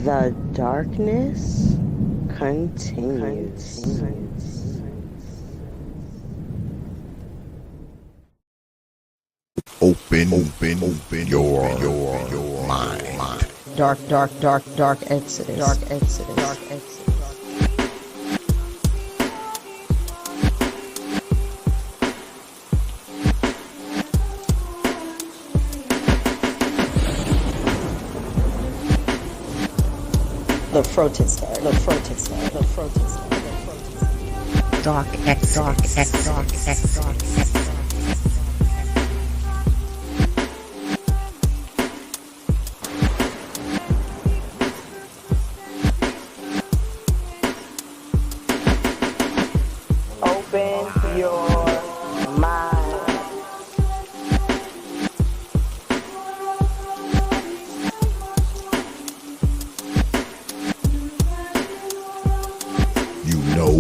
The darkness continues. Open your mind. Dark Exodus. Dark Exodus. The protester. Dark Exodus. Open your mind. You know.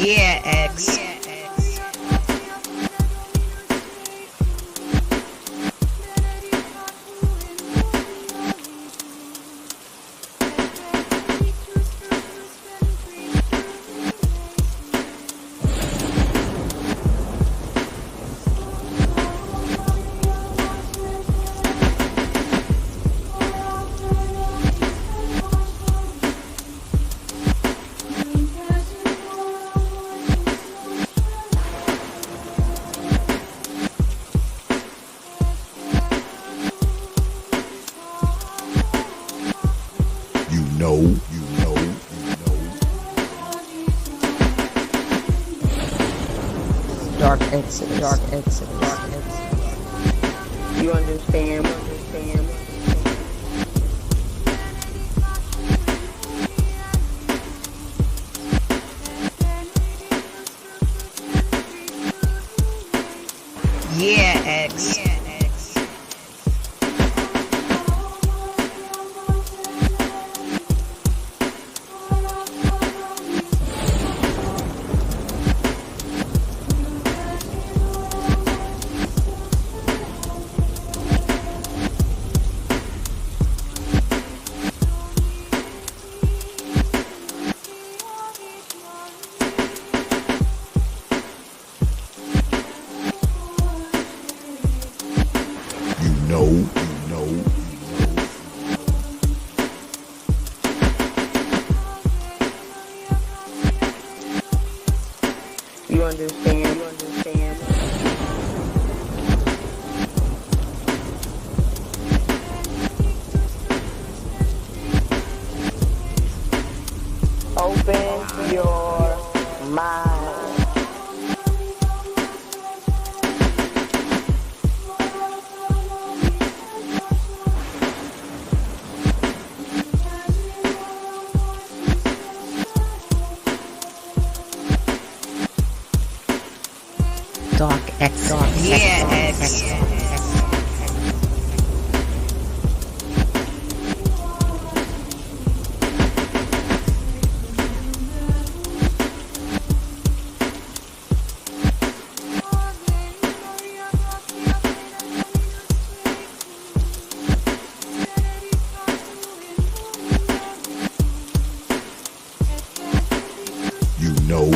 Yeah, X. You know. Dark Exodus. You understand? Yeah, X. You understand? Open your mind. Dark X. Yeah, X. You know.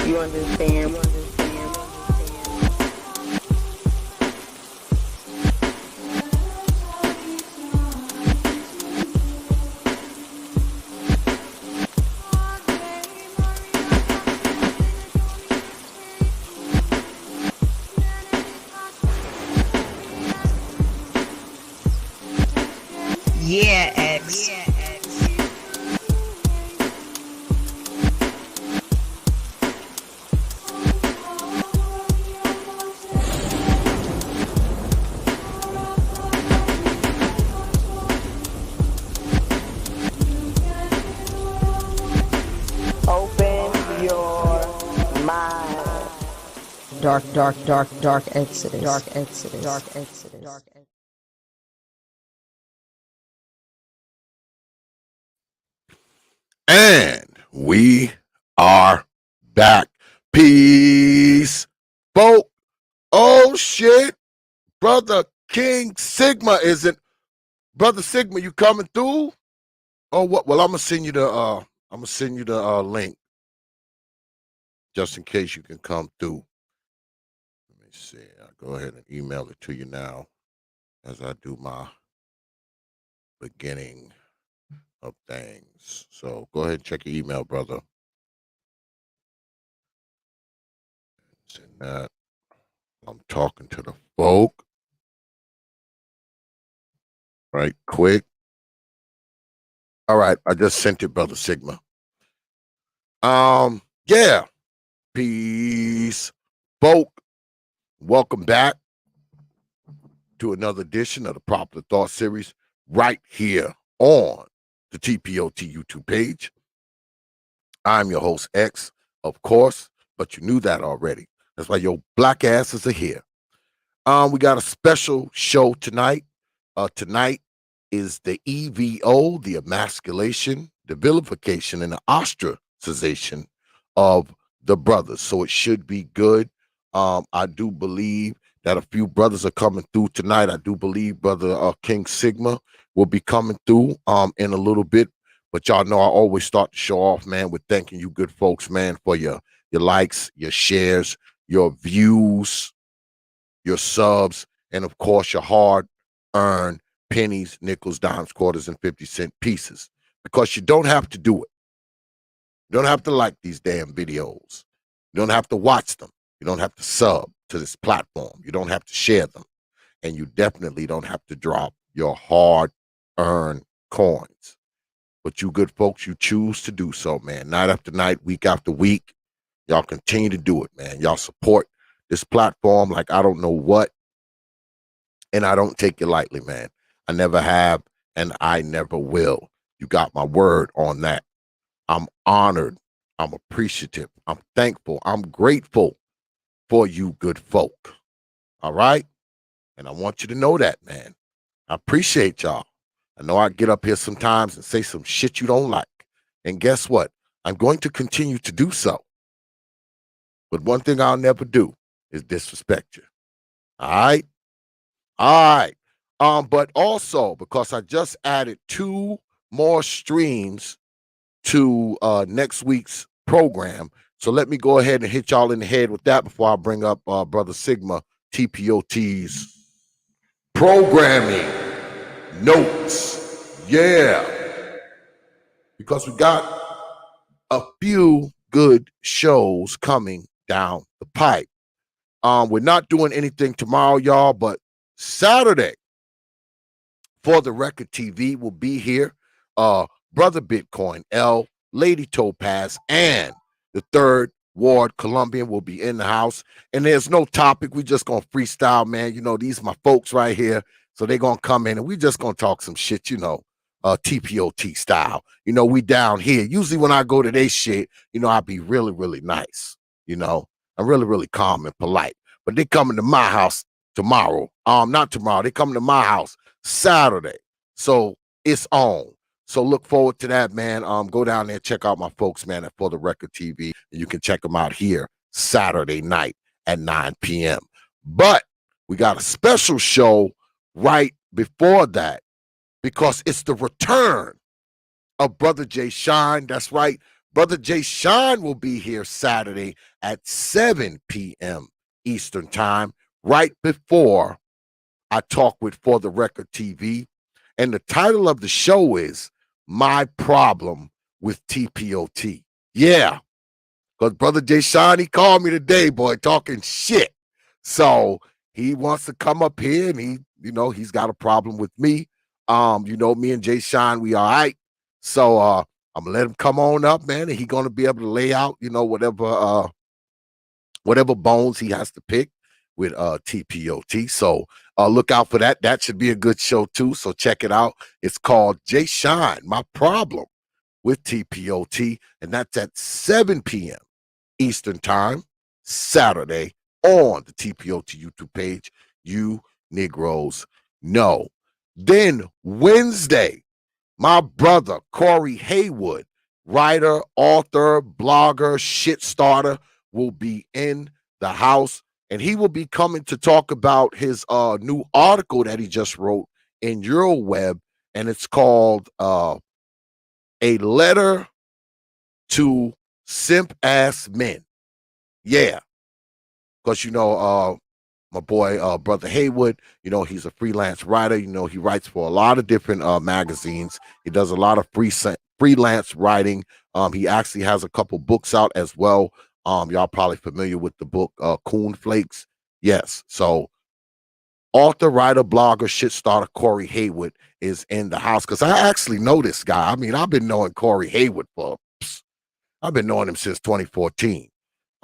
You understand? Yeah, X. dark Exodus, dark Exodus, dark Exodus, dark Exodus. And we are back. Peace, folk. Oh shit, brother King Sigma isn't. Brother Sigma, you coming through? Oh what? Well, I'm gonna send you the link just in case you can come through. Let me see. I'll go ahead and email it to you now as I do my beginning of things. So go ahead and check your email, brother. Send that. I'm talking to the folk right quick. All right, I just sent it, brother Sigma. Yeah. Peace, folk. Welcome back to another edition of the Popular Thought Series right here on the T.P.O.T YouTube page. I'm your host, X, of course, but you knew that already. That's why your black asses are here. We got a special show tonight. Tonight is the EVO, the emasculation, the vilification, and the ostracization of the brothers. So it should be good. I do believe that a few brothers are coming through tonight. I do believe brother King Sigma will be coming through in a little bit. But y'all know I always start the show off, man, with thanking you good folks, man, for your likes, your shares, your views, your subs, and of course your hard-earned pennies, nickels, dimes, quarters, and 50-cent pieces. Because you don't have to do it. You don't have to like these damn videos. You don't have to watch them. You don't have to sub to this platform. You don't have to share them. And you definitely don't have to drop your hard-earned coins. But you good folks, you choose to do so, man. Night after night, week after week. Y'all continue to do it, man. Y'all support this platform like I don't know what. And I don't take it lightly, man. I never have, and I never will. You got my word on that. I'm honored. I'm appreciative. I'm thankful. I'm grateful for you good folk. All right? And I want you to know that, man. I appreciate y'all. I know I get up here sometimes and say some shit you don't like. And guess what? I'm going to continue to do so. But one thing I'll never do is disrespect you. All right? All right. But also, because I just added 2 more streams to next week's program. So let me go ahead and hit y'all in the head with that before I bring up Brother Sigma T.P.O.T's programming notes. Yeah. Because we got a few good shows coming down the pipe. We're not doing anything tomorrow, y'all, but Saturday, For the Record TV will be here. Brother Bitcoin L, Lady Topaz, and the Third Ward Colombian will be in the house. And there's no topic. We just gonna freestyle, man. You know, these are my folks right here. So they're gonna come in and we just gonna talk some shit, you know, T.P.O.T style. You know, we down here. Usually when I go to their shit, you know, I be really, really nice. You know, I'm really, really calm and polite. But they coming to my house tomorrow. Not tomorrow. They coming to my house Saturday. So it's on. So look forward to that, man. Go down there, check out my folks, man, at For the Record TV. And you can check them out here Saturday night at 9 p.m. But we got a special show right before that because it's the return of Brother Jay Shine. That's right. Brother Jay Shine will be here Saturday at 7 p.m. Eastern Time, right before I talk with For the Record TV. And the title of the show is My Problem with T.P.O.T. Yeah, because Brother Jay Shine, he called me today, boy, talking shit. So he wants to come up here and he, you know, he's got a problem with me. You know, me and Jay Shine, we all right. So I'm gonna let him come on up, man, and he gonna be able to lay out, you know, whatever bones he has to pick with T.P.O.T. So look out for that. That should be a good show too. So check it out. It's called Jay Shine, My Problem with T.P.O.T. And that's at 7 p.m. Eastern Time, Saturday, on the T.P.O.T YouTube page. You Negroes know. Then Wednesday, my brother Corey Haywood, writer, author, blogger, shit starter, will be in the house, and he will be coming to talk about his new article that he just wrote in Euroweb, and it's called A Letter to Simp Ass Men. Yeah, because my boy brother Haywood, he's a freelance writer. He writes for a lot of different magazines. He does a lot of freelance writing. He actually has a couple books out as well. Y'all probably familiar with the book Coon Flakes. Yes. So author, writer, blogger, shit starter Corey Haywood is in the house, because I actually know this guy. I mean, I've been knowing Corey Haywood I've been knowing him since 2014.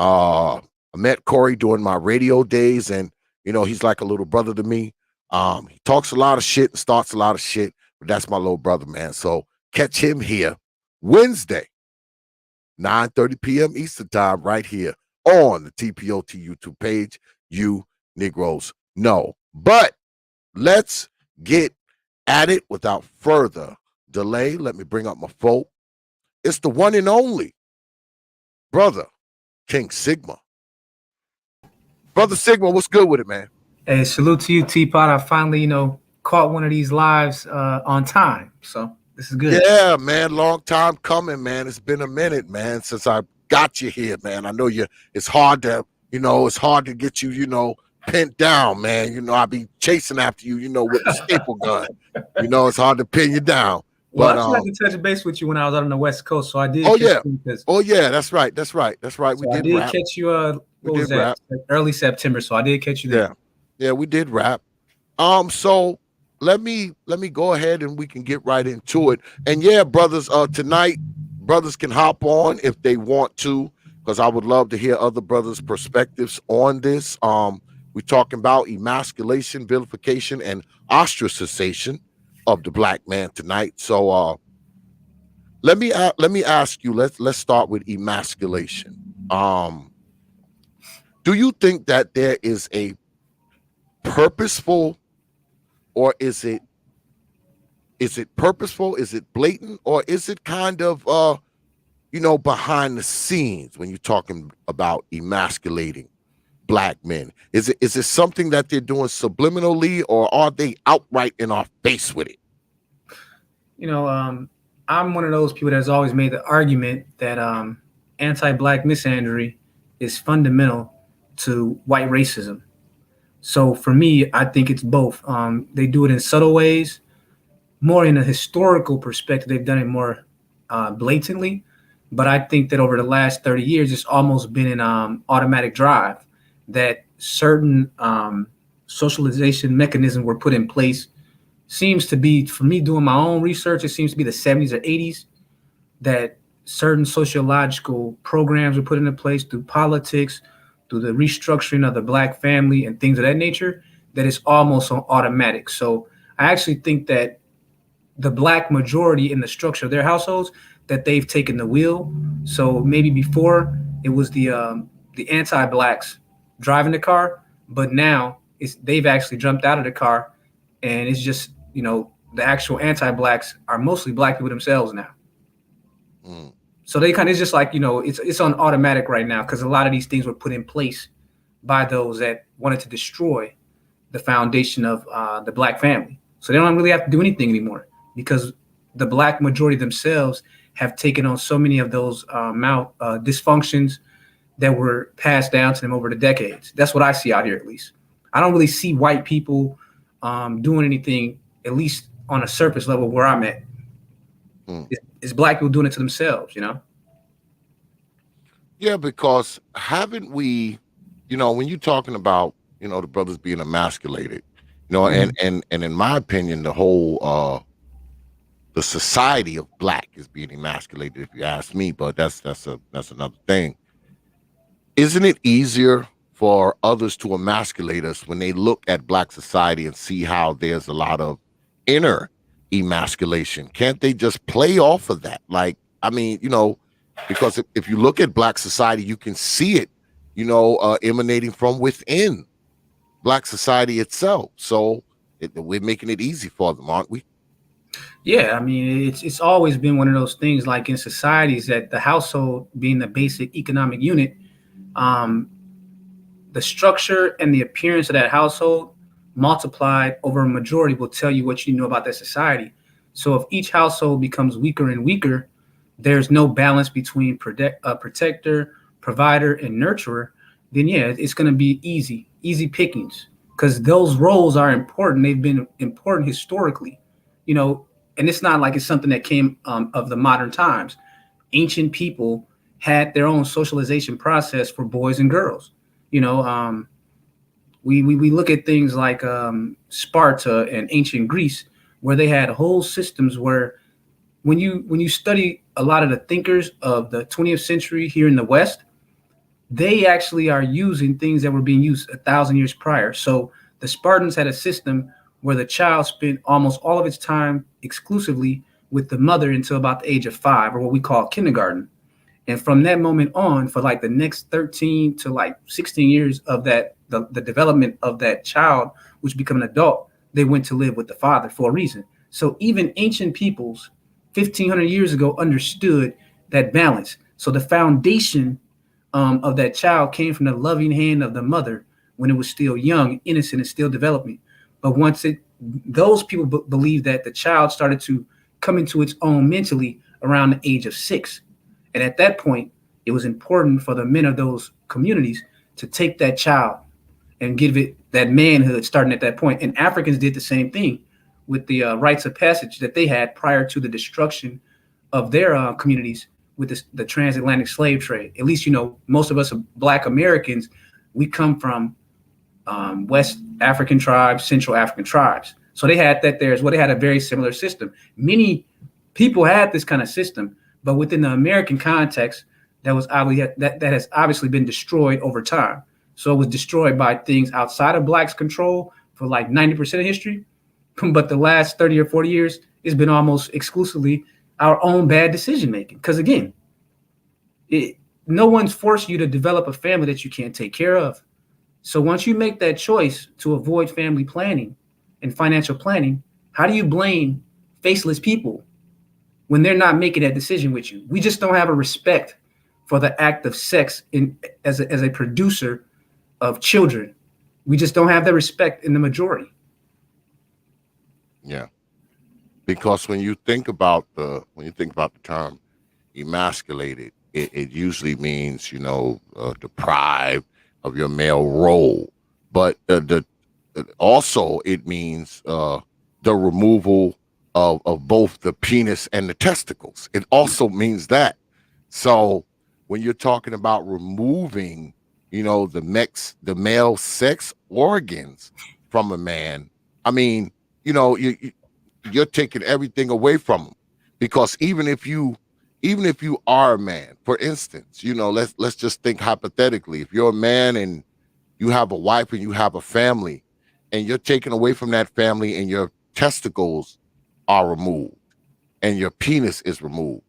I met Corey during my radio days, and he's like a little brother to me. He talks a lot of shit and starts a lot of shit, but that's my little brother, man. So catch him here Wednesday, 9:30 p.m. Eastern time, right here on the T.P.O.T YouTube page. You Negroes know. But let's get at it without further delay. Let me bring up my phone. It's the one and only brother King Sigma. Brother Sigma, what's good with it, man? Hey, salute to you, T.P.O.T. I finally, caught one of these lives on time. So this is good. Yeah, man. Long time coming, man. It's been a minute, man, since I got you here, man. I know it's hard to get you, pinned down, man. I be chasing after you, with the staple gun. It's hard to pin you down. Well, I tried to touch base with you when I was out on the West Coast, so I did. Oh yeah, that's right. So we did catch you. What was that? Early September. So I did catch you there. Yeah, we did rap. So let me go ahead and we can get right into it. And yeah, brothers, tonight brothers can hop on if they want to, because I would love to hear other brothers' perspectives on this. We're talking about emasculation, vilification, and ostracization of the black man tonight. So let me ask you. Let's start with emasculation. Do you think that there is a purposeful, or is it purposeful? Is it blatant, or is it kind of behind the scenes when you're talking about emasculating black men? Is it something that they're doing subliminally, or are they outright in our face with it? I'm one of those people that's always made the argument that anti-black misandry is fundamental to white racism. So for me, I think it's both. They do it in subtle ways, more in a historical perspective. They've done it more blatantly. But I think that over the last 30 years, it's almost been an automatic drive that certain socialization mechanisms were put in place. Seems to be, for me doing my own research, it seems to be the 70s or 80s that certain sociological programs were put into place through politics, through the restructuring of the black family and things of that nature, that is almost on automatic. So I actually think that the black majority in the structure of their households, that they've taken the wheel. So maybe before it was the anti-blacks driving the car, but now they've actually jumped out of the car, and it's just, the actual anti-blacks are mostly black people themselves now. So they kind of, it's just like, it's on automatic right now, because a lot of these things were put in place by those that wanted to destroy the foundation of the black family. So they don't really have to do anything anymore, because the black majority themselves have taken on so many of those dysfunctions that were passed down to them over the decades. That's what I see out here, at least. I don't really see white people doing anything, at least on a surface level where I'm at. It's black people doing it to themselves, Yeah, because haven't we, when you're talking about, the brothers being emasculated, and in my opinion, the whole the society of black is being emasculated, if you ask me, but that's another thing. Isn't it easier for others to emasculate us when they look at black society and see how there's a lot of inner emasculation? Can't they just play off of that? Like, I mean, because if you look at black society, you can see it, emanating from within Black society itself. So we're making it easy for them, aren't we? Yeah, I mean, it's always been one of those things, like in societies, that the household being the basic economic unit, um, the structure and the appearance of that household multiplied over a majority will tell you what you know about that society. So if each household becomes weaker and weaker, there's no balance between protector, provider, and nurturer, then yeah, it's going to be easy pickings, because those roles are important. They've been important historically, you know, and it's not like it's something that came of the modern times. Ancient people had their own socialization process for boys and girls. You know, we look at things like Sparta and ancient Greece, where they had whole systems where when you study a lot of the thinkers of the 20th century here in the West, they actually are using things that were being used 1,000 years prior. So the Spartans had a system where the child spent almost all of its time exclusively with the mother until about the age of 5, or what we call kindergarten. And from that moment on, for like the next 13 to like 16 years of that, the development of that child, which become an adult, they went to live with the father for a reason. So even ancient peoples 1,500 years ago understood that balance. So the foundation of that child came from the loving hand of the mother when it was still young, innocent, and still developing. But those people believe that the child started to come into its own mentally around the age of 6. And at that point, it was important for the men of those communities to take that child and give it that manhood starting at that point. And Africans did the same thing with the rites of passage that they had prior to the destruction of their communities with the transatlantic slave trade. At least, most of us Black Americans, we come from West African tribes, Central African tribes. So they had that there as well. They had a very similar system. Many people had this kind of system, but within the American context, that has obviously been destroyed over time. So it was destroyed by things outside of Blacks' control for like 90% of history. But the last 30 or 40 years, it's been almost exclusively our own bad decision making. Because again, no one's forced you to develop a family that you can't take care of. So once you make that choice to avoid family planning and financial planning, how do you blame faceless people when they're not making that decision with you? We just don't have a respect for the act of sex as a producer of children. We just don't have that respect in the majority. Yeah, because when you think about the term emasculated, it usually means deprived of your male role, but also it means the removal of both the penis and the testicles. It also means that. So when you're talking about removing, the male sex organs from a man, I mean, you're taking everything away from them, because even if you are a man, for instance, let's just think hypothetically, if you're a man and you have a wife and you have a family, and you're taken away from that family and your testicles are removed and your penis is removed,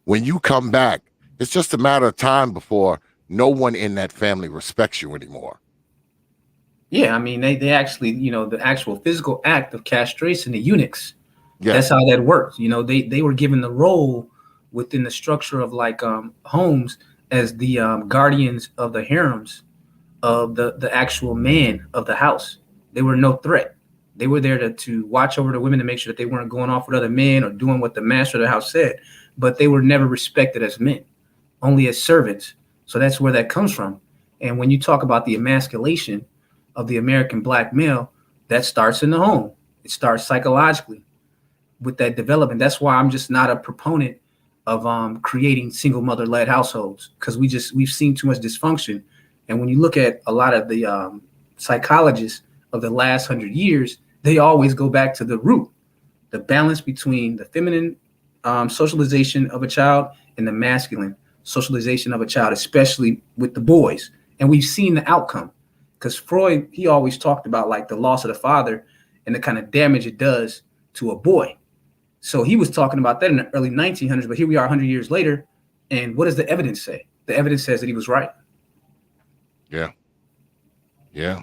when you come back, it's just a matter of time before no one in that family respects you anymore. Yeah, I mean, they actually, the actual physical act of castration, the eunuchs, Yeah. That's how that works. They were given the role within the structure of like homes as the guardians of the harems of the actual man of the house. They were no threat. They were there to watch over the women, to make sure that they weren't going off with other men or doing what the master of the house said. But they were never respected as men, only as servants. So that's where that comes from. And when you talk about the emasculation of the American Black male, that starts in the home. It starts psychologically with that development. That's why I'm just not a proponent of creating single mother-led households, because we've seen too much dysfunction. And when you look at a lot of the psychologists of the last 100 years, they always go back to the root, the balance between the feminine socialization of a child and the masculine socialization of a child, especially with the boys. And we've seen the outcome, because Freud, he always talked about like the loss of the father and the kind of damage it does to a boy. So he was talking about that in the early 1900s, but here we are 100 years later. And what does the evidence say? The evidence says that he was right. Yeah. Yeah.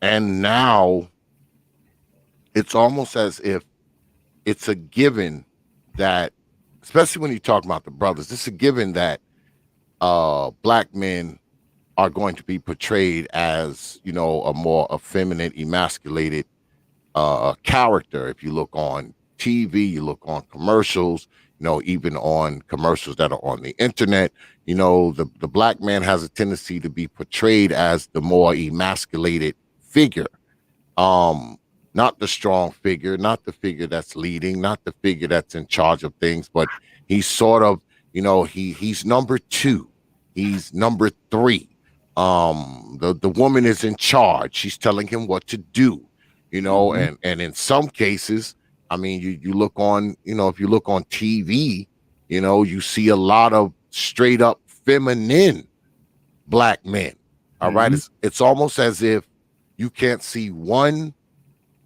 And now it's almost as if it's a given that, especially when you talk about the brothers, it's a given that black men are going to be portrayed as, you know, a more effeminate, emasculated character. If you look on TV, you look on commercials, you know, even on commercials that are on the internet, you know, the black man has a tendency to be portrayed as the more emasculated figure. um Not the strong figure, not the figure that's leading, not the figure that's in charge of things, but he's sort of, you know, he's number two, he's number three. The woman is in charge, she's telling him what to do, you know. And in some cases, I mean, you look on, you know, if you look on TV, you know, you see a lot of straight up feminine black men. All right, it's almost as if you can't see one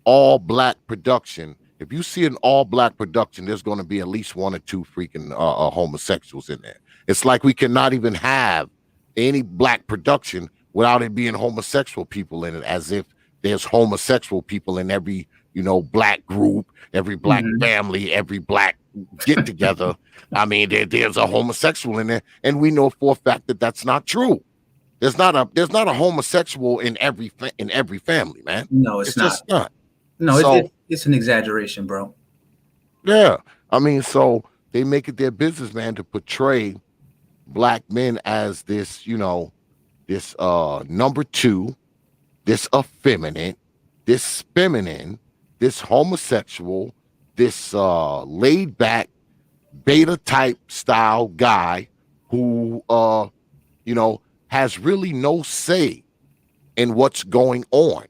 all black production. If you see an all black production, there's going to be at least one or two freaking homosexuals in there. It's like we cannot even have any black production without it being homosexual people in it, as if there's homosexual people in every, you know, black group, every black family, every black get together. I mean, there's a homosexual in there, and we know for a fact that that's not true. There's not a homosexual in every family, man. No, it's not. Just not. No, So, it's an exaggeration, bro. yeah, I mean, so they make it their business, man, to portray black men as this, you know, this number two, this effeminate, this feminine, this homosexual, this laid back beta type style guy who you know, has really no say in what's going on.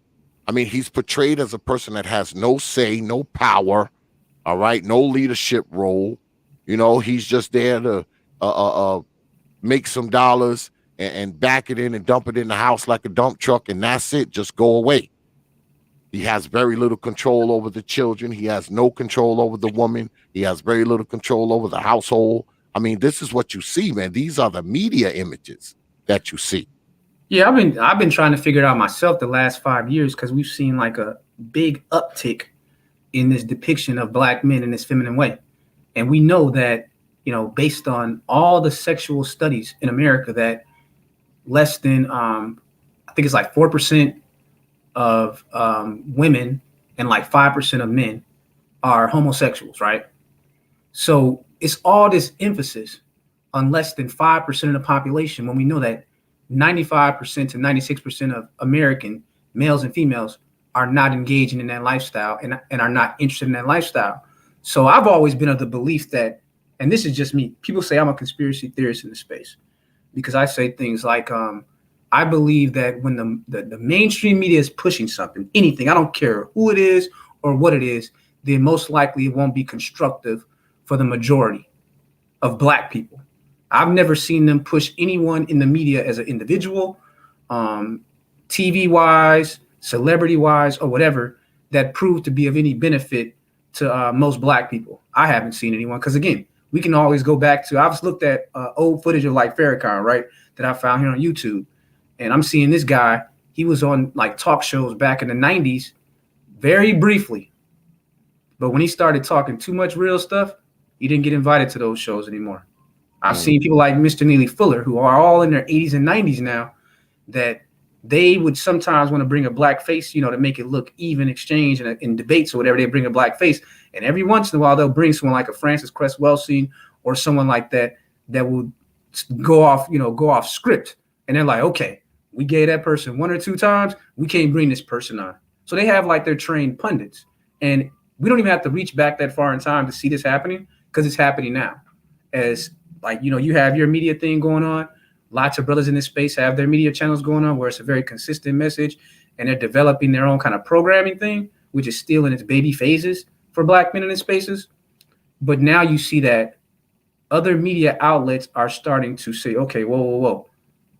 I mean, he's portrayed as a person that has no say, no power, all right, no leadership role. You know, he's just there to make some dollars and back it in and dump it in the house like a dump truck, and that's it. Just go away. He has very little control over the children. He has no control over the woman. He has very little control over the household. I mean, this is what you see, man. These are the media images that you see. Yeah, I've been trying to figure it out myself the last 5 years, because we've seen like a big uptick in this depiction of black men in this feminine way. And we know that, you know, based on all the sexual studies in America, that less than I think it's like 4% of women and like 5% of men are homosexuals, right? So it's all this emphasis on less than 5% of the population, when we know that 95% to 96% of American males and females are not engaging in that lifestyle and are not interested in that lifestyle. So I've always been of the belief that, and this is just me, people say I'm a conspiracy theorist in the space because I say things like, I believe that when the mainstream media is pushing something, anything, I don't care who it is or what it is, then most likely it won't be constructive for the majority of black people. I've never seen them push anyone in the media as an individual, TV wise, celebrity wise, or whatever, that proved to be of any benefit to most black people. I haven't seen anyone, because again, we can always go back to, I've looked at old footage of like Farrakhan, right, that I found here on YouTube. And I'm seeing this guy, he was on like talk shows back in the 90s, very briefly. But when he started talking too much real stuff, he didn't get invited to those shows anymore. I've seen people like Mr. Neely Fuller, who are all in their 80s and 90s now, that they would sometimes want to bring a black face, you know, to make it look even exchange and in debates or whatever, they bring a black face. And every once in a while, they'll bring someone like a Francis Cress Welsing or someone like that will go off script. And they're like, okay, we gave that person 1 or 2 times, we can't bring this person on. So they have like their trained pundits. And we don't even have to reach back that far in time to see this happening, because it's happening now. As like, you know, you have your media thing going on. Lots of brothers in this space have their media channels going on where it's a very consistent message, and they're developing their own kind of programming thing, which is still in its baby phases for black men in these spaces. But now you see that other media outlets are starting to say, okay, whoa.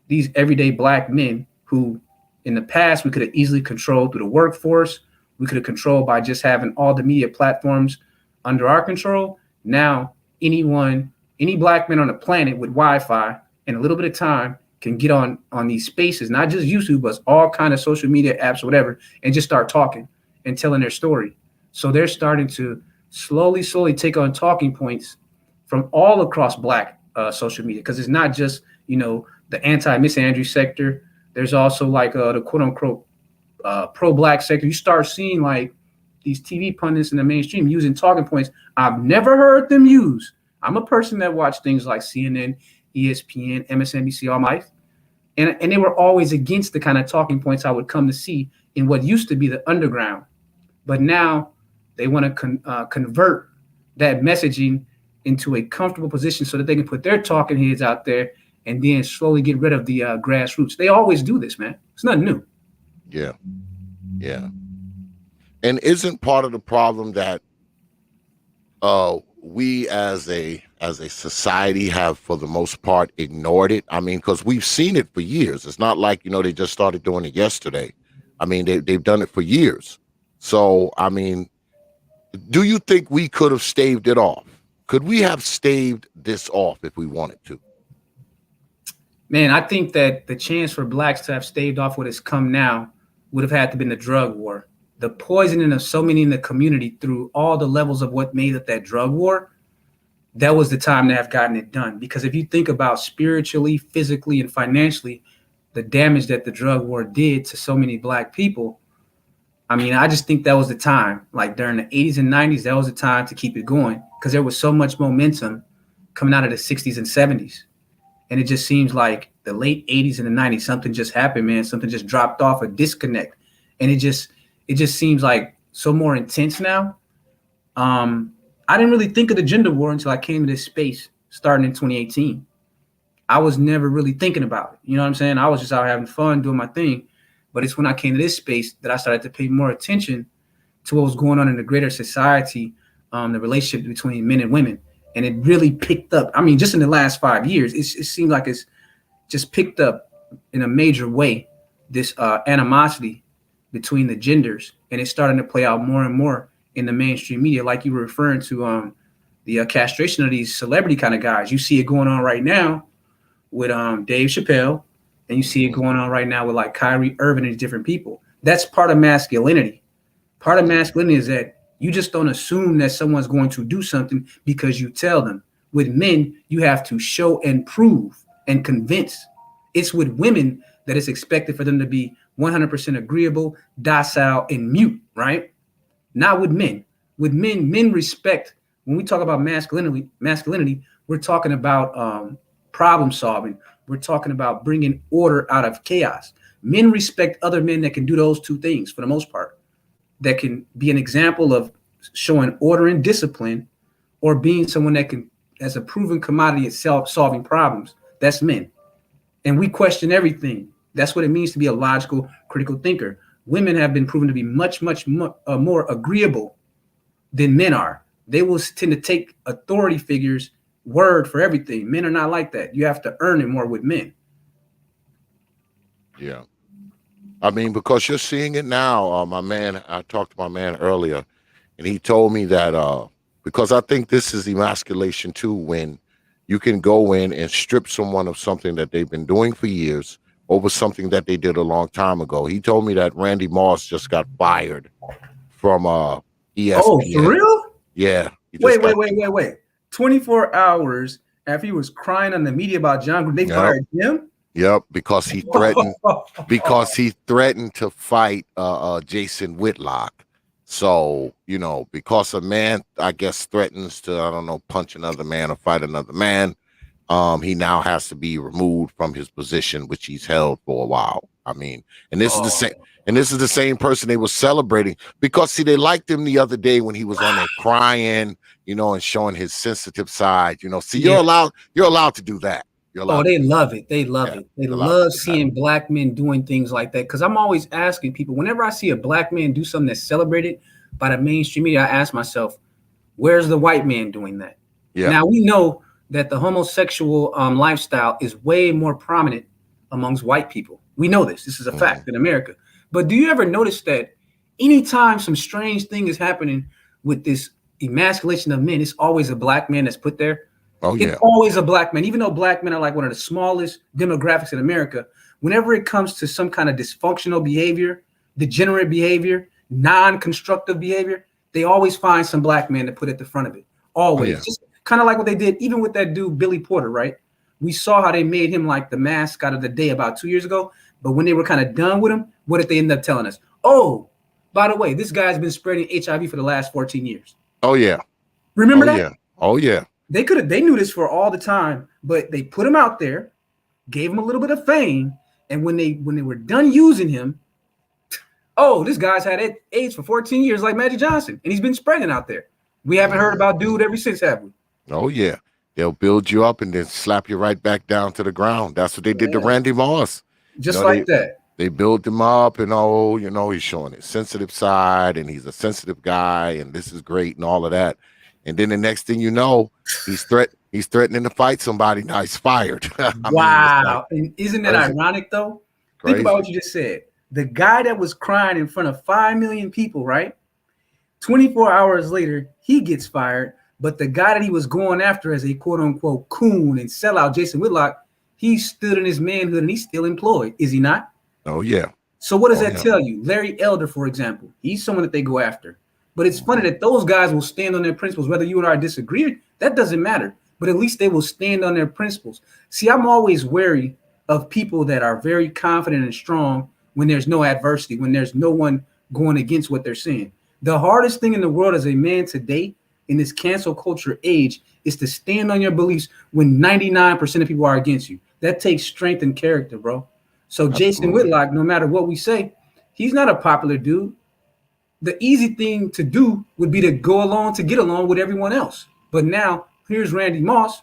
These everyday black men who in the past we could have easily controlled through the workforce, we could have controlled by just having all the media platforms under our control. Now any black man on the planet with Wi-Fi and a little bit of time can get on these spaces, not just YouTube, but all kind of social media apps or whatever, and just start talking and telling their story. So they're starting to slowly take on talking points from all across Black social media, because it's not just, the anti-misandry sector. There's also like the quote unquote pro-Black sector. You start seeing like these TV pundits in the mainstream using talking points I've never heard them use. I'm a person that watched things like CNN, ESPN, MSNBC all my life. And they were always against the kind of talking points I would come to see in what used to be the underground. But now they want to convert that messaging into a comfortable position so that they can put their talking heads out there and then slowly get rid of the grassroots. They always do this, man. It's nothing new. Yeah. Yeah. And isn't part of the problem that we as a society have, for the most part, ignored it? I mean, because we've seen it for years. It's not like, they just started doing it yesterday. I mean, they've done it for years. So, I mean, do you think we could have staved it off? Could we have staved this off if we wanted to? Man, I think that the chance for Blacks to have staved off what has come now would have had to have been the drug war. The poisoning of so many in the community through all the levels of what made it that drug war, that was the time to have gotten it done. Because if you think about spiritually, physically, and financially, the damage that the drug war did to so many Black people, I mean, I just think that was the time. Like during the 80s and 90s, that was the time to keep it going, because there was so much momentum coming out of the 60s and 70s. And it just seems like the late 80s and the 90s, something just happened, man. Something just dropped off, a disconnect. And it just seems like so more intense now. I didn't really think of the gender war until I came to this space starting in 2018. I was never really thinking about it. You know what I'm saying? I was just out having fun, doing my thing. But it's when I came to this space that I started to pay more attention to what was going on in the greater society, the relationship between men and women. And it really picked up. I mean, just in the last 5 years, it seemed like it's just picked up in a major way, this animosity between the genders. And it's starting to play out more and more in the mainstream media, like you were referring to the castration of these celebrity kind of guys. You see it going on right now with Dave Chappelle, and you see it going on right now with like Kyrie Irving and different people. That's part of masculinity. Part of masculinity is that you just don't assume that someone's going to do something because you tell them. With men, you have to show and prove and convince. It's with women that it's expected for them to be 100% agreeable, docile, and mute, right? Not with men. With men, men respect. When we talk about masculinity, we're talking about problem solving. We're talking about bringing order out of chaos. Men respect other men that can do those two things for the most part, that can be an example of showing order and discipline, or being someone that can, as a proven commodity itself, solving problems. That's men. And we question everything. That's what it means to be a logical, critical thinker. Women have been proven to be much more agreeable than men are. They will tend to take authority figures' word for everything. Men are not like that. You have to earn it more with men. Yeah. I mean, because you're seeing it now. My man, I talked to my man earlier, and he told me that because I think this is emasculation too, when you can go in and strip someone of something that they've been doing for years over something that they did a long time ago. He told me that Randy Moss just got fired from ESPN. Oh, for real? Yeah. Wait. 24 hours after he was crying on the media about John Gruden, they fired him? Yep, because he threatened to fight Jason Whitlock. So, because a man, I guess, threatens to, I don't know, punch another man or fight another man, he now has to be removed from his position, which he's held for a while. I mean, and this is the same, and this is the same person they were celebrating, because see, they liked him the other day when he was on there crying, and showing his sensitive side. See, you're allowed to do that. They love it. They love it. They love seeing Black men doing things like that. Because I'm always asking people, whenever I see a Black man do something that's celebrated by the mainstream media, I ask myself, where's the white man doing that? Yeah. Now, we know that the homosexual lifestyle is way more prominent amongst white people. We know this. This is a fact in America. But do you ever notice that anytime some strange thing is happening with this emasculation of men, it's always a Black man that's put there? Oh yeah. It's always a black man, even though black men are like one of the smallest demographics in America. Whenever it comes to some kind of dysfunctional behavior, degenerate behavior, non-constructive behavior, they always find some black man to put at the front of it. Always. Oh, yeah. Just kind of like what they did even with that dude, Billy Porter, right? We saw how they made him like the mascot of the day about 2 years ago. But when they were kind of done with him, what did they end up telling us? Oh, by the way, this guy's been spreading HIV for the last 14 years. Oh yeah. Remember Oh that? yeah. Oh yeah. They knew this for all the time, but they put him out there, gave him a little bit of fame, and when they were done using him, oh, this guy's had AIDS for 14 years, like Magic Johnson, and he's been spreading out there. We haven't heard about dude ever since, have we? Oh yeah. They'll build you up and then slap you right back down to the ground. That's what they did to Randy Moss. Just like that. They build him up and he's showing his sensitive side and he's a sensitive guy and this is great and all of that. And then the next thing you know, he's threatening to fight somebody. Now he's fired. Wow. And isn't that ironic though? Crazy. Think about what you just said. The guy that was crying in front of 5 million people, right? 24 hours later, he gets fired. But the guy that he was going after as a quote unquote coon and sellout, Jason Whitlock, he stood in his manhood and he's still employed. Is he not? Oh, yeah. So what does that tell you? Larry Elder, for example, he's someone that they go after. But it's funny that those guys will stand on their principles, whether you and I disagree, that doesn't matter. But at least they will stand on their principles. See, I'm always wary of people that are very confident and strong when there's no adversity, when there's no one going against what they're saying. The hardest thing in the world as a man today in this cancel culture age is to stand on your beliefs when 99% of people are against you. That takes strength and character, bro. So Jason Whitlock, no matter what we say, he's not a popular dude. The easy thing to do would be to go along to get along with everyone else. But now here's Randy Moss.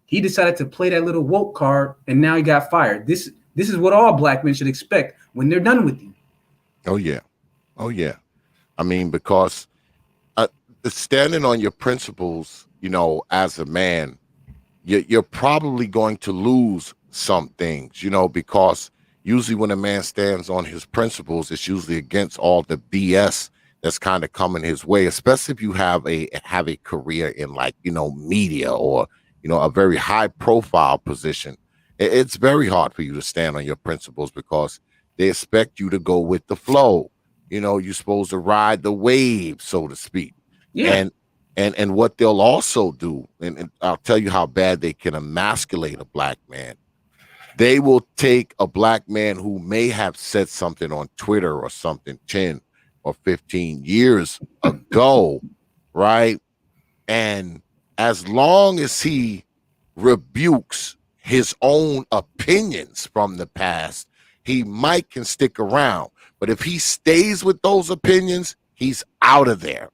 He decided to play that little woke card, and now he got fired. This is what all black men should expect when they're done with you. Oh, yeah. Oh, yeah. I mean, because standing on your principles, as a man, you're probably going to lose some things, because usually when a man stands on his principles, it's usually against all the BS that's kind of coming his way, especially if you have a career in media or, a very high profile position. It's very hard for you to stand on your principles because they expect you to go with the flow. You're supposed to ride the wave, so to speak. Yeah. And what they'll also do, and I'll tell you how bad they can emasculate a black man. They will take a black man who may have said something on Twitter or something 10 or 15 years ago, right? And as long as he rebukes his own opinions from the past, he can stick around. But if he stays with those opinions, he's out of there.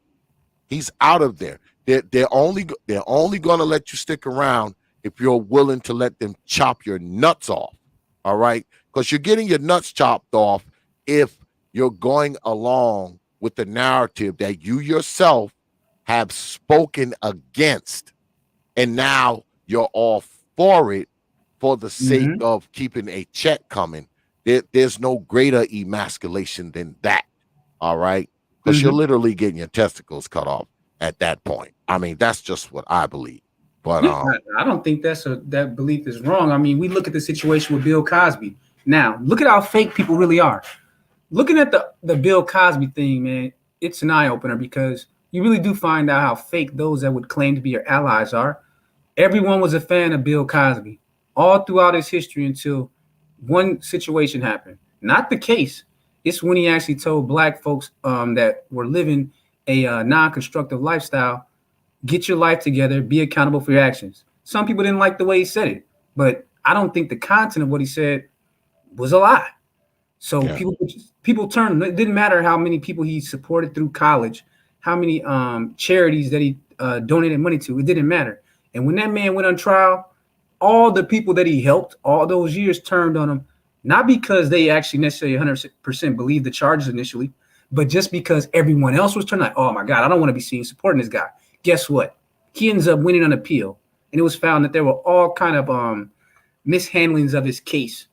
He's out of there. They're only going to let you stick around if you're willing to let them chop your nuts off. All right? Because you're getting your nuts chopped off if you're going along with the narrative that you yourself have spoken against. And now you're all for it for the sake of keeping a check coming. There's no greater emasculation than that. All right? Because you're literally getting your testicles cut off at that point. I mean, that's just what I believe. But I don't think that belief is wrong. I mean, we look at the situation with Bill Cosby. Now, look at how fake people really are. Looking at the Bill Cosby thing, man, it's an eye-opener because you really do find out how fake those that would claim to be your allies are. Everyone was a fan of Bill Cosby all throughout his history until one situation happened. Not the case. It's when he actually told black folks that were living a non-constructive lifestyle, get your life together, be accountable for your actions. Some people didn't like the way he said it, but I don't think the content of what he said was a lie. So people turned. It didn't matter how many people he supported through college, how many charities that he donated money to. It didn't matter. And when that man went on trial, all the people that he helped all those years turned on him, not because they actually necessarily 100% believed the charges initially, but just because everyone else was turning like, oh my God, I don't want to be seen supporting this guy. Guess what? He ends up winning an appeal. And it was found that there were all kind of mishandlings of his case,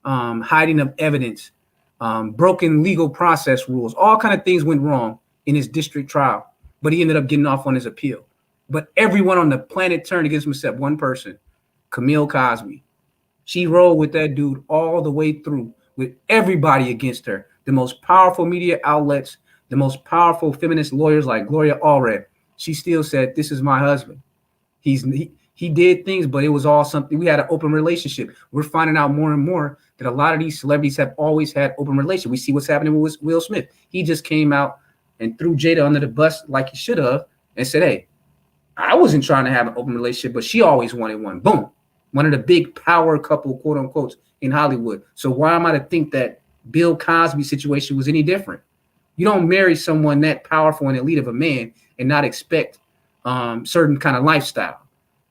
hiding of evidence, broken legal process rules, all kind of things went wrong in his district trial. But he ended up getting off on his appeal. But everyone on the planet turned against him except one person, Camille Cosby. She rolled with that dude all the way through, with everybody against her. The most powerful media outlets, the most powerful feminist lawyers like Gloria Allred. She still said, "This is my husband." He did things, but it was all something. We had an open relationship. We're finding out more and more that a lot of these celebrities have always had open relationships. We see what's happening with Will Smith. He just came out and threw Jada under the bus like he should have and said, "Hey, I wasn't trying to have an open relationship, but she always wanted one." Boom. One of the big power couple, quote unquote, in Hollywood. So why am I to think that Bill Cosby situation was any different? You don't marry someone that powerful and elite of a man and not expect certain kind of lifestyle.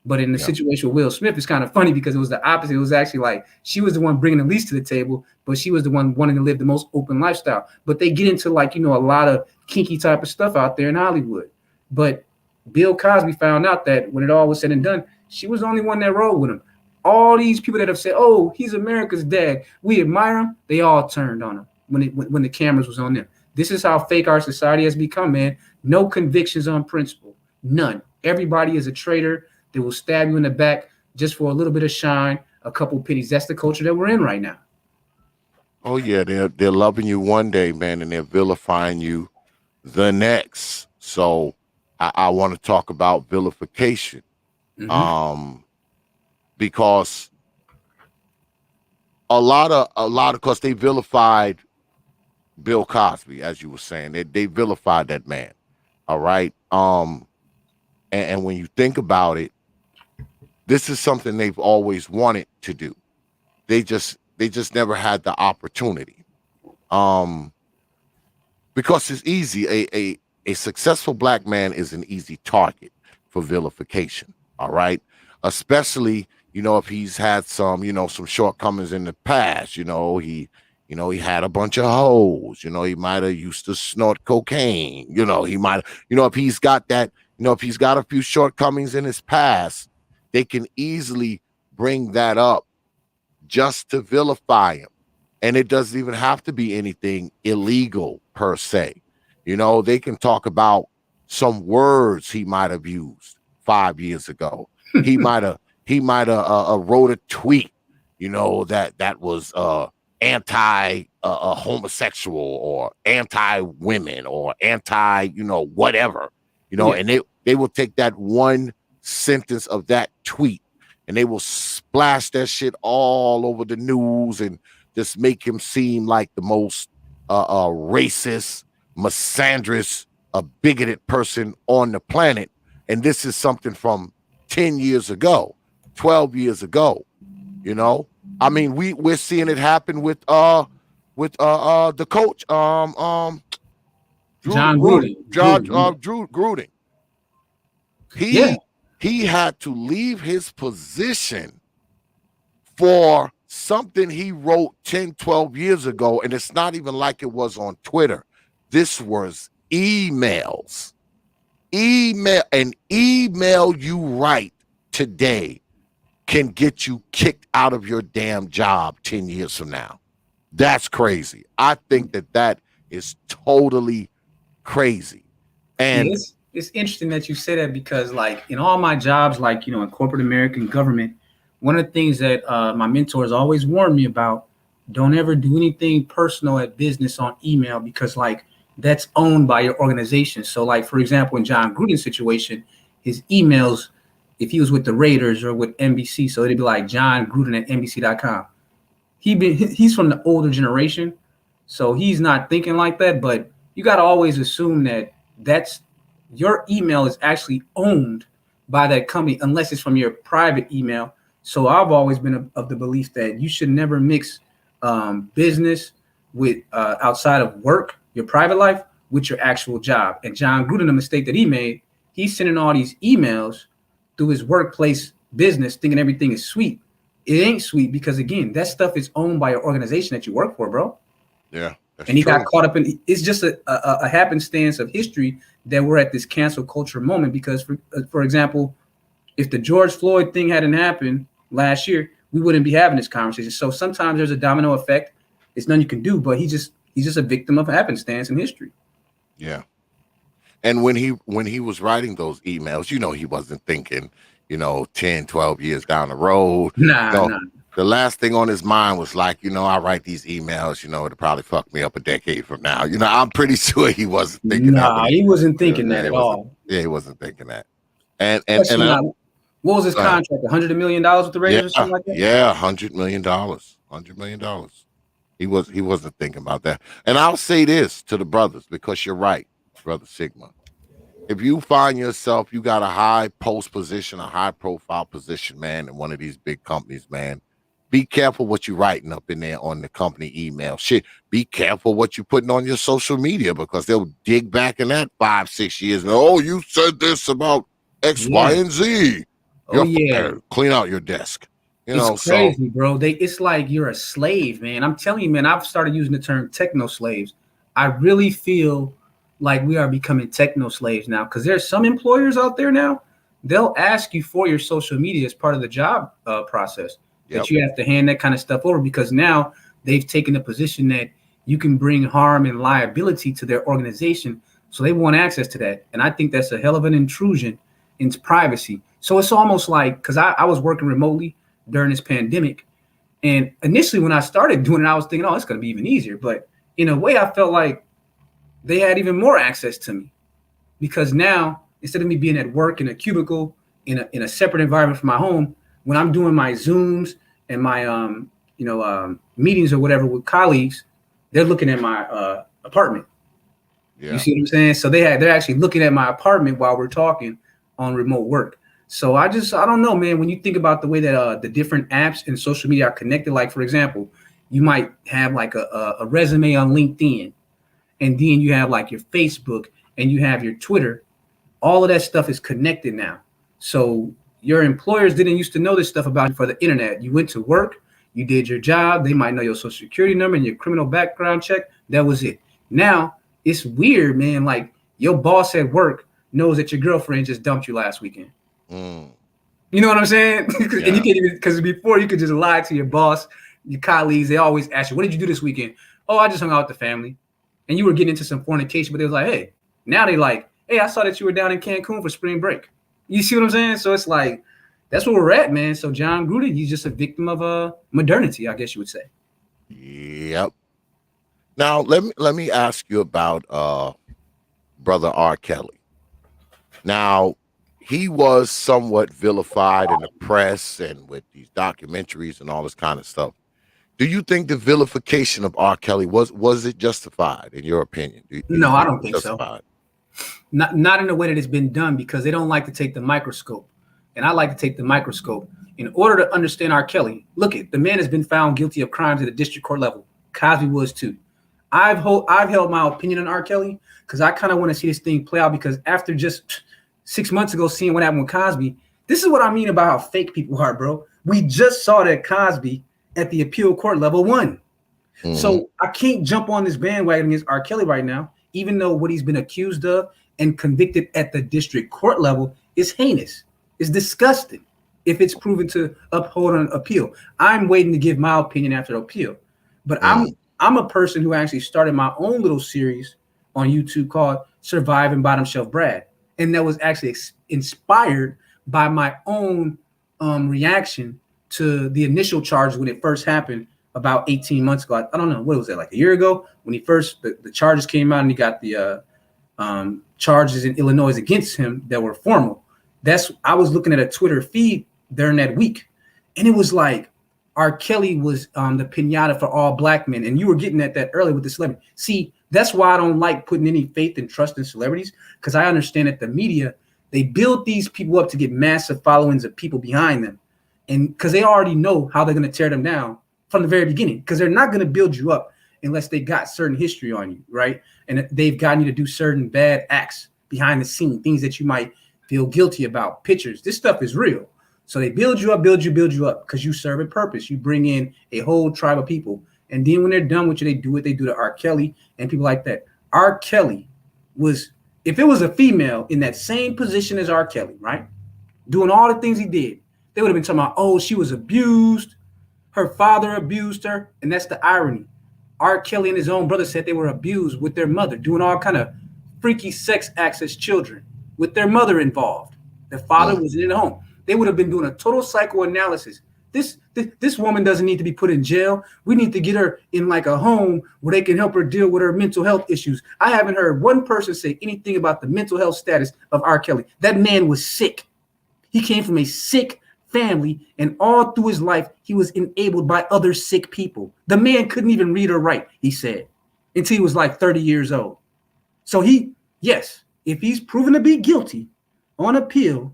But in the situation with Will Smith, it's kind of funny because it was the opposite. It was actually like she was the one bringing the least to the table, but she was the one wanting to live the most open lifestyle. But they get into like, a lot of kinky type of stuff out there in Hollywood. But Bill Cosby found out that when it all was said and done, she was the only one that rolled with him. All these people that have said, "Oh, he's America's dad, we admire him," they all turned on him when the cameras was on them. This is how fake our society has become, man. No convictions on principle. None. Everybody is a traitor. They will stab you in the back just for a little bit of shine, a couple pennies. That's the culture that we're in right now. Oh yeah, they're loving you one day, man, and they're vilifying you the next. So I want to talk about vilification, because a lot of course they vilified Bill Cosby, as you were saying. They vilified that man. All right. And when you think about it, this is something they've always wanted to do. They just never had the opportunity. Because it's easy. A successful black man is an easy target for vilification. All right. Especially, if he's had some shortcomings in the past. He had a bunch of hoes. He might have used to snort cocaine. He might, if he's got that, if he's got a few shortcomings in his past, they can easily bring that up just to vilify him. And it doesn't even have to be anything illegal per se. They can talk about some words he might have used 5 years ago. He might have wrote a tweet, that was anti homosexual or anti women or anti whatever, and they will take that one sentence of that tweet and they will splash that shit all over the news and just make him seem like the most racist, misandrous, a bigoted person on the planet. And this is something from 10 years ago, 12 years ago. I mean, we're seeing it happen with the coach, John Gruden. Drew Gruden. He had to leave his position for something he wrote 10, 12 years ago. And it's not even like it was on Twitter. This was emails. An email you write today can get you kicked out of your damn job 10 years from now. That's crazy. I think that is totally crazy. And it's interesting that you say that because, like, in all my jobs, like, in corporate American government, one of the things that my mentors always warned me about, don't ever do anything personal at business on email because, like, that's owned by your organization. So, like, for example, in John Gruden's situation, his emails, if he was with the Raiders or with NBC, so it'd be like John Gruden at NBC.com. He's from the older generation, so he's not thinking like that. But you got to always assume that your email is actually owned by that company, unless it's from your private email. So I've always been of the belief that you should never mix business with outside of work, your private life, with your actual job. And John Gruden, the mistake that he made, he's sending all these emails through his workplace business, thinking everything is sweet. It ain't sweet because, again, that stuff is owned by your organization that you work for, bro. Yeah. And he got caught up in, it's just a happenstance of history that we're at this cancel culture moment because, for example, if the George Floyd thing hadn't happened last year, we wouldn't be having this conversation. So sometimes there's a domino effect. It's nothing you can do, but he's just a victim of happenstance in history. Yeah. And when he was writing those emails, he wasn't thinking, 10, 12 years down the road. Nah. The last thing on his mind was like, I write these emails, it'll probably fuck me up a decade from now. I'm pretty sure he wasn't thinking that. Nah, he wasn't thinking that at all. Yeah, he wasn't thinking that. And what was his contract? $100 million with the Raiders or something like that? Yeah, $100 million. $100 million. He wasn't thinking about that. And I'll say this to the brothers, because you're right, Brother Sigma. If you find yourself, you got a high post position, a high profile position, man, in one of these big companies, man, be careful what you're writing up in there on the company email. Shit, be careful what you're putting on your social media, because they'll dig back in that 5-6 years. And, oh, you said this about X, Y, and Z. You're fired. Clean out your desk. It's crazy, bro. It's like you're a slave, man. I'm telling you, man, I've started using the term techno slaves. I really feel like we are becoming techno slaves now, because there's some employers out there now, they'll ask you for your social media as part of the job process. That you have to hand that kind of stuff over, because now they've taken the position that you can bring harm and liability to their organization. So they want access to that. And I think that's a hell of an intrusion into privacy. So it's almost like, because I was working remotely during this pandemic. And initially when I started doing it, I was thinking, oh, it's going to be even easier. But in a way, I felt like they had even more access to me, because now instead of me being at work in a cubicle in a separate environment from my home, when I'm doing my Zooms and my meetings or whatever with colleagues, they're looking at my apartment. Yeah. You see what I'm saying? So they're actually looking at my apartment while we're talking on remote work. So I don't know, man. When you think about the way that the different apps and social media are connected, like for example, you might have like a resume on LinkedIn, and then you have like your Facebook and you have your Twitter. All of that stuff is connected now. So your employers didn't used to know this stuff about you for the internet. You went to work, you did your job. They might know your social security number and your criminal background check. That was it. Now it's weird, man. Like your boss at work knows that your girlfriend just dumped you last weekend. You know what I'm saying? And you can't even, because before you could just lie to your boss, your colleagues. They always ask you, what did you do this weekend? Oh, I just hung out with the family. And you were getting into some fornication, but they was like, hey, now they like, hey, I saw that you were down in Cancun for spring break. You see what I'm saying? So it's like, that's where we're at, man. So John Gruden, he's just a victim of modernity, I guess you would say. Yep. Now, let me ask you about Brother R. Kelly. Now, he was somewhat vilified in the press and with these documentaries and all this kind of stuff. Do you think the vilification of R. Kelly was it justified in your opinion? No, I don't think so. Not in the way that it's been done, because they don't like to take the microscope, and I like to take the microscope in order to understand R. Kelly. Look, the man has been found guilty of crimes at the district court level. Cosby was too. I've held my opinion on R. Kelly because I kind of want to see this thing play out, because after just 6 months ago seeing what happened with Cosby, this is what I mean about how fake people are, bro. We just saw that Cosby at the appeal court level won. So I can't jump on this bandwagon against R. Kelly right now, even though what he's been accused of and convicted at the district court level is heinous. It's disgusting if it's proven to uphold an appeal. I'm waiting to give my opinion after the appeal. But I'm a person who actually started my own little series on YouTube called Surviving Bottom Shelf Brad. And that was actually inspired by my own reaction to the initial charges when it first happened about 18 months ago. I don't know, what was that, like a year ago? When the charges came out and he got the charges in Illinois against him that were formal. I was looking at a Twitter feed during that week, and it was like R. Kelly was the pinata for all black men. And you were getting at that earlier with the celebrity. See, that's why I don't like putting any faith and trust in celebrities, because I understand that the media, they build these people up to get massive followings of people behind them. And because they already know how they're going to tear them down from the very beginning, because they're not going to build you up unless they got certain history on you, right? And they've gotten you to do certain bad acts behind the scene, things that you might feel guilty about, pictures. This stuff is real. So they build you up because you serve a purpose. You bring in a whole tribe of people. And then when they're done with you, they do what they do to R. Kelly and people like that. R. Kelly was, if it was a female in that same position as R. Kelly, right, doing all the things he did, they would have been talking about, oh, she was abused. Her father abused her. And that's the irony. R. Kelly and his own brother said they were abused with their mother, doing all kind of freaky sex acts as children with their mother involved. Their father wasn't in the home. They would have been doing a total psychoanalysis. This woman doesn't need to be put in jail. We need to get her in like a home where they can help her deal with her mental health issues. I haven't heard one person say anything about the mental health status of R. Kelly. That man was sick. He came from a sick family, and all through his life, he was enabled by other sick people. The man couldn't even read or write, he said, until he was like 30 years old. So yes, if he's proven to be guilty on appeal,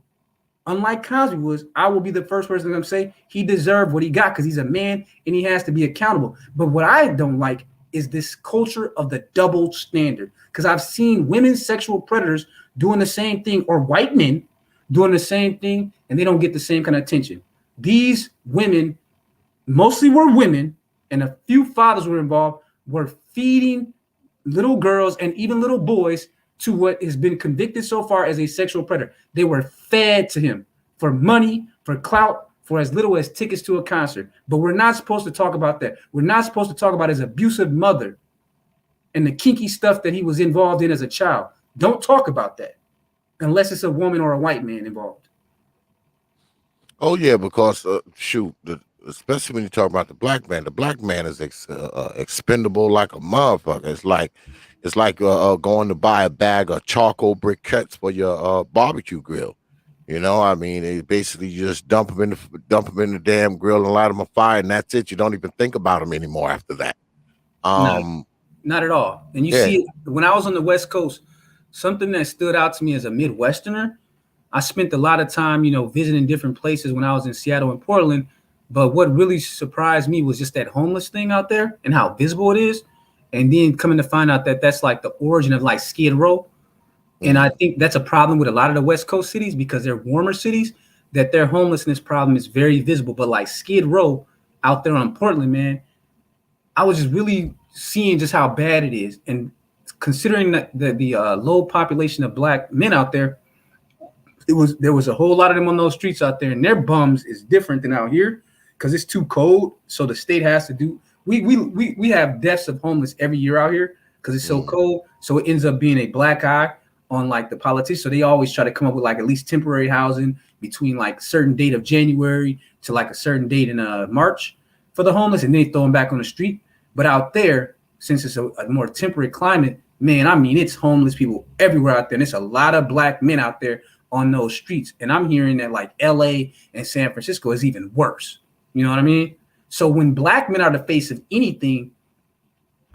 unlike Cosby was, I will be the first person to say he deserved what he got because he's a man and he has to be accountable. But what I don't like is this culture of the double standard, because I've seen women sexual predators doing the same thing, or white men doing the same thing, and they don't get the same kind of attention. These women, mostly were women, and a few fathers were involved, were feeding little girls and even little boys to what has been convicted so far as a sexual predator. They were fed to him for money, for clout, for as little as tickets to a concert. But we're not supposed to talk about that. We're not supposed to talk about his abusive mother and the kinky stuff that he was involved in as a child. Don't talk about that unless it's a woman or a white man involved. Oh yeah, because especially when you talk about the black man is expendable like a motherfucker. It's like going to buy a bag of charcoal briquettes for your barbecue grill. You know, I mean, it basically you just dump them in the damn grill and light them on fire, and that's it. You don't even think about them anymore after that. Not at all. And you see, when I was on the West Coast, something that stood out to me as a Midwesterner, I spent a lot of time, visiting different places when I was in Seattle and Portland. But what really surprised me was just that homeless thing out there and how visible it is. And then coming to find out that that's like the origin of like Skid Row. And I think that's a problem with a lot of the West Coast cities because they're warmer cities, that their homelessness problem is very visible. But like Skid Row out there on Portland, man, I was just really seeing just how bad it is. And considering that the low population of black men out there, there was a whole lot of them on those streets out there, and their bums is different than out here because it's too cold. So the state has to do. We have deaths of homeless every year out here because it's so cold. So it ends up being a black eye on like the politicians. So they always try to come up with like at least temporary housing between like certain date of January to like a certain date in March for the homeless, and then they throw them back on the street. But out there, since it's a more temperate climate, man, I mean, it's homeless people everywhere out there. And it's a lot of black men out there on those streets. And I'm hearing that like LA and San Francisco is even worse. You know what I mean? So when black men are the face of anything,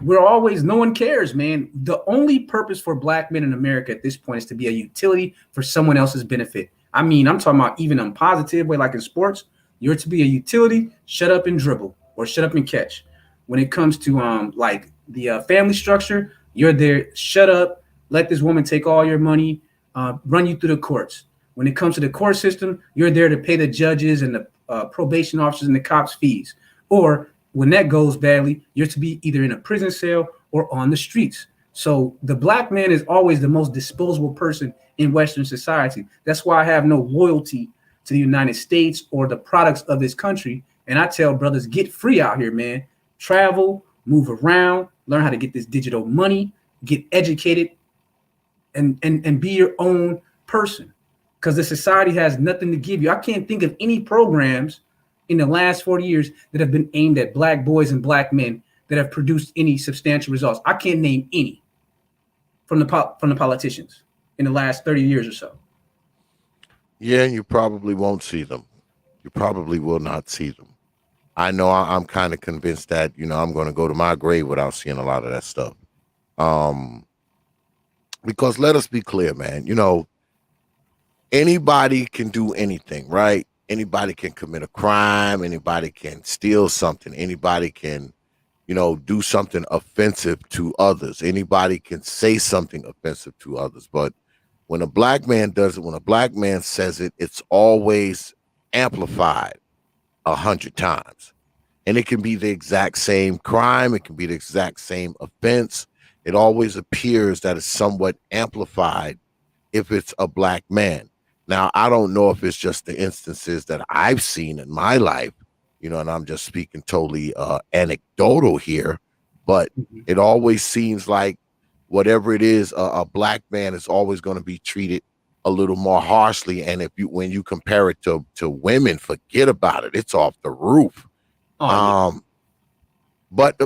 no one cares, man. The only purpose for black men in America at this point is to be a utility for someone else's benefit. I mean, I'm talking about even in positive way, like in sports, you're to be a utility, shut up and dribble or shut up and catch. When it comes to like the family structure, you're there, shut up, let this woman take all your money, run you through the courts. When it comes to the court system, you're there to pay the judges and the probation officers and the cops fees. Or when that goes badly, you're to be either in a prison cell or on the streets. So the black man is always the most disposable person in Western society. That's why I have no loyalty to the United States or the products of this country. And I tell brothers, get free out here, man. Travel, move around, learn how to get this digital money, get educated, and be your own person. Because the society has nothing to give you. I can't think of any programs in the last 40 years that have been aimed at black boys and black men that have produced any substantial results. I can't name any from the politicians in the last 30 years or so. Yeah, you probably won't see them. You probably will not see them. I know I'm kind of convinced that, I'm going to go to my grave without seeing a lot of that stuff. Because let us be clear, man, anybody can do anything, right? Anybody can commit a crime. Anybody can steal something. Anybody can, do something offensive to others. Anybody can say something offensive to others. But when a black man does it, when a black man says it, it's always amplified 100 times. And it can be the exact same crime. It can be the exact same offense. It always appears that it's somewhat amplified if it's a black man. Now, I don't know if it's just the instances that I've seen in my life, and I'm just speaking totally anecdotal here, but it always seems like whatever it is, a black man is always going to be treated a little more harshly. And when you compare it to women, forget about it. It's off the roof. Oh, But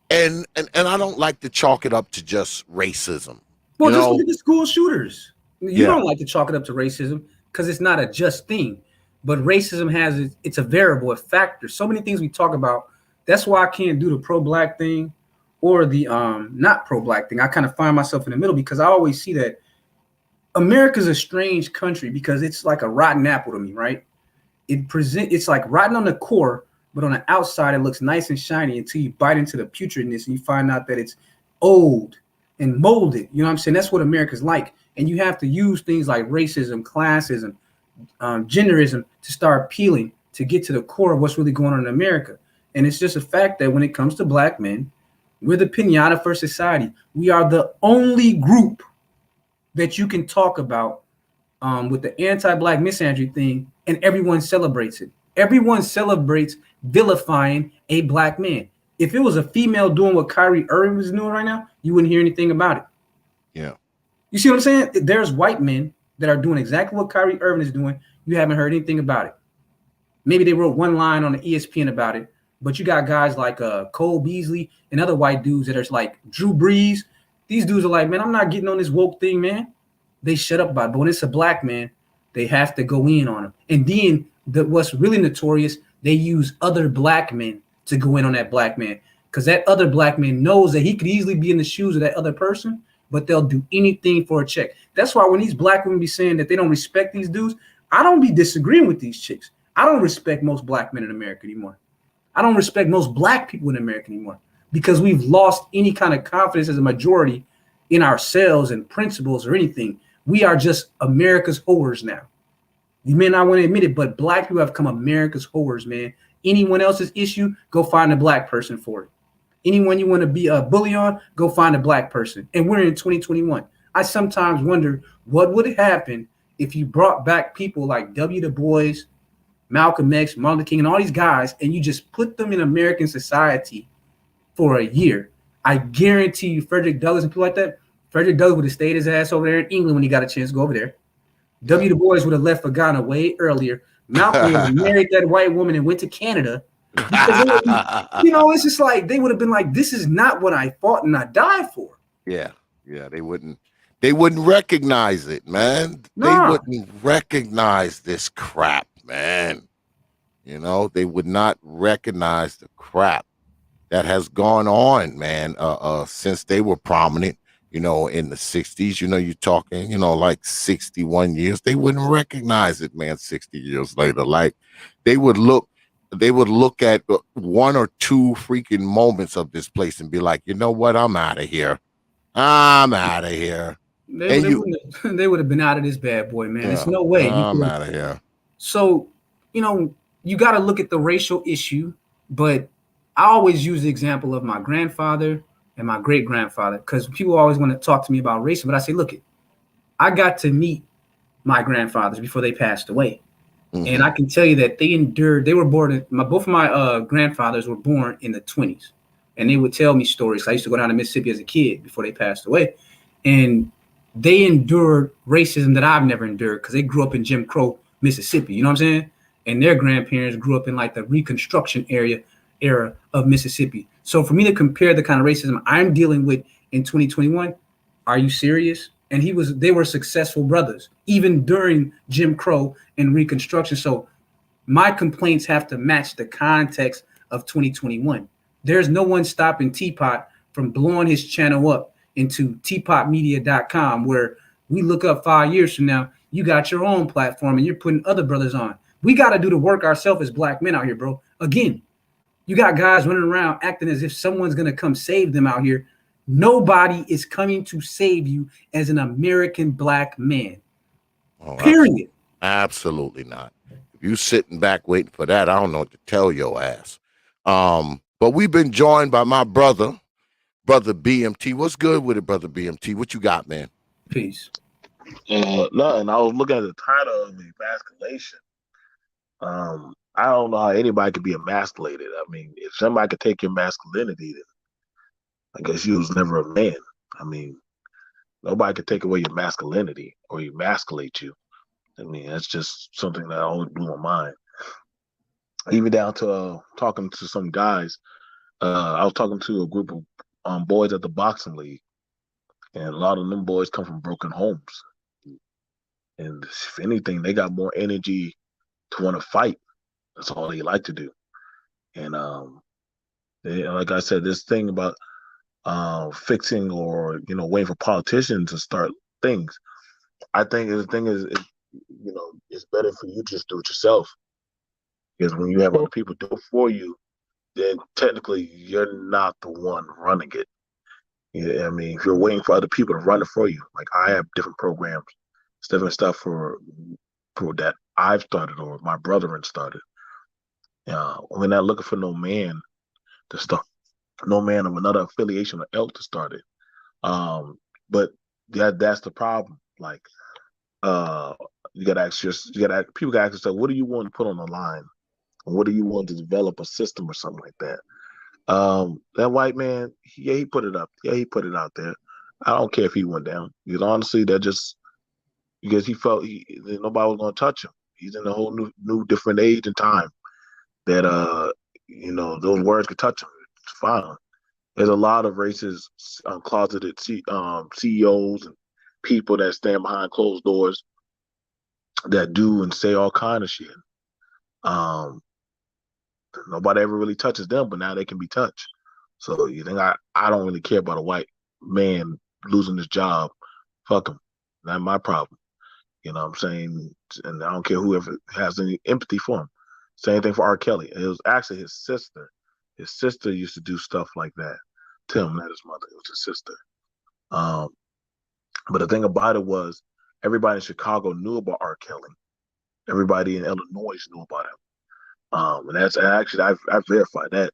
and I don't like to chalk it up to just racism. well, just look at the school shooters. You Yeah. don't like to chalk it up to racism because it's not a just thing. But racism has it's a variable, a factor. So many things we talk about. That's why I can't do the pro-black thing or the not pro-black thing. I kind of find myself in the middle because I always see that America's a strange country because it's like a rotten apple to me, right? It's like rotten on the core, but on the outside it looks nice and shiny until you bite into the putridness and you find out that it's old and molded. You know what I'm saying? That's what America's like. And you have to use things like racism, classism, genderism to start peeling to get to the core of what's really going on in America. And it's just a fact that when it comes to black men, we're the pinata for society. We are the only group that you can talk about with the anti-black misandry thing, and everyone celebrates it. Everyone celebrates vilifying a black man. If it was a female doing what Kyrie Irving was doing right now, you wouldn't hear anything about it. Yeah. You see what I'm saying? There's white men that are doing exactly what Kyrie Irving is doing. You haven't heard anything about it. Maybe they wrote one line on the ESPN about it, but you got guys like Cole Beasley and other white dudes that are like Drew Brees. These dudes are like, man, I'm not getting on this woke thing, man. They shut up about it. But when it's a black man, they have to go in on him. And then what's really notorious, they use other black men to go in on that black man because that other black man knows that he could easily be in the shoes of that other person, but they'll do anything for a check. That's why when these black women be saying that they don't respect these dudes, I don't be disagreeing with these chicks. I don't respect most black men in America anymore. I don't respect most black people in America anymore because we've lost any kind of confidence as a majority in ourselves and principles or anything. We are just America's whores now. You may not want to admit it, but black people have become America's whores, man. Anyone else's issue, go find a black person for it. Anyone you want to be a bully on, go find a black person. And we're in 2021. I sometimes wonder what would happen if you brought back people like W. Du Bois, Malcolm X, Martin Luther King, and all these guys, and you just put them in American society for a year. I guarantee you, Frederick Douglass and people like that, Frederick Douglass would have stayed his ass over there in England when he got a chance to go over there. W. Du Bois would have left for Ghana way earlier. Malcolm would have married that white woman and went to Canada. It's just like they would have been like, this is not what I fought and I died for. Yeah, they wouldn't recognize it, man. Nah. They wouldn't recognize this crap, man. They would not recognize the crap that has gone on, man, since they were prominent, in the 60s. You're talking, like 61 years. They wouldn't recognize it, man, 60 years later. Like they would look at one or two freaking moments of this place and be like, you know what? I'm out of here. They would have been out of this bad boy, man. There's no way. I'm out of here. So, you got to look at the racial issue, but I always use the example of my grandfather and my great grandfather because people always want to talk to me about racism. But I say, look, I got to meet my grandfathers before they passed away. Mm-hmm. And I can tell you that they were born, both of my grandfathers were born in the 20s. And they would tell me stories. I used to go down to Mississippi as a kid before they passed away. And they endured racism that I've never endured because they grew up in Jim Crow, Mississippi. You know what I'm saying? And their grandparents grew up in like the Reconstruction era of Mississippi. So for me to compare the kind of racism I'm dealing with in 2021, are you serious? And they were successful brothers, even during Jim Crow and Reconstruction. So my complaints have to match the context of 2021. There's no one stopping T.P.O.T from blowing his channel up into tpotmedia.com, where we look up 5 years from now, you got your own platform and you're putting other brothers on. We got to do the work ourselves as black men out here, bro. Again, you got guys running around acting as if someone's going to come save them out here. Nobody is coming to save you as an American black man. Oh, period. Absolutely not. If you sitting back waiting for that, I don't know what to tell your ass. But we've been joined by my brother BMT. What's good with it, brother BMT? What you got, man? Peace. Nothing. I was looking at the title of Emasculation. I don't know how anybody could be emasculated. I mean, if somebody could take your masculinity, then I guess you was never a man. I mean, nobody can take away your masculinity or emasculate you. I mean, that's just something that always blew my mind. Even down to talking to some guys. I was talking to a group of boys at the boxing league, and a lot of them boys come from broken homes. And if anything, they got more energy to want to fight. That's all they like to do. And like I said, this thing about fixing or waiting for politicians to start things. I think the thing is, it's better for you to just do it yourself. Because when you have other people do it for you, then technically you're not the one running it. Yeah, I mean, if you're waiting for other people to run it for you, like I have different programs, different stuff for that I've started or my brethren started. We're not looking for no man to start, no man of another affiliation or ilk to start it. But that's the problem. Like, you gotta ask people gotta ask yourself, what do you want to put on the line? What do you want to develop a system or something like that? That white man, yeah, he put it up. Yeah, he put it out there. I don't care if he went down. Because honestly, that just because he felt nobody was gonna touch him. He's in a whole new different age and time that those words could touch him. It's fine. There's a lot of racist, closeted CEOs and people that stand behind closed doors that do and say all kind of shit. Nobody ever really touches them, but now they can be touched. So you think I don't really care about a white man losing his job? Fuck him. Not my problem. You know what I'm saying? And I don't care whoever has any empathy for him. Same thing for R. Kelly. It was actually his sister. His sister used to do stuff like that to him, not his mother. It was his sister. Um, but the thing about it was everybody in Chicago knew about R. Kelly. Everybody in Illinois knew about him. And that's actually I've verified that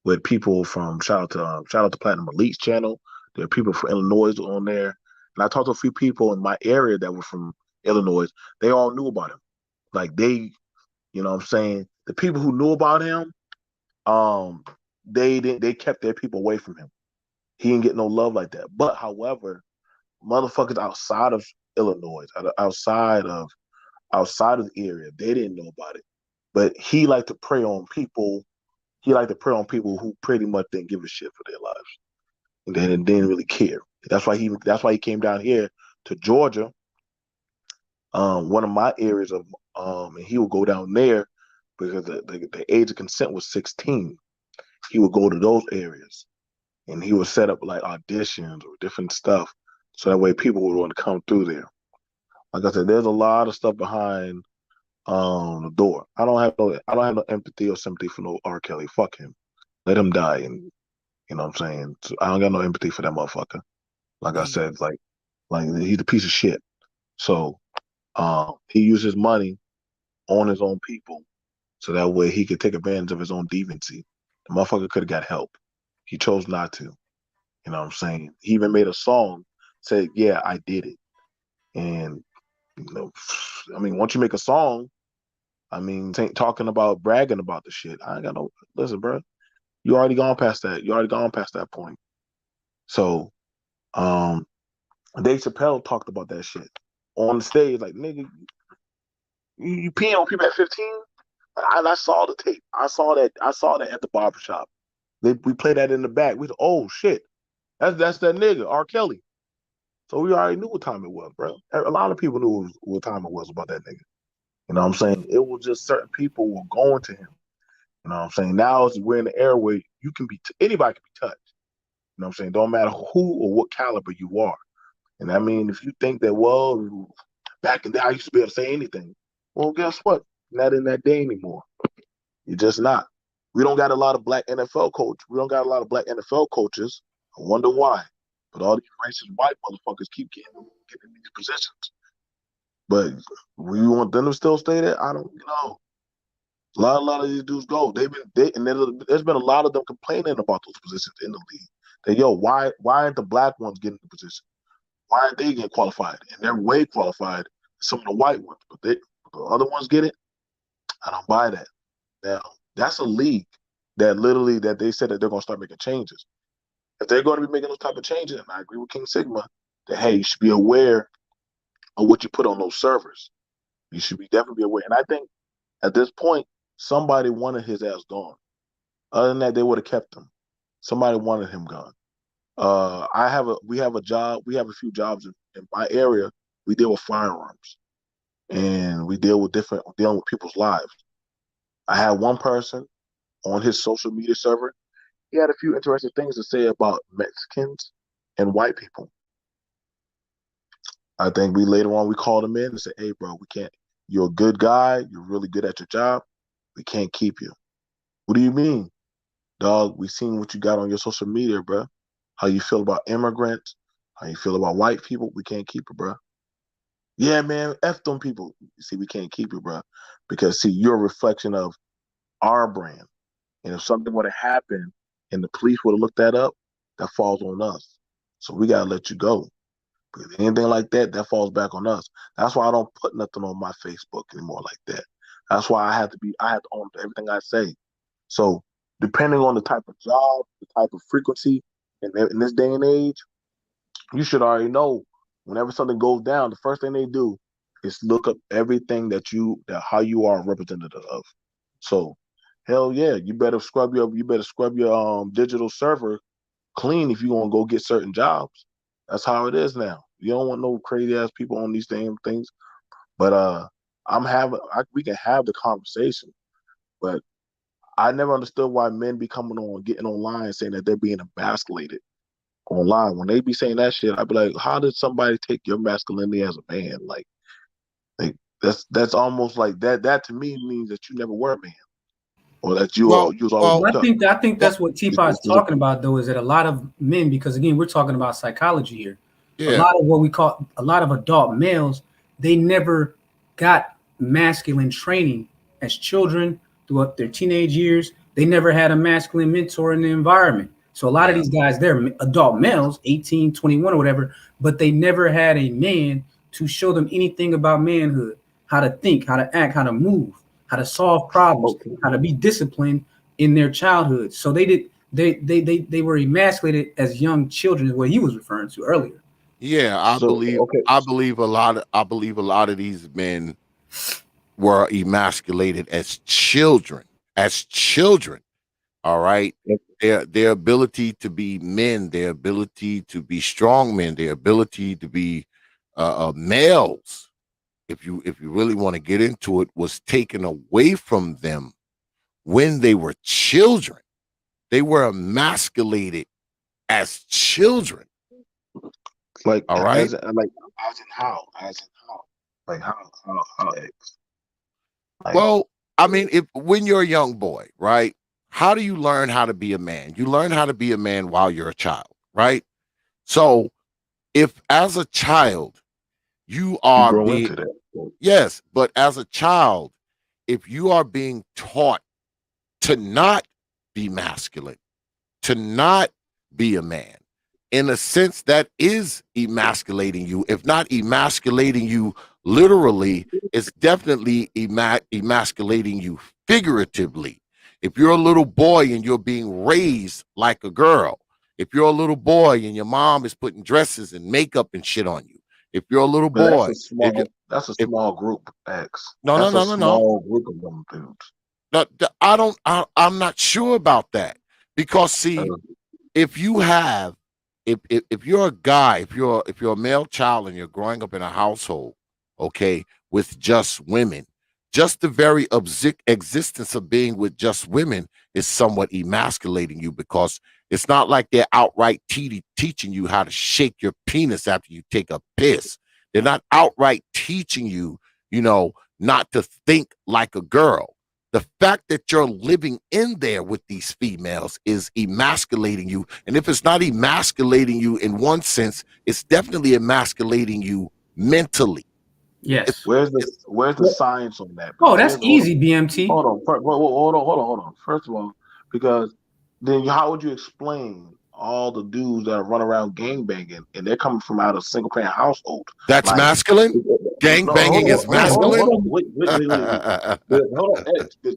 with people from shout out to Platinum Elite's channel. There are people from Illinois on there, and I talked to a few people in my area that were from Illinois. They all knew about him. Like what I'm saying, the people who knew about him, they kept their people away from him. He didn't get no love like that. But however, motherfuckers outside of Illinois, outside of the area, they didn't know about it. But he liked to prey on people. He liked to prey on people who pretty much didn't give a shit for their lives. And they didn't really care. That's why he came down here to Georgia, one of my areas of and he would go down there because the age of consent was 16. He would go to those areas and he would set up like auditions or different stuff so that way people would want to come through there. Like I said, there's a lot of stuff behind the door. I don't have no empathy or sympathy for no R. Kelly. Fuck him. Let him die. And you know what I'm saying? So I don't got no empathy for that motherfucker. Like I said, like he's a piece of shit. So he used his money on his own people so that way he could take advantage of his own deviancy. The motherfucker could have got help. He chose not to. You know what I'm saying? He even made a song, said, yeah, I did it. And I mean, once you make a song, I mean, talking about bragging about the shit. I ain't got no listen, bro. You already gone past that. You already gone past that point. So, Dave Chappelle talked about that shit on the stage. Like, nigga, you peeing on people at 15? I saw the tape. I saw that at the barbershop. We played that in the back. We said, oh shit, that's that nigga R. Kelly. So we already knew what time it was, bro. A lot of people knew what time it was about that nigga. You know what I'm saying? It was just certain people were going to him. You know what I'm saying? Now we're in the era where you can anybody can be touched. You know what I'm saying? Don't matter who or what caliber you are. And I mean, if you think that, well, back in the day I used to be able to say anything. Well, guess what? Not in that day anymore. You're just not. We don't got a lot of black NFL coaches. We don't got a lot of black NFL coaches. I wonder why. But all these racist white motherfuckers keep getting these positions. But we want them to still stay there? I don't know. A lot of these dudes go. There's been a lot of them complaining about those positions in the league. That why aren't the black ones getting the position? Why aren't they getting qualified? And they're way qualified than some of the white ones, but the other ones get it. I don't buy that. Now that's a league that they said that they're gonna start making changes. if they're going to be making those type of changes, and I agree with King Sigma, that hey, you should be aware of what you put on those servers. You should be definitely be aware. And I think at this point, somebody wanted his ass gone. Other than that, they would have kept him. Somebody wanted him gone. We have a job. We have a few jobs in my area. We deal with firearms, and we dealing with people's lives. I had one person on his social media server. He had a few interesting things to say about Mexicans and white people. I think later on we called him in and said, "Hey, bro, we can't. You're a good guy. You're really good at your job. We can't keep you." What do you mean, dog? We seen what you got on your social media, bro. How you feel about immigrants? How you feel about white people? We can't keep you, bro. Yeah, man, F them people. See, we can't keep you, bro, because see, you're a reflection of our brand. And if something would have happened and the police would have looked that up, that falls on us. So we gotta let you go. Because anything like that, that falls back on us. That's why I don't put nothing on my Facebook anymore like that. That's why I have to own everything I say. So depending on the type of job, the type of frequency, in this day and age, you should already know whenever something goes down, the first thing they do is look up everything how you are a representative of. So hell yeah, you better scrub your digital server clean if you want to go get certain jobs. That's how it is now. You don't want no crazy ass people on these damn things. But we can have the conversation. But I never understood why men be getting online saying that they're being emasculated online. When they be saying that shit, I'd be like, how did somebody take your masculinity as a man? Like that's almost like that. That to me means that you never were a man, or that you was always. I think that's what T.P.O.T is talking about, though, is that a lot of men, because again, we're talking about psychology here. Yeah. A lot of what we call a lot of adult males, they never got masculine training as children throughout their teenage years. They never had a masculine mentor in the environment. So a lot of these guys, they're adult males, 18, 21 or whatever, but they never had a man to show them anything about manhood, how to think, how to act, how to move, how to solve problems, how to be disciplined in their childhood. So they were emasculated as young children, is what he was referring to earlier. Yeah, I believe a lot of these men were emasculated as children. All right. Their ability to be men, their ability to be strong men, their ability to be males, if you really want to get into it, was taken away from them when they were children. They were emasculated as children. Like, all right, as in how like how like, well, I mean, when you're a young boy, right? How do you learn how to be a man? You learn how to be a man while you're a child, right? So if as a child you are being, yes, but as a child, if you are being taught to not be masculine, to not be a man, in a sense that is emasculating you. If not emasculating you literally, it's definitely emasculating you figuratively. If you're a little boy and you're being raised like a girl, if you're a little boy and your mom is putting dresses and makeup and shit on you, if you're a little boy, that's a small group, X. No. Small group of them dudes. I'm not sure about that, because see, if you have, if you're a guy, if you're a male child and you're growing up in a household, okay, with just women, just the very existence of being with just women is somewhat emasculating you, because it's not like they're outright teaching you how to shake your penis after you take a piss. They're not outright teaching you, not to think like a girl. The fact that you're living in there with these females is emasculating you. And if it's not emasculating you in one sense, it's definitely emasculating you mentally. Yes. Where's the science on that? Oh, that's easy, BMT. Hold on. First of all, because then how would you explain all the dudes that run around gangbanging and they're coming from out of a single parent household? That's masculine? Gangbanging is masculine? Wait. Hold on,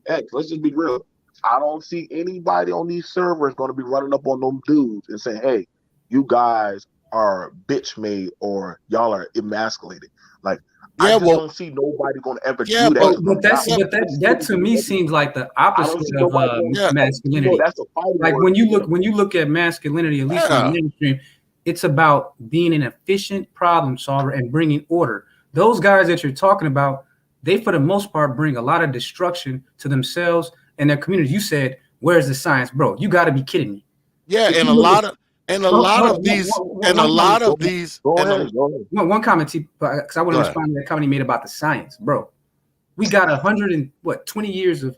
X. Let's just be real. I don't see anybody on these servers going to be running up on them dudes and saying, "Hey, you guys are bitch made or y'all are emasculated." Like, I Yeah, just well, don't see nobody going to ever yeah, do that but to them. yeah, That to me seems like the I opposite don't see of nobody going. yeah, masculinity. That's a fighting Like word. when you look at masculinity, at least in the yeah, mainstream, it's about being an efficient problem solver and bringing order. Those guys that you're talking about, they for the most part bring a lot of destruction to themselves and their communities. You said, "Where's the science, bro?" You got to be kidding me. yeah, If and you a look lot at of and a lot of these and a one comment, lot of these Go and ahead. Go ahead. one comment, because I want go to ahead. respond to that comment he made about the science, bro. We got 20 years of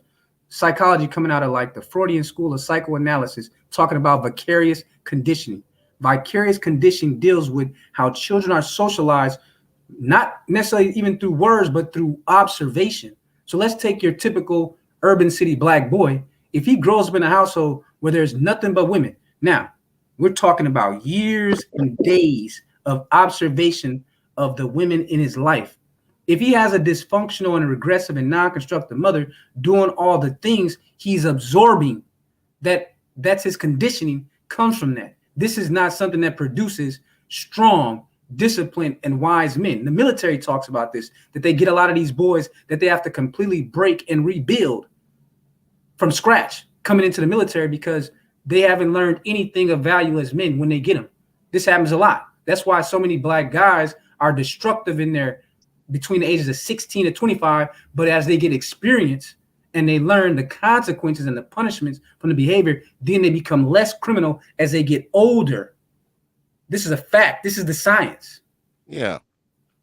psychology coming out of like the Freudian school of psychoanalysis talking about vicarious conditioning. Vicarious conditioning deals with how children are socialized, not necessarily even through words, but through observation. So let's take your typical urban city black boy. If he grows up in a household where there's nothing but women, now we're talking about years and days of observation of the women in his life. If he has a dysfunctional and regressive and non-constructive mother doing all the things he's absorbing, that's his conditioning comes from that. This is not something that produces strong, disciplined, and wise men. The military talks about this, that they get a lot of these boys that they have to completely break and rebuild from scratch coming into the military because they haven't learned anything of value as men when they get them. This happens a lot. That's why so many black guys are destructive in their between the ages of 16 to 25, but as they get experience and they learn the consequences and the punishments from the behavior, then they become less criminal as they get older. This is a fact. This is the science. Yeah.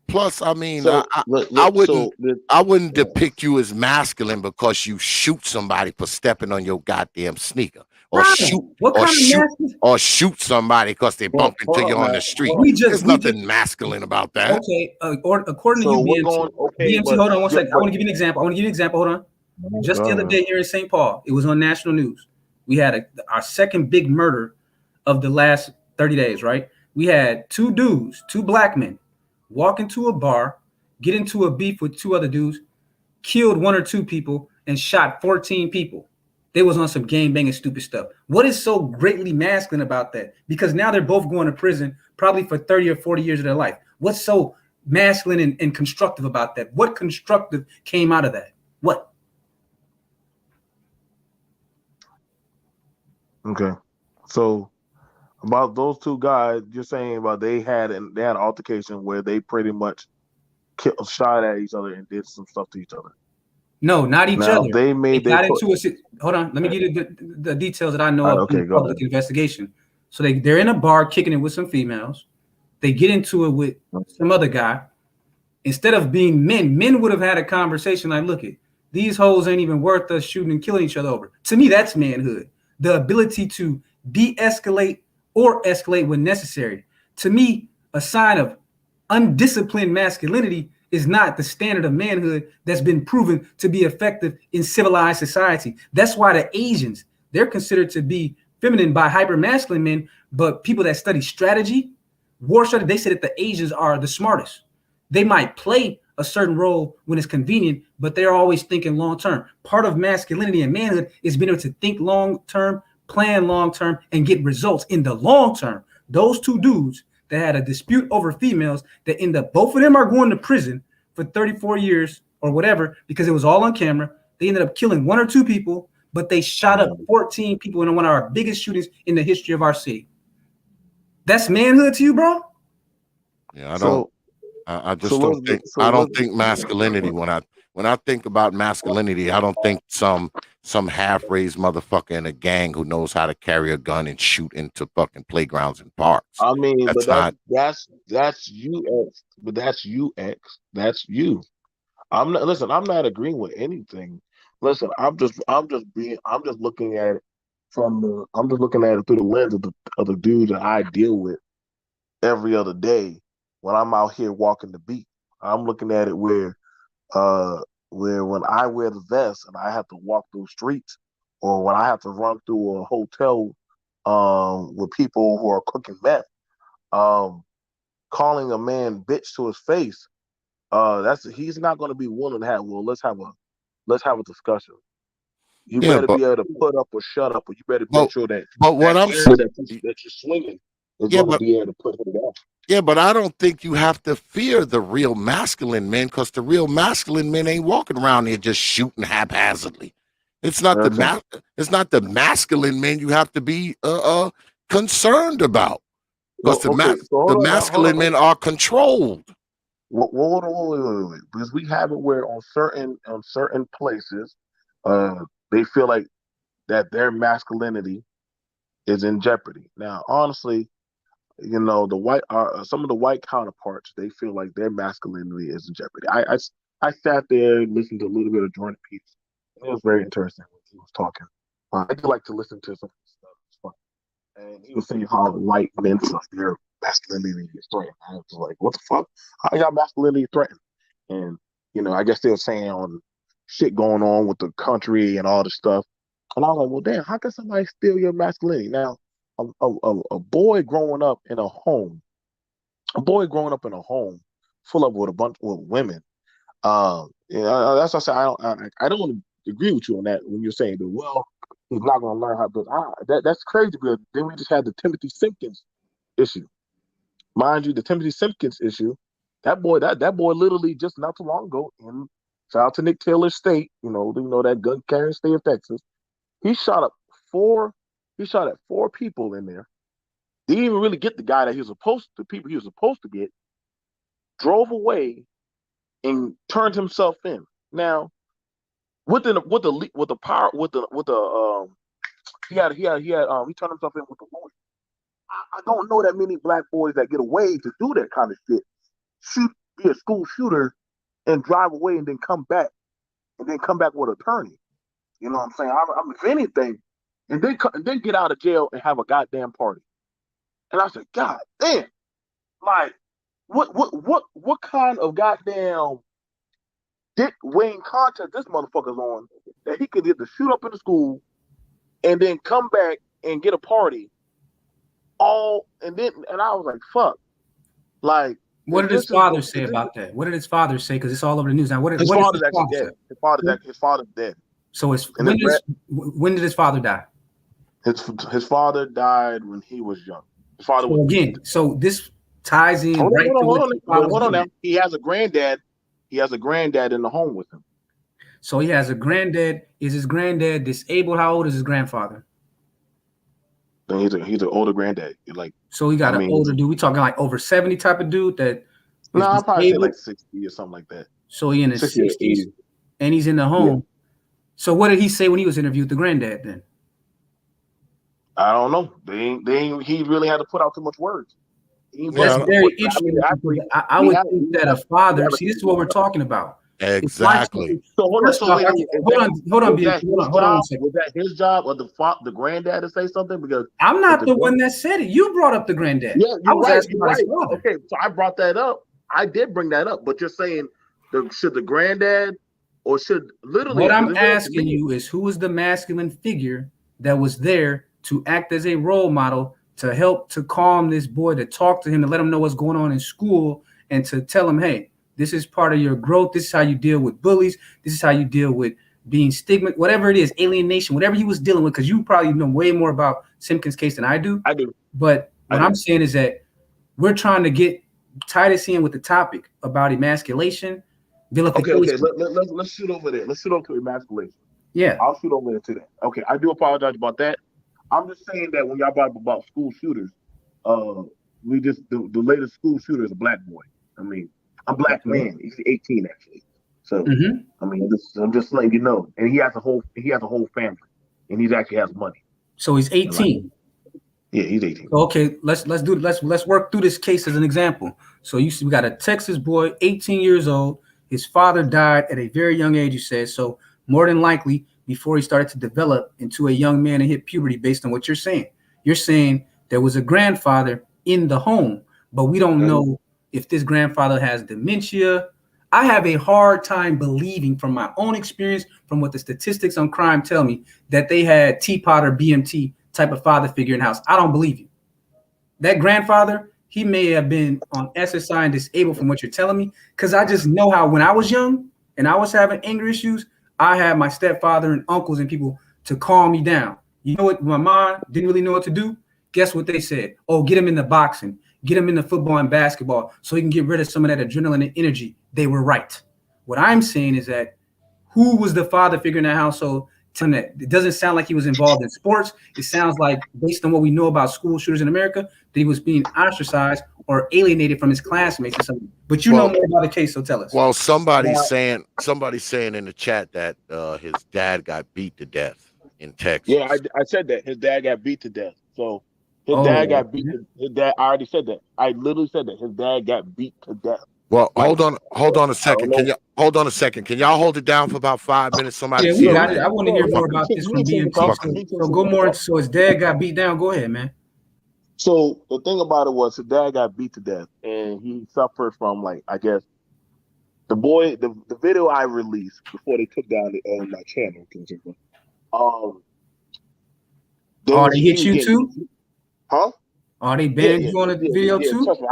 Plus, I mean, So look, I look. wouldn't So I wouldn't depict you as masculine because you shoot somebody for stepping on your goddamn sneaker, or shoot Brian, what or kind of shoot masculine? or shoot somebody because they hold, bump into hold you up, on man. the street. We just There's nothing masculine about that. okay. Or according to you, So we're BMT, going okay, BMT. but Hold on one second. I but want to give you an example. Hold on. Just the other day here in St. Paul, it was on national news. We had our second big murder of the last 30 days, right? We had two dudes, two black men, walk into a bar, get into a beef with two other dudes, killed one or two people, and shot 14 people. They was on some game banging stupid stuff. What is so greatly masculine about that? Because now they're both going to prison probably for 30 or 40 years of their life. What's so masculine and constructive about that? What constructive came out of that? What? okay. So about those two guys, you're saying about they had an altercation where they pretty much shot at each other and did some stuff to each other. No, not each Now other. they They made their got into a. Hold on, let me give you the details that I know of in okay, the go public ahead. investigation. So they're in a bar kicking it with some females. They get into it with some other guy. Instead of being men would have had a conversation like, look it, these hoes ain't even worth us shooting and killing each other over. To me, that's manhood. The ability to de-escalate or escalate when necessary. To me, a sign of undisciplined masculinity is not the standard of manhood that's been proven to be effective in civilized society. That's why the Asians, they're considered to be feminine by hypermasculine men, but people that study strategy, war strategy, they say that the Asians are the smartest. They might play a certain role when it's convenient, but they're always thinking long term. Part of masculinity and manhood is being able to think long term, plan long term, and get results in the long term. Those two dudes that had a dispute over females that end up, both of them are going to prison for 34 years or whatever because it was all on camera. They ended up killing one or two people, but they shot up 14 people in one of our biggest shootings in the history of our city. That's manhood to you, bro? Yeah, I just I don't think masculinity when I think about masculinity, I don't think some half-raised motherfucker in a gang who knows how to carry a gun and shoot into fucking playgrounds and parks. I mean, That's but not that's you, X. But that's you, X. That's you. I'm not. Listen, I'm not agreeing with anything. Listen, I'm just looking at it I'm just looking at it through the lens of the dude that I deal with every other day when I'm out here walking the beat. I'm looking at it uh where when I wear the vest and I have to walk through streets, or when I have to run through a hotel with people who are cooking meth, um calling a man bitch to his face, that's he's not going to be willing to have. Well, let's have a discussion. You Yeah, better be able to put up or shut up, or you better make sure that but what I'm area that you're swinging is yeah, going to but be able to put it down. yeah, but I don't think you have to fear the real masculine men, because the real masculine men ain't walking around there just shooting haphazardly. It's not it's not the masculine men you have to be concerned about, because Well, okay, so the hold on now, masculine men are controlled. Well, hold on, wait, because we have it where on certain places, they feel like that their masculinity is in jeopardy. Now, honestly, you know, the white are some of the white counterparts. They feel like their masculinity is in jeopardy. I sat there and listened to a little bit of Jordan Peterson. It was very interesting when he was talking. I do like to listen to some stuff. It's fun. And he was saying how white men feel their masculinity is threatened. I was like, what the fuck? How y'all masculinity threatened? And, you know, I guess they were saying on shit going on with the country and all this stuff. And I was like, well, damn, how can somebody steal your masculinity? Now, a boy growing up in a home, full of with a bunch of women. That's what I said. I don't agree with you on that when you're saying that. Well, he's not going to learn how. But that's crazy. Because then we just had the Timothy Simpkins issue. Mind you, the Timothy Simpkins issue. That boy literally just not too long ago in shout out to Nick Taylor's state. You know that gun carrying state of Texas. He shot at four people in there. Didn't even really get the guy that he was supposed to get. Drove away and turned himself in. Now, he turned himself in with the lawyer. I don't know that many black boys that get away to do that kind of shit. Be a school shooter and drive away and then come back with an attorney. You know what I'm saying? I'm if anything, and then get out of jail and have a goddamn party. And I said, God damn, like what kind of goddamn Dick Wayne contest this motherfucker's on that he could get to shoot up in the school and then come back and get a party and I was like, fuck. Like, what did his father say about that? What did his father say? Because it's all over the news now. His father's actually dead. His father's dead. So when did his father die? His father died when he was young. His father was again. So this ties in hold on now. He has a granddad. He has a granddad in the home with him. So he has a granddad. Is his granddad disabled? How old is his grandfather? Then he's an older granddad. So he got an older dude. We talking like over 70 type of dude that. No, I'll probably say like 60 or something like that. So he in his 60s and he's in the home. Yeah. So what did he say when he was interviewed with the granddad then? I don't know. He really had to put out too much words. That's very interesting. I would think that a father. See, this is what we're talking about. Exactly. So hold on. Hold on. Was that his job or the granddad to say something? Because I'm not the one that said it. You brought up the granddad. Yeah, I was asking about his father. Okay, so I brought that up. I did bring that up, but you're saying should the granddad or should literally? What I'm asking you is who is the masculine figure that was there to act as a role model to help to calm this boy, to talk to him, to let him know what's going on in school, and to tell him, hey, this is part of your growth. This is how you deal with bullies. This is how you deal with being stigma, whatever it is, alienation, whatever he was dealing with, because you probably know way more about Simpkins' case than I do. I do. But what I'm saying is that we're trying to get Titus in with the topic about emasculation, vilification. Okay. Let's shoot over there. Let's shoot over to emasculation. Yeah. I'll shoot over there to that. Okay, I do apologize about that. I'm just saying that when y'all brought up about school shooters, the latest school shooter is a black boy. I mean, a black man. He's 18 actually. So I mean, I'm just letting you know. And he has a whole family, and he actually has money. So he's 18. Yeah, he's 18. Okay, let's work through this case as an example. So we got a Texas boy, 18 years old. His father died at a very young age, you said. So more than likely, before he started to develop into a young man and hit puberty, based on what you're saying. You're saying there was a grandfather in the home, but we don't know if this grandfather has dementia. I have a hard time believing from my own experience, from what the statistics on crime tell me, that they had T.P.O.T or BMT type of father figure in the house. I don't believe you. That grandfather, he may have been on SSI and disabled from what you're telling me, because I just know how when I was young and I was having anger issues, I had my stepfather and uncles and people to calm me down. You know what? My mom didn't really know what to do. Guess what they said? Oh, get him into boxing, get him into football and basketball so he can get rid of some of that adrenaline and energy. They were right. What I'm saying is that who was the father figure in that household? That it doesn't sound like he was involved in sports. It sounds like, based on what we know about school shooters in America, that he was being ostracized or alienated from his classmates or something. But you know more about the case, so tell us. Well, somebody's saying in the chat that his dad got beat to death in Texas. Yeah, I said that his dad got beat to death. So his dad got beat. His dad. I already said that. I literally said that his dad got beat to death. Well, hold on a second. Can you hold on a second? Can y'all hold it down for about 5 minutes? Somebody, yeah, we got it. I want to hear more about this from BMT. So go more. So his dad got beat down. Go ahead, man. So the thing about it was his dad got beat to death, and he suffered from, like, I guess the video I released before they took down my channel. They hit you too? Huh? Oh, they banned you on the video too? Trust me,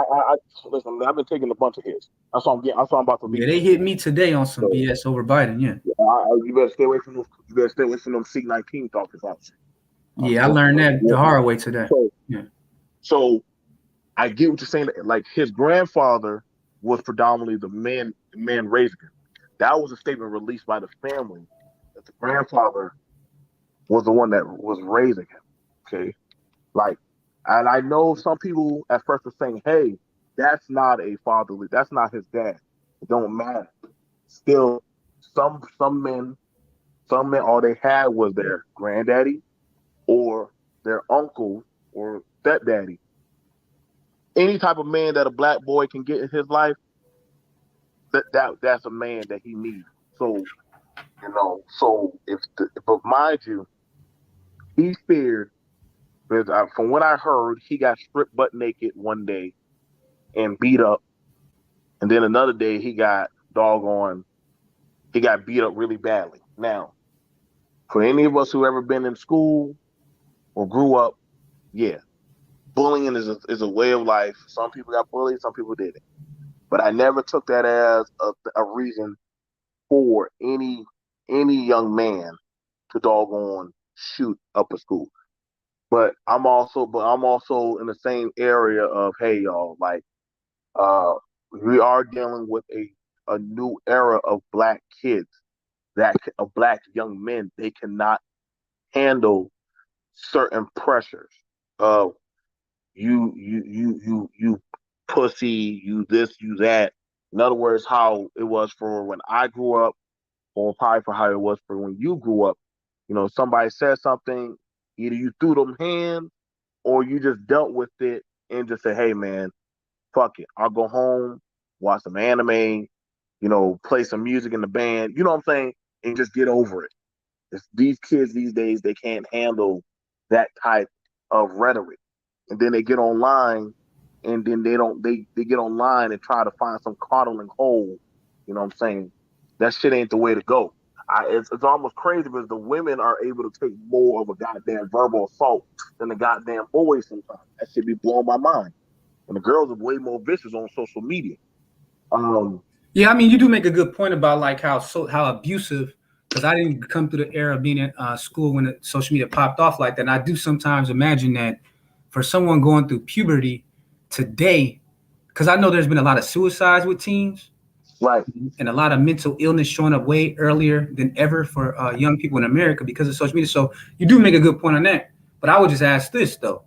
listen, I've been taking a bunch of hits. That's what I'm about to be. Yeah, they hit me today on some BS over Biden. Yeah. You better stay away from them. You better stay away from them C-19 talkers out. Yeah, I learned that the hard way today. So I get what you're saying. Like, his grandfather was predominantly the man raising him. That was a statement released by the family that the grandfather was the one that was raising him. Okay, like, and I know some people at first were saying, "Hey, that's not a fatherly. That's not his dad. It don't matter." Still, some men, all they had was their granddaddy or their uncle or stepdaddy. Any type of man that a black boy can get in his life, that's a man that he needs. So, but mind you, he feared, because from what I heard, he got stripped butt naked one day and beat up, and then another day he got beat up really badly. Now, for any of us who ever been in school or grew up, yeah, bullying is a way of life. Some people got bullied, some people didn't. But I never took that as a reason for any young man to shoot up a school. But I'm also in the same area of, hey, y'all, like, we are dealing with a new era of black kids, of black young men. They cannot handle certain pressures of you pussy, you this, you that. In other words, how it was for when I grew up, or probably for how it was for when you grew up. Somebody said something, either you threw them hands or you just dealt with it and just say, hey, man, fuck it. I'll go home, watch some anime, play some music in the band, you know what I'm saying? And just get over it. These kids these days, they can't handle that type of rhetoric. And then they get online and then they get online and try to find some coddling hole. You know what I'm saying? That shit ain't the way to go. It's almost crazy because the women are able to take more of a goddamn verbal assault than the goddamn boys sometimes. That should be blowing my mind. And the girls are way more vicious on social media. Yeah, I mean, you do make a good point about, like, how abusive, because I didn't come through the era of being at school when the social media popped off like that. And I do sometimes imagine that for someone going through puberty today, because I know there's been a lot of suicides with teens, right, and a lot of mental illness showing up way earlier than ever for young people in America because of social media. So you do make a good point on that. But I would just ask this, though.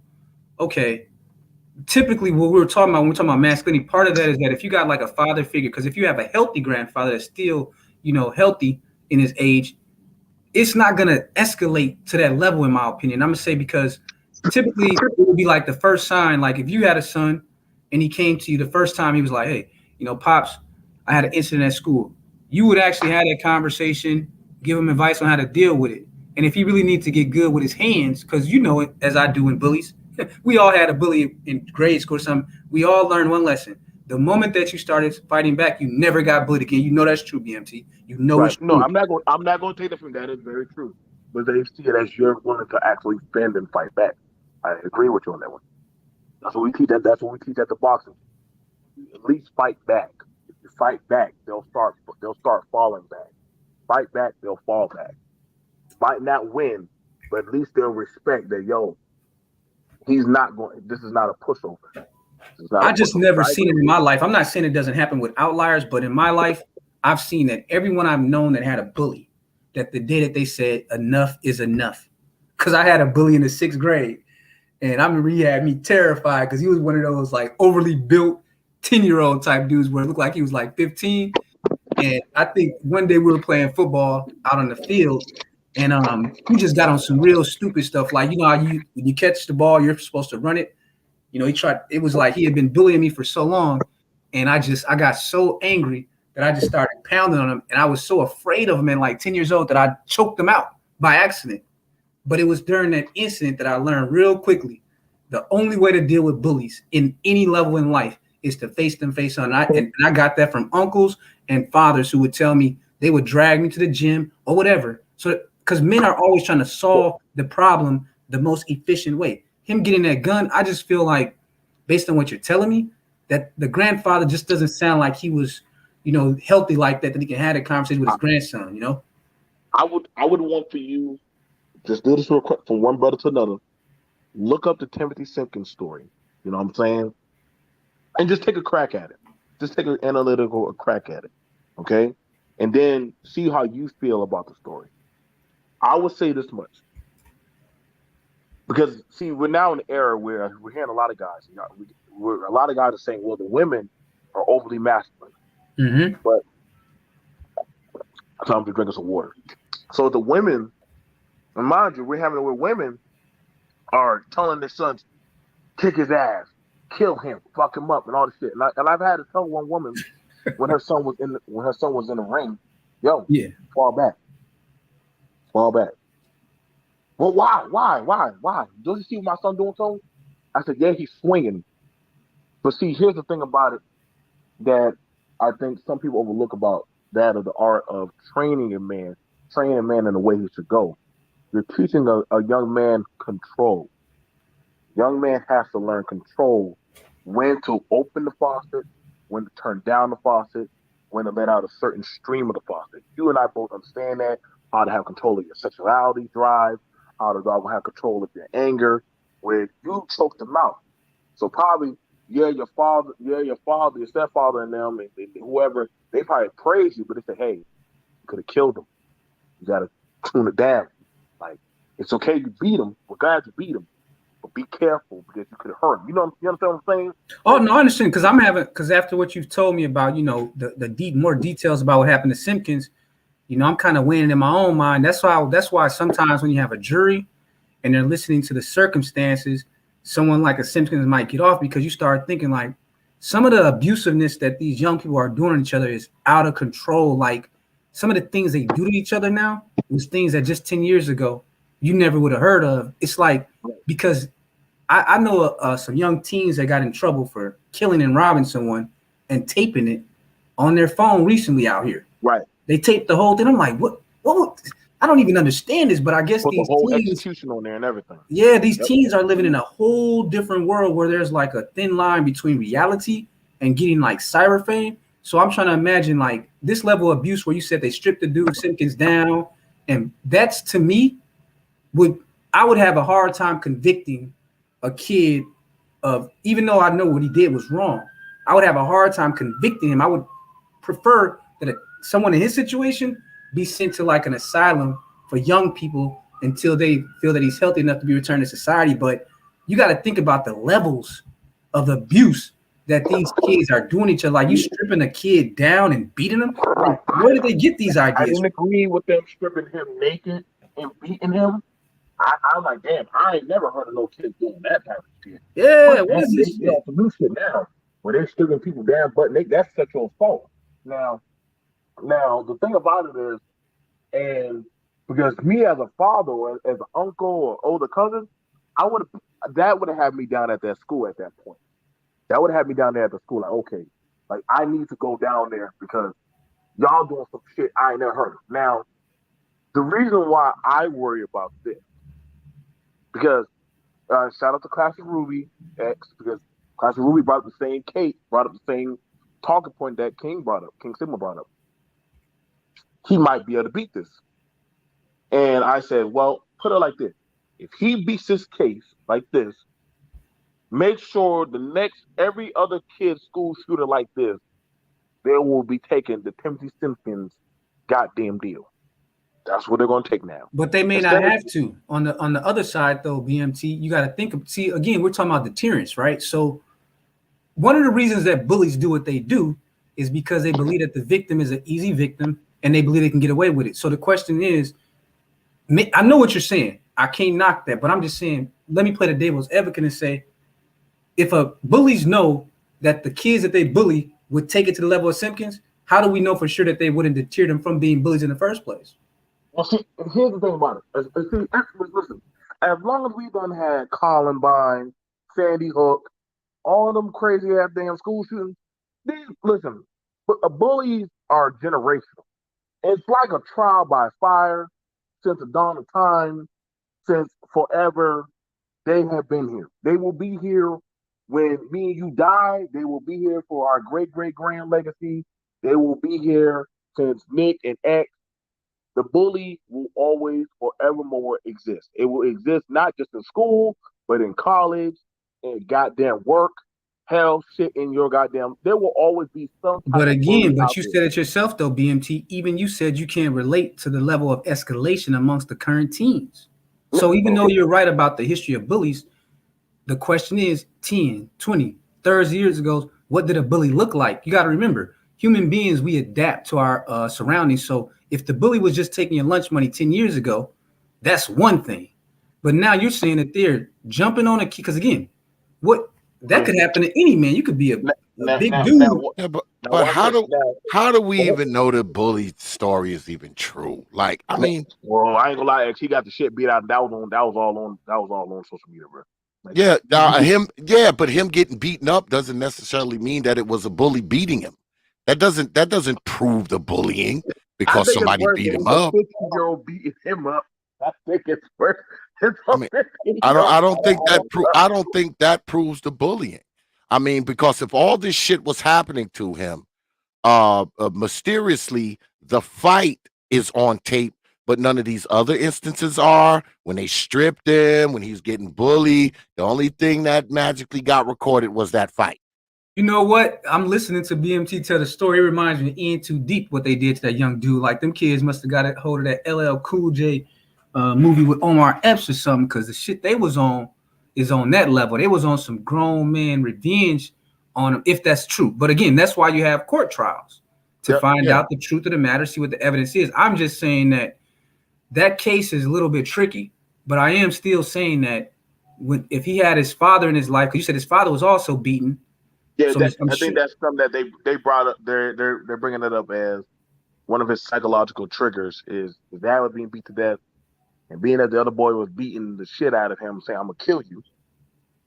Okay, typically what we were talking about when we're talking about masculinity, part of that is that if you got like a father figure, because if you have a healthy grandfather that's still, healthy in his age, it's not going to escalate to that level, in my opinion. I'm going to say, because typically it would be like the first sign, like if you had a son and he came to you the first time, he was like, hey, Pops, I had an incident at school. You would actually have that conversation, give him advice on how to deal with it. And if he really needs to get good with his hands, because you know it, as I do in bullies, we all had a bully in grade school or something. We all learned one lesson. The moment that you started fighting back, you never got bullied again. You know that's true, BMT. You know right. It's true. No, I'm not going to take that from that. It's very true. But they see it as you're willing to actually stand and fight back. I agree with you on that one. That's what we teach. That's what we teach at the boxing. You at least fight back. If you fight back, they'll start falling back. fight back, they'll fall back. Might not win, but at least they'll respect that, yo, he's not going, this is not a pushover. I just never seen it in my life. I'm not saying it doesn't happen with outliers, but in my life, I've seen that everyone I've known that had a bully, that the day that they said enough is enough. Because I had a bully in the 6th grade, and I remember he had me terrified because he was one of those like overly built 10-year-old type dudes where it looked like he was like 15. And I think one day we were playing football out on the field, and he just got on some real stupid stuff. Like, you know how when you catch the ball, you're supposed to run it. You know, it was like he had been bullying me for so long. And I got so angry that I just started pounding on him. And I was so afraid of him at like 10 years old that I choked him out by accident. But it was during that incident that I learned real quickly, the only way to deal with bullies in any level in life is to face them face on. And I got that from uncles and fathers who would tell me, they would drag me to the gym or whatever. So, because men are always trying to solve the problem the most efficient way. Him getting that gun, I just feel like, based on what you're telling me, that the grandfather just doesn't sound like he was, healthy like that he can have a conversation with his grandson, I would want for you, just do this real quick from one brother to another. Look up the Timothy Simpkins story. You know what I'm saying? And just take a crack at it. Just take an analytical crack at it. Okay? And then see how you feel about the story. I would say this much. Because, see, we're now in an era where we're hearing a lot of guys. A lot of guys are saying, well, the women are overly masculine. Mm-hmm. But time to drink some water. So the women, and mind you, we're having it where women are telling their sons, kick his ass, kill him, fuck him up, and all this shit. And I've had to tell one woman when her son was in the ring, yo, yeah, fall back. Well, why? Don't you see what my son doing to him? I said, yeah, he's swinging. But see, here's the thing about it that I think some people overlook about that of the art of training a man in the way he should go. You're teaching a young man control. Young man has to learn control, when to open the faucet, when to turn down the faucet, when to let out a certain stream of the faucet. You and I both understand that, how to have control of your sexuality drive, how to have control of your anger, where you choke them out. So probably, your father, your stepfather and them, and whoever, they probably praise you, but they say, hey, you could have killed him. You got to tune it down. Like, it's okay you beat him, but glad you beat him. But be careful because you could have hurt him. You understand what I'm saying? Oh, no, I understand, because after what you've told me about, the more details about what happened to Simpkins, I'm kind of weighing in my own mind. That's why sometimes when you have a jury and they're listening to the circumstances, someone like a Simpkins might get off, because you start thinking like some of the abusiveness that these young people are doing to each other is out of control. Like some of the things they do to each other now was things that just 10 years ago you never would have heard of. It's like, because I know some young teens that got in trouble for killing and robbing someone and taping it on their phone recently out here. Right. They taped the whole thing. I'm like, what? I don't even understand this, but I guess put these the whole teens, execution on there and everything. Yeah, these teens are living in a whole different world where there's like a thin line between reality and getting like cyber fame. So I'm trying to imagine like this level of abuse where you said they stripped the dude Simpkins down, and that's, to me, I would have a hard time convicting a kid of, even though I know what he did was wrong, I would have a hard time convicting him. I would prefer that someone in his situation be sent to like an asylum for young people until they feel that he's healthy enough to be returned to society. But you got to think about the levels of abuse that these kids are doing each other. Like, you stripping a kid down and beating him. Like, where did they get these ideas? I didn't agree with them stripping him naked and beating him. I'm like, damn, I ain't never heard of no kids doing that type of shit. Yeah, what is this shit? Some new shit now, where they're stripping people down, but that's sexual assault. Now, the thing about it is, and because me as a father or as an uncle or older cousin, that would have had me down at that school at that point. That would have had me down there at the school, like, okay, like I need to go down there because y'all doing some shit I ain't never heard of. Now, the reason why I worry about this, because shout out to Classic Ruby X, because Classic Ruby brought up the same talking point that King Sigma brought up. he might be able to beat this. And I said, well, put it like this. If he beats this case like this, make sure the next, every other kid school shooter like this, they will be taking the Timothy Simpkins goddamn deal. That's what they're going to take now. But they may not have to. On the other side, though, BMT, you got to think of, see, again, we're talking about deterrence, right? So one of the reasons that bullies do what they do is because they believe that the victim is an easy victim and they believe they can get away with it. So the question is, I know what you're saying. I can't knock that, but I'm just saying, let me play the devil's advocate and say, if bullies know that the kids that they bully would take it to the level of Simpkins, how do we know for sure that they wouldn't deter them from being bullies in the first place? Well, see, here's the thing about it. Listen, as long as we done had Columbine, Sandy Hook, all of them crazy ass damn school shootings, listen, bullies are generational. It's like a trial by fire since the dawn of time, since forever. They have been here. They will be here when me and you die. They will be here for our great-great-grand legacy. They will be here since Nick and X. The bully will always forevermore exist. It will exist not just in school, but in college, in goddamn work, hell, shit in your goddamn. There will always be some type But again, of but you said it yourself, though, BMT. Even you said you can't relate to the level of escalation amongst the current teens. So even though you're right about the history of bullies, the question is 10, 20, 30 years ago, what did a bully look like? You got to remember, human beings, we adapt to our surroundings. So if the bully was just taking your lunch money 10 years ago, that's one thing. But now you're saying that they're jumping on a key. Because again, that could happen to any man. You could be a big dude. Yeah, but how do we even know the bully story is even true? Like, I mean, well, I ain't gonna lie, he got the shit beat out. That was all on social media, bro. Like, but him getting beaten up doesn't necessarily mean that it was a bully beating him. That doesn't prove the bullying because somebody beat him up. 50-year-old beating him up. I think it's worse. I mean, I don't think that proves the bullying. I mean, because if all this shit was happening to him, mysteriously, the fight is on tape, but none of these other instances are. When they stripped him, when he's getting bullied, the only thing that magically got recorded was that fight. You know what? I'm listening to BMT tell the story. It reminds me of In Too Deep, what they did to that young dude. Like, them kids must have got a hold of that LL Cool J movie with Omar Epps or something, because the shit they was on is on that level. They was on some grown man revenge on them, if that's true. But again, that's why you have court trials, to find out the truth of the matter, see what the evidence is. I'm just saying that case is a little bit tricky, but I am still saying that if he had his father in his life, because you said his father was also beaten. Yeah, so I think that's something that they brought up. They're bringing it up as one of his psychological triggers is his dad was being beat to death, and being that the other boy was beating the shit out of him, saying, "I'm gonna kill you."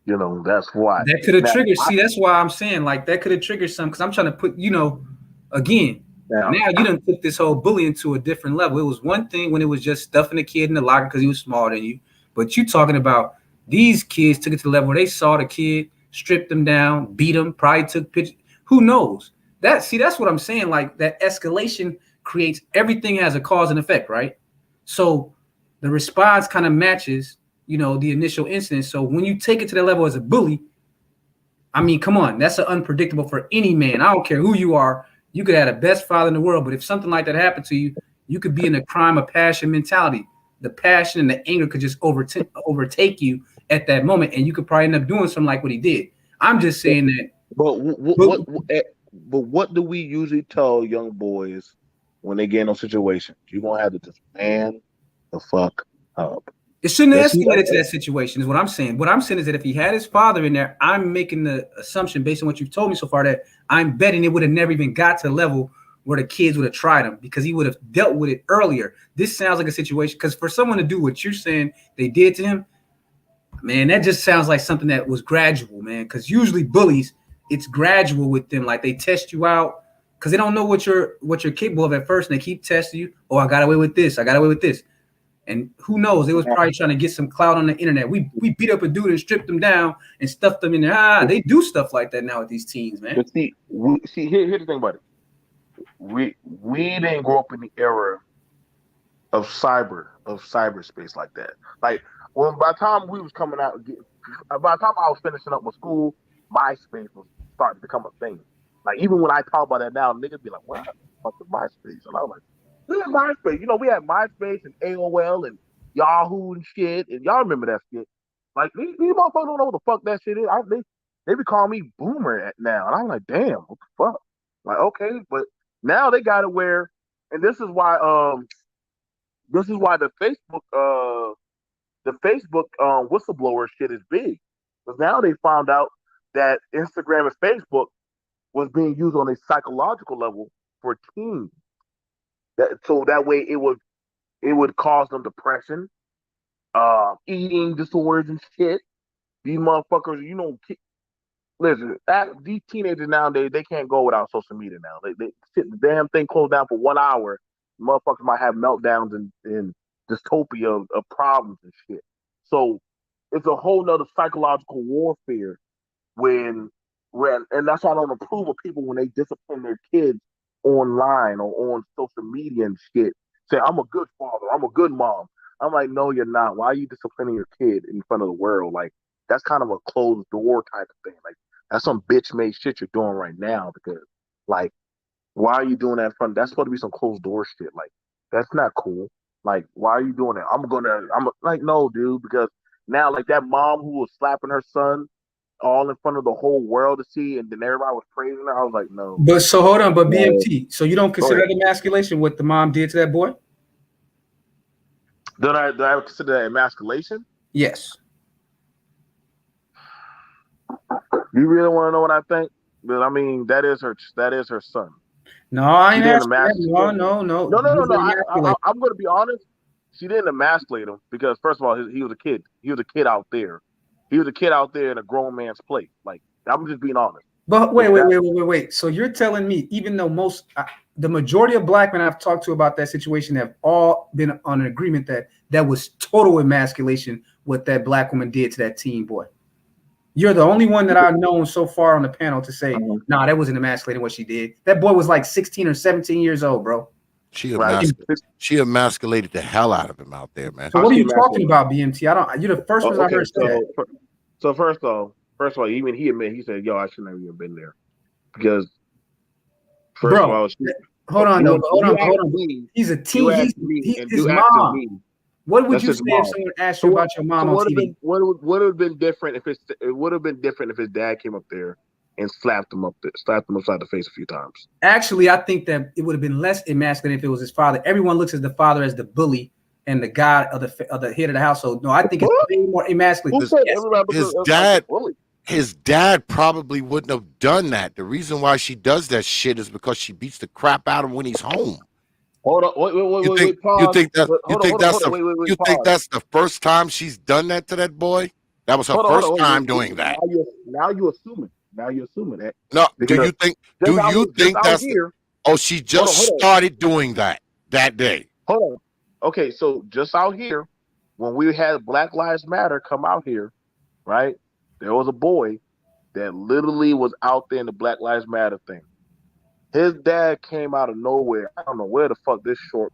You know, that's why. That could have triggered. See, that's why I'm saying, like, that could have triggered something, because I'm trying to put, again, now you done took this whole bullying to a different level. It was one thing when it was just stuffing a kid in the locker because he was smaller than you, but you talking about these kids took it to the level where they saw the kid, stripped them down, beat them, probably took pictures. Who knows? That's what I'm saying. Like, that escalation creates, everything has a cause and effect, right? So the response kind of matches, the initial incident. So when you take it to that level as a bully, I mean, come on, that's unpredictable for any man. I don't care who you are. You could have the best father in the world, but if something like that happened to you, you could be in a crime of passion mentality. The passion and the anger could just overtake you at that moment, and you could probably end up doing something like what he did. I'm just saying that. But what do we usually tell young boys when they get in those situations? You're gonna have to just man the fuck up. It shouldn't have escalated to that situation, is what I'm saying. What I'm saying is that if he had his father in there, I'm making the assumption based on what you've told me so far that I'm betting it would have never even got to the level where the kids would have tried him, because he would have dealt with it earlier. This sounds like a situation, because for someone to do what you're saying they did to him, man, that just sounds like something that was gradual, man. Because usually bullies, it's gradual with them. Like, they test you out because they don't know what you're capable of at first, and they keep testing you. Oh, I got away with this. I got away with this. And who knows? They was probably trying to get some clout on the internet. We beat up a dude and stripped him down and stuffed them in there. They do stuff like that now with these teens, man. But see, here's the thing about it. we didn't grow up in the era of cyberspace like that. Like by the time we was coming out, by the time I was finishing up with school, MySpace was starting to become a thing. Like even when I talk about that now, niggas be like, "What the fuck is MySpace?" And I was like, "We had MySpace." You know, we had MySpace and AOL and Yahoo and shit, and y'all remember that shit. Like these motherfuckers don't know what the fuck that shit is. They be calling me boomer now, and I'm like, "Damn, what the fuck?" Like, okay, but now they got it where, and this is why the Facebook whistleblower shit is big. Because now they found out that Instagram and Facebook was being used on a psychological level for teens. So that way it would cause them depression, eating disorders and shit. These motherfuckers, listen, these teenagers nowadays, they can't go without social media now. They sit the damn thing closed down for 1 hour. Motherfuckers might have meltdowns and dystopia of problems and shit. So it's a whole nother psychological warfare and that's why I don't approve of people when they discipline their kids online or on social media and shit. Say, I'm a good father, I'm a good mom. I'm like, no, you're not. Why are you disciplining your kid in front of the world? Like, that's kind of a closed door type of thing. Like, that's some bitch made shit you're doing right now because, like, why are you doing that in front? That's supposed to be some closed door shit. Like, that's not cool. Like, why are you doing that? I'm like, no, dude, because now, like, that mom who was slapping her son all in front of the whole world to see, and then everybody was praising her. I was like, no. But so hold on, but No. BMT. So you don't consider that emasculation what the mom did to that boy? Do I consider that emasculation? Yes. You really want to know what I think? But I mean, that is her son. No, I ain't asking that. No. I'm going to be honest. She didn't emasculate him because, first of all, he was a kid. He was a kid out there. He was a kid out there in a grown man's place. Like, I'm just being honest. But wait. So you're telling me, even though the majority of black men I've talked to about that situation have all been on an agreement that was total emasculation what that black woman did to that teen boy. You're the only one that I've known so far on the panel to say, nah, that wasn't emasculating what she did. That boy was like 16 or 17 years old, bro. She emasculated the hell out of him out there, man. So what are you talking about, BMT? You're the first person I heard say that. So first of all, even he said, yo, I shouldn't have even been there. Because first of all, hold on. He's a teen. He's his mom. What would you say if someone asked you about your mom on TV? Would have been different if it would have been different if his dad came up there and slapped him upside the face a few times. Actually, I think that it would have been less emasculating if it was his father. Everyone looks at the father as the bully and the god of the head of the household. No, I think it's way more emasculating. His dad probably wouldn't have done that. The reason why she does that shit is because she beats the crap out of him when he's home. Hold on, wait. You think that's the first time she's done that to that boy? That was her first time doing that. Now you're assuming that. No, do you think that's she just started doing that day? Hold on. Okay, so just out here, when we had Black Lives Matter come out here, right? There was a boy that literally was out there in the Black Lives Matter thing. His dad came out of nowhere. I don't know where the fuck this short,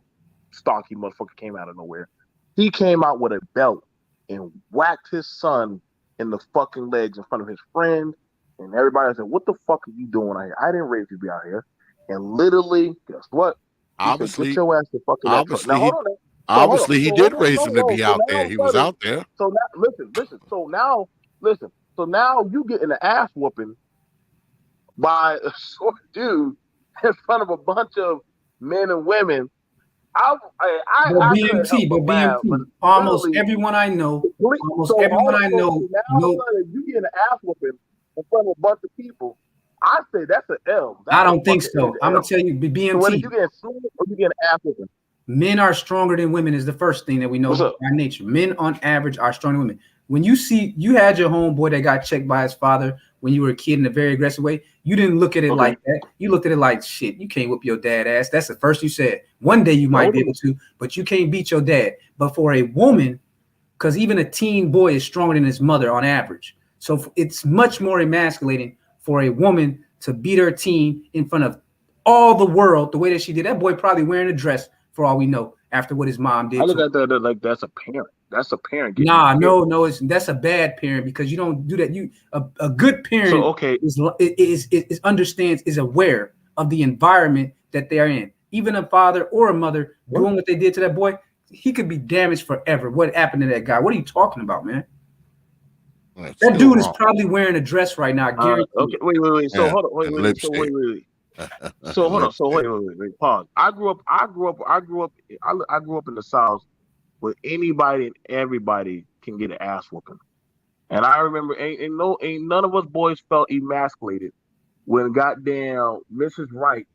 stocky motherfucker came out of nowhere. He came out with a belt and whacked his son in the fucking legs in front of his friend. And everybody said, what the fuck are you doing out here? I didn't raise you to be out here. And literally, guess what? Obviously, get your ass to fucking obviously he did raise him to be out there. He was out there. So now, listen. So now you getting an ass whooping by a short dude in front of a bunch of men and women. Almost everyone I know, you getting an ass whooping in front of a bunch of people. I say that's an L. I don't think so. I'm gonna tell you, BMT. So whether you get sued or you get an ass whooping. Men are stronger than women is the first thing that we know by nature. Men on average are stronger than women. When you had your homeboy that got checked by his father when you were a kid in a very aggressive way, you didn't look at it like that. You looked at it like, shit, you can't whoop your dad ass. That's the first you said. One day you might be able to, but you can't beat your dad. But for a woman, because even a teen boy is stronger than his mother on average. So it's much more emasculating for a woman to beat her teen in front of all the world the way that she did. That boy probably wearing a dress for all we know after what his mom did. I look at that like that's a parent. That's a parent. Nah, no, that's a bad parent because you don't do that. A good parent So okay, is understands, is aware of the environment that they're in. Even a father or a mother doing what they did to that boy, he could be damaged forever. What happened to that guy? What are you talking about, man? That dude is probably wearing a dress right now. I guarantee. Okay, wait. So hold on, wait. So wait. So hold on. So wait. Pause. I grew up in the South where anybody and everybody can get an ass whooping. And I remember ain't none of us boys felt emasculated when goddamn Mrs. Wright,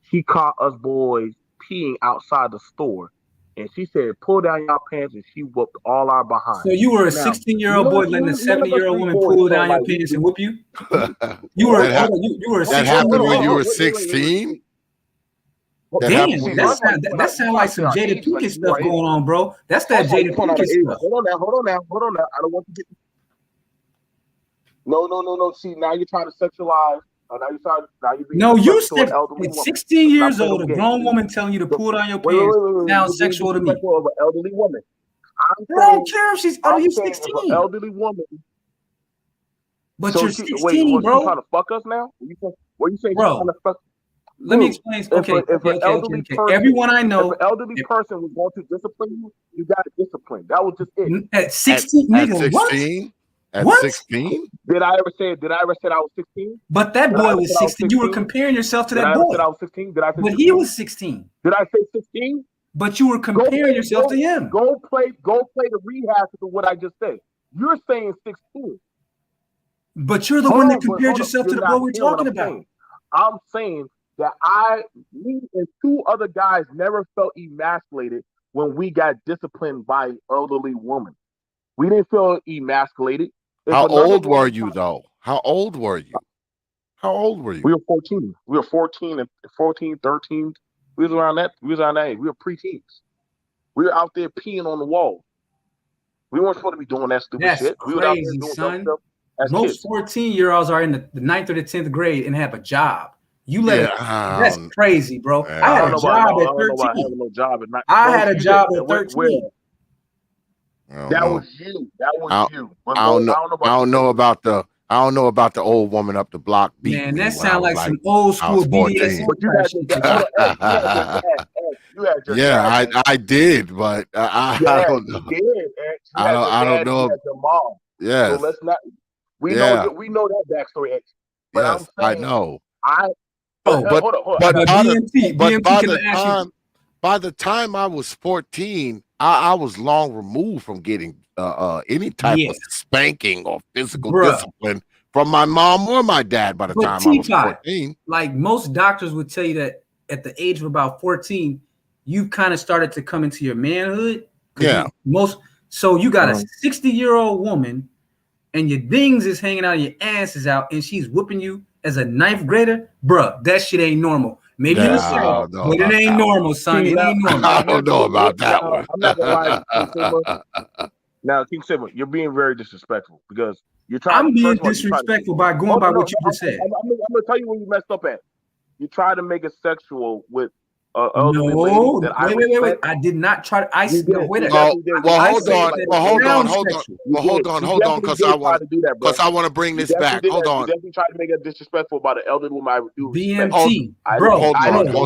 she caught us boys peeing outside the store. And she said, pull down your pants, and she whooped all our behind. So you were a 16-year-old boy letting a 70-year-old woman pull down your pants and whoop you? You were a 16-year-old. That happened when you were 16? Damn, that sounds like some Jada Pinkett stuff going on, bro. That's that Jada Pinkett stuff. Hold on now. I don't want to get. No. See, now you're trying to sexualize. No, you said at 16 years old, a grown woman telling you to pull down your pants sounds sexual to me. Of an elderly woman. I don't care if she's you 16. An elderly woman. But you're 16, wait, bro. She trying to fuck us now? What you saying? Bro, let me explain. Okay. Everyone I know. If an elderly person was going to discipline you, you got to discipline. That was just it. At 16, nigga, at 16? At 16? Did I ever say I was 16? But that boy was 16. You were comparing yourself to that boy. Did I say I was 16? Did I say 16? But he was 16. Did I say 16? But you were comparing yourself to him. Go play the rehash of what I just said. You're saying 16. But you're the one that compared yourself to the boy we're talking about. I'm saying that me and two other guys never felt emasculated when we got disciplined by an elderly woman. We didn't feel emasculated. How old were you, though? How old were you? We were 14. We were 14, 13. We was around that age. We were preteens. We were out there peeing on the wall. We weren't supposed to be doing that stupid shit. We were out there doing son. Stuff most 14-year-olds are in the 9th or the 10th grade and have a job. You let that's crazy, bro. I had a job at 13. I had a job at 13. That was you. I don't know about the old woman up the block. Man, that sounds like some old school BDSM. Yeah, I did, but I don't know. I don't know. Yeah. So let's not. We know that backstory. But yes, I know. Hold on. By the time I was 14, I was long removed from getting any type of spanking or physical discipline from my mom or my dad by the time I was 14. Like most doctors would tell you that at the age of about 14, you kind of started to come into your manhood. Yeah. So you got a 60-year-old woman and your dings is hanging out and your ass is out and she's whooping you as a 9th grader. Bruh, that shit ain't normal. Maybe in the South, but it ain't normal, son. It ain't normal. I don't know about that one. I'm not gonna lie. Now, KingSigma, you're being very disrespectful because you're trying. I'm being disrespectful by going by what you just said. I'm gonna tell you where you messed up at. You tried to make it sexual with wait. I did not try to. Hold on, because I want to bring this back. Hold on. You definitely tried to make it disrespectful about an elderly woman. I would do BMT, bro.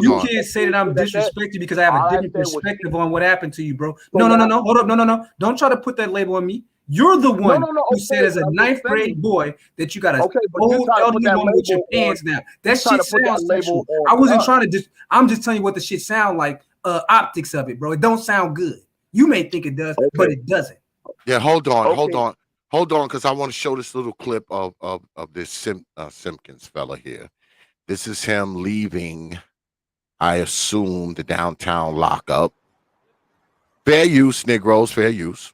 You can't say that I'm disrespected because I have a different perspective on what happened to you, bro. No. Hold up, no. Don't try to put that label on me. You're the one who said as a 9th grade boy that you got a old elderly woman with your pants down. That shit sounds sexual. I wasn't trying to I'm just telling you what the shit sound like, optics of it, bro. It don't sound good. You may think it does, but it doesn't. Yeah, hold on, because I want to show this little clip of this Simpkins fella here. This is him leaving, I assume, the downtown lockup. Fair use, Negroes, fair use.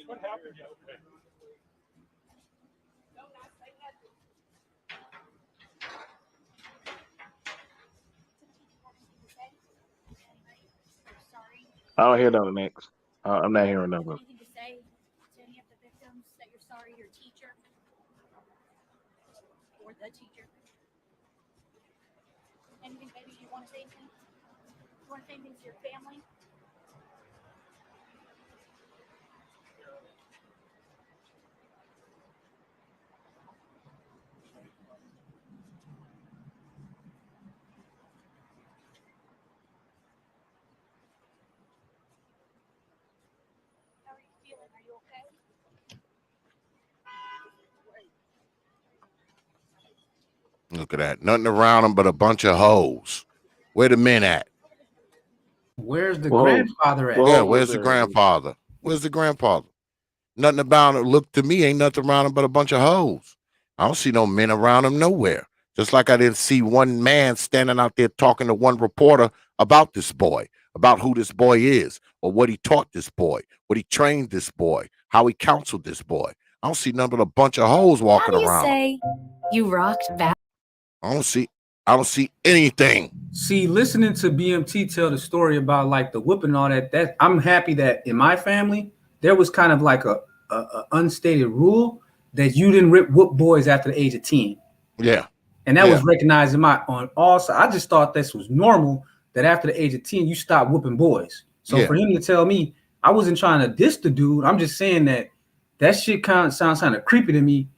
What happened yesterday? I don't hear nothing next. I'm not hearing nothing. Anything to say to any of the victims that you're sorry your teacher or the teacher? Anything, baby? You want to say anything? You want to say anything to your family? How are you feeling? Are you okay? Look at that. Nothing around them but a bunch of hoes. Where the men at? Where's the Whoa. grandfather at? Whoa. Yeah, was where's the there? grandfather? Where's the grandfather? Nothing about it. Look to me, ain't nothing around him but a bunch of hoes. I don't see no men around him nowhere. Just like I didn't see one man standing out there talking to one reporter about this boy, about who this boy is, or what he taught this boy, what he trained this boy, how he counseled this boy. I don't see nothing but a bunch of hoes walking How do you around. say you rocked back? I don't see anything. See, listening to BMT tell the story about like the whipping and all that I'm happy that in my family there was kind of like a unstated rule that you didn't whoop boys after the age of 10. Yeah. And that was recognized on all sides. I just thought this was normal that after the age of 10 you stop whooping boys. So for him to tell me, I wasn't trying to diss the dude. I'm just saying that shit kind of sounds kind of creepy to me,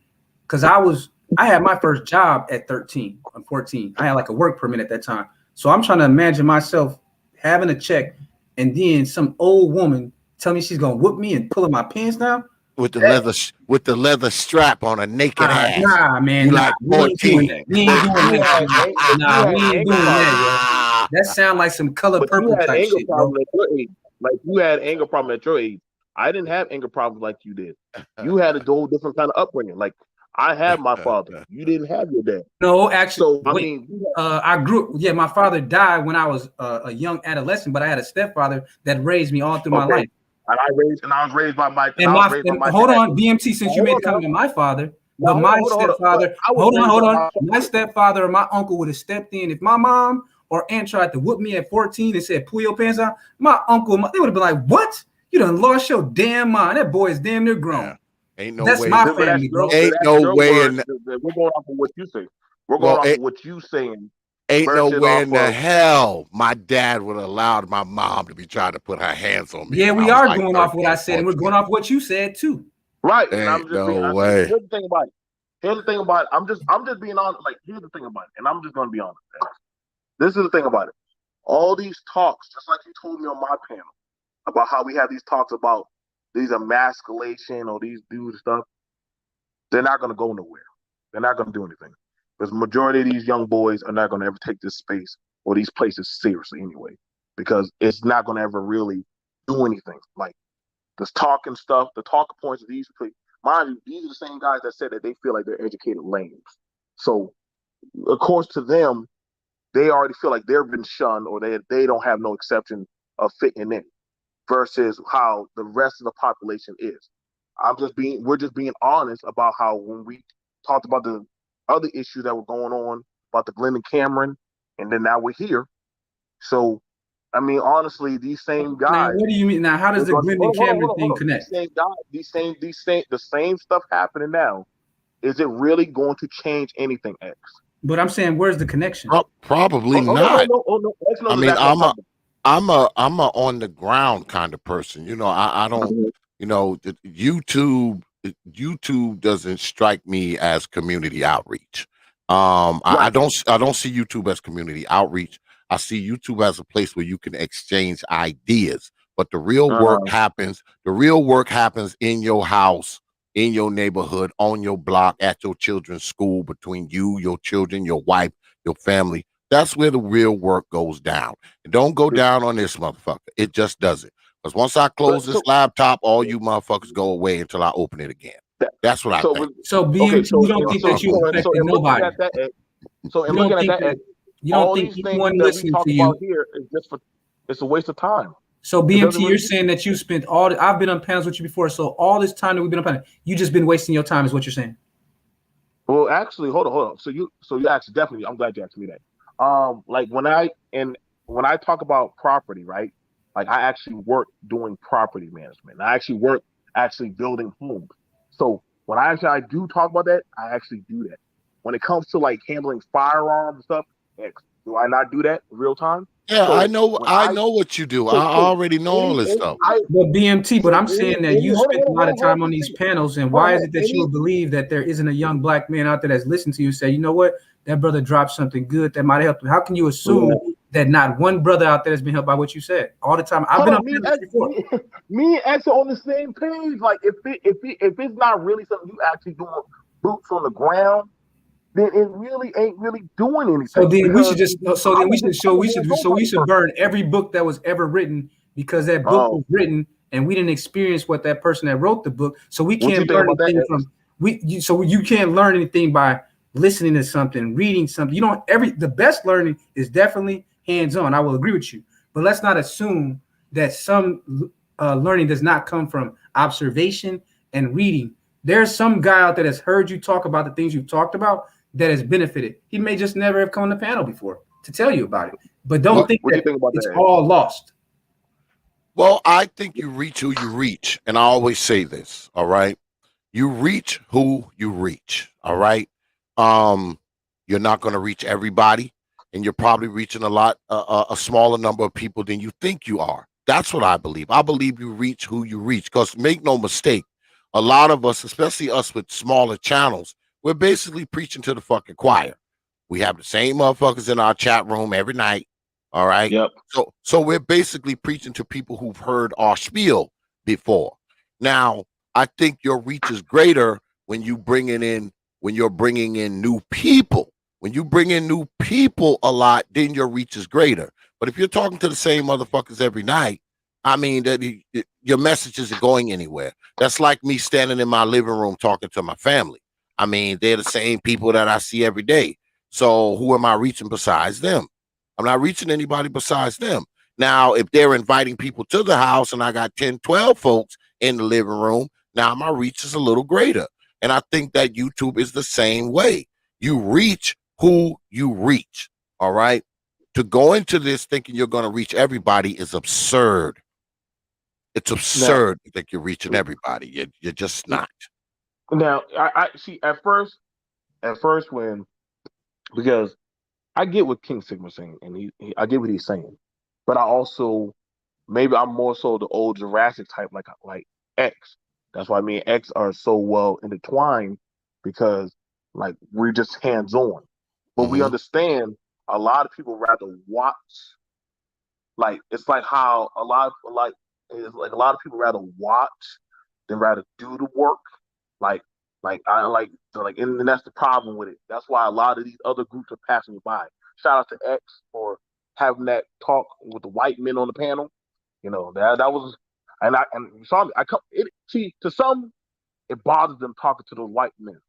because I had my first job at 13. I'm 14. I had like a work permit at that time. So I'm trying to imagine myself having a check and then some old woman tell me she's gonna whoop me and pulling my pants down with the leather strap on a naked ass. Nah, man. You nah, like we ain't doing 14. that. We ain't doing that. Nah, we ain't doing that, yo. That sound like some Color Purple type shit, bro. Like you had anger problem at your age. I didn't have anger problems like you did. You had a whole different kind of upbringing. Like I had my father. You didn't have your dad. No, actually, so, I grew. Yeah, my father died when I was a young adolescent, but I had a stepfather that raised me all through my life. And I was raised by my. Hold on, BMT. Since you made the comment to my father, but my stepfather. Hold on. My stepfather or my uncle would have stepped in if my mom or aunt tried to whoop me at 14 and said, "Pull your pants out." My uncle, they would have been like, "What? You done lost your damn mind. That boy is damn near grown." Yeah. Ain't no That's way. my family, bro. Ain't no way. We're going off of what you say. We're going off of what you saying. Ain't no way in the hell my dad would have allowed my mom to be trying to put her hands on me. Yeah, we are going off what I said, and we're going off what you said too. Right. Ain't And I'm just no way. Here's the thing about it. I'm just being honest. Like, here's the thing about it, and I'm just gonna be honest. This is the thing about it. All these talks, just like you told me on my panel, about how we have these talks about these emasculation or these dudes stuff, they're not gonna go nowhere. They're not gonna do anything. Because the majority of these young boys are not gonna ever take this space or these places seriously anyway. Because it's not gonna ever really do anything. Like this talking stuff, the talking points of these people. Mind you, these are the same guys that said that they feel like they're educated lames. So, of course, to them, they already feel like they've been shunned or they don't have no exception of fitting in versus how the rest of the population is. We're just being honest about how when we talked about the other issues that were going on about the Glenn and Cameron, and then now we're here. So, I mean, honestly, these same guys. Now, what do you mean? Now, how does the Glenn and Cameron thing connect? The same stuff happening now. Is it really going to change anything, X? But I'm saying, where's the connection? Probably not. No. I mean, I'm a on the ground kind of person. You know, I don't. You know, YouTube doesn't strike me as community outreach. I don't see YouTube as community outreach. I see YouTube as a place where you can exchange ideas. But the real work happens. The real work happens in your house, in your neighborhood, on your block, at your children's school, between you, your children, your wife, your family. That's where the real work goes down. It don't go down on this motherfucker. It just doesn't. Because once I close this laptop, all you motherfuckers go away until I open it again. That's what I think. So, BMT, you don't think that you affected nobody? So, in looking at that, you don't think anyone listening to you here is just it's a waste of time. So, BMT, you're saying that you spent I've been on panels with you before, so all this time that we've been on panel, you just been wasting your time, is what you're saying? Well, actually, hold on. So you actually definitely, I'm glad you asked me that. Like when I talk about property, right? Like I actually work doing property management. I actually work building homes. So when I do talk about that, I actually do that. When it comes to like handling firearms and stuff, do I not do that in real time? Yeah, I So know. when I know what you do. I already know all this stuff. But BMT, but I'm saying that you spend a lot of time on hold these panels, and why is it that you would believe that there isn't a young black man out there that's listening to you say, you know what, that brother dropped something good that might help him? How can you assume that not one brother out there has been helped by what you said all the time? I've been on panels before. Me and X are on the same page. Like if it's not really something you actually doing boots on the ground, then it really ain't really doing anything. So then we should we should burn every book that was ever written because that book was written and we didn't experience what that person that wrote the book. So we can't learn anything from so you can't learn anything by listening to something, reading something. You don't the best learning is definitely hands-on. I will agree with you. But let's not assume that some learning does not come from observation and reading. There's some guy out there that's heard you talk about the things you've talked about that has benefited. He may just never have come on the panel before to tell you about it. But don't think that it's all lost. Well, I think you reach who you reach. And I always say this, all right? You reach who you reach, all right? You're not going to reach everybody, and you're probably reaching a smaller number of people than you think you are. That's what I believe. I believe you reach who you reach, because make no mistake, a lot of us, especially us with smaller channels, we're basically preaching to the fucking choir. We have the same motherfuckers in our chat room every night. All right. Yep. So we're basically preaching to people who've heard our spiel before. Now, I think your reach is greater when you're bringing in new people. When you bring in new people a lot, then your reach is greater. But if you're talking to the same motherfuckers every night, I mean, your message isn't going anywhere. That's like me standing in my living room talking to my family. I mean, they're the same people that I see every day. So who am I reaching besides them? I'm not reaching anybody besides them. Now, if they're inviting people to the house and I got 10, 12 folks in the living room, now my reach is a little greater. And I think that YouTube is the same way. You reach who you reach, all right? To go into this thinking you're going to reach everybody is absurd. It's absurd to think you're reaching everybody. You're just not. Now, I see at first when, because I get what King Sigma saying, and I get what he's saying, but I also maybe I'm more so the old Jurassic type, like X. That's why me and X are so well intertwined, because like we're just hands on, but we understand a lot of people rather watch. Like it's like how a lot of people rather watch than rather do the work. Like and that's the problem with it. That's why a lot of these other groups are passing me by. Shout out to X for having that talk with the white men on the panel. You know, that was, and to some it bothers them talking to those white men.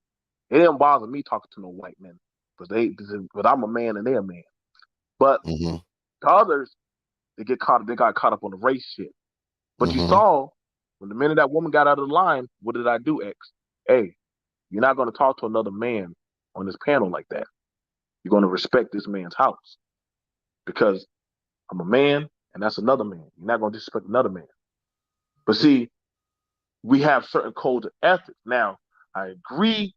It didn't bother me talking to no white men, but I'm a man and they're a man. But to others, they got caught up on the race shit. But you saw when the minute that woman got out of the line, what did I do, X? Hey, you're not going to talk to another man on this panel like that. You're going to respect this man's house, because I'm a man and that's another man. You're not going to disrespect another man. But see, we have certain codes of ethics. Now, I agree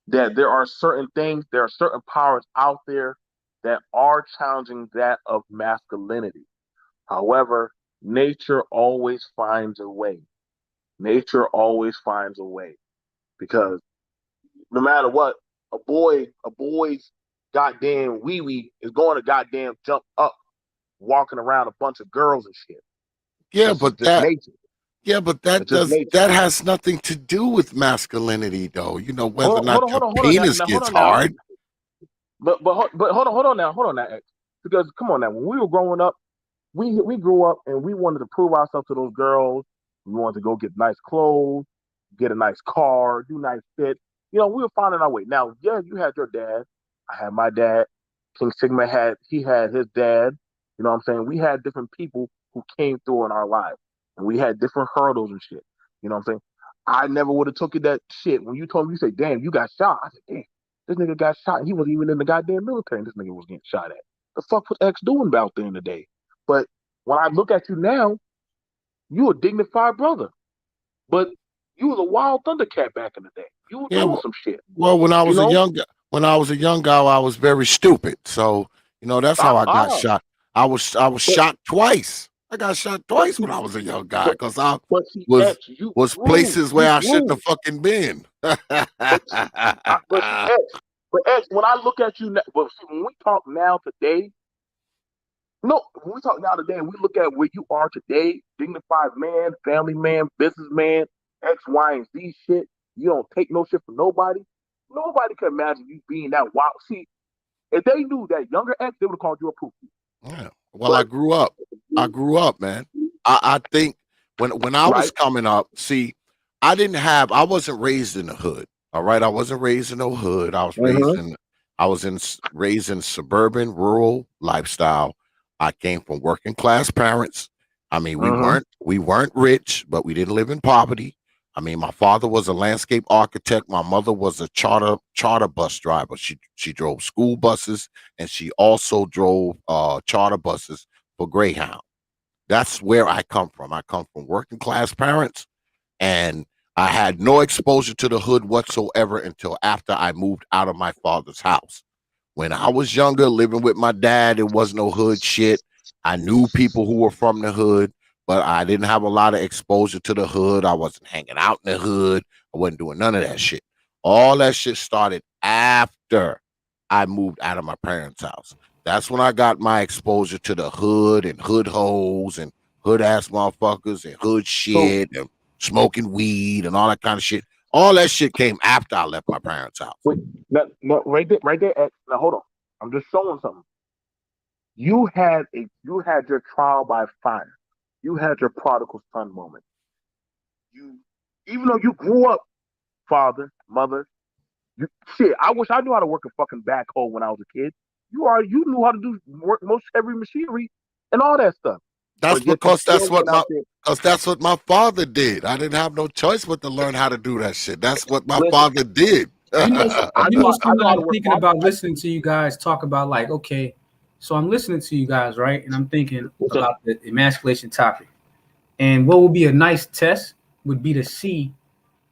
that there are certain powers out there that are challenging that of masculinity. However, nature always finds a way. Nature always finds a way, because no matter what, a boy's goddamn wee is going to goddamn jump up, walking around a bunch of girls and shit. Yeah, That's but just nature. Yeah, but that has nothing to do with masculinity, though. You know, whether or not your penis gets hard. But hold on now, X. Because come on now, when we were growing up, we grew up and we wanted to prove ourselves to those girls. We wanted to go get nice clothes, get a nice car, do nice shit. You know, we were finding our way. Now, yeah, you had your dad. I had my dad. King Sigma had his dad. You know what I'm saying? We had different people who came through in our lives, and we had different hurdles and shit. You know what I'm saying? I never would have took you that shit when you told me, you say, damn, you got shot. I said, damn, this nigga got shot. He wasn't even in the goddamn military, and this nigga was getting shot at. The fuck was X doing out there in the day? But when I look at you now, you a dignified brother. But you was a wild thundercat back in the day. You were doing some shit. Well, when I You was a know? young guy, I was very stupid. So, that's how I got shot. I was shot twice. I got shot twice when I was a young guy because I see, was X, you was grew. places where You I shouldn't grew. have fucking been. But see, X, when I look at you now, but see, when we talk now today, no, when we talk now today and we look at where you are today, dignified man, family man, businessman, X, Y, and Z shit, you don't take no shit from nobody. Nobody can imagine you being that wild. See, if they knew that younger X, they would have called you a poopy. Yeah. Well, I grew up. Man. I think when I was coming up, see, I wasn't raised in the hood. All right. I wasn't raised in no hood. I was raised in suburban, rural lifestyle. I came from working class parents. I mean, we weren't rich, but we didn't live in poverty. I mean, my father was a landscape architect. My mother was a charter bus driver. She drove school buses and she also drove charter buses for Greyhound. That's where I come from. I come from working class parents, and I had no exposure to the hood whatsoever until after I moved out of my father's house. When I was younger, living with my dad, it was no hood shit. I knew people who were from the hood, but I didn't have a lot of exposure to the hood. I wasn't hanging out in the hood. I wasn't doing none of that shit. All that shit started after I moved out of my parents' house. That's when I got my exposure to the hood and hood hoes and hood ass motherfuckers and hood shit and smoking weed and all that kind of shit. All that shit came after I left my parents' house. Wait, no, right there. X. Now hold on. I'm just showing something. You had your trial by fire. You had your prodigal son moment. You, even though you grew up, father, mother, shit. I wish I knew how to work a fucking backhoe when I was a kid. You knew how to do work most heavy machinery and all that stuff. That's because that's what my father did. I didn't have no choice but to learn how to do that shit. That's what my father did. Something I'm thinking about listening to you guys talk about, like, okay, so I'm listening to you guys, right? And I'm thinking about the emasculation topic. And what would be a nice test would be to see.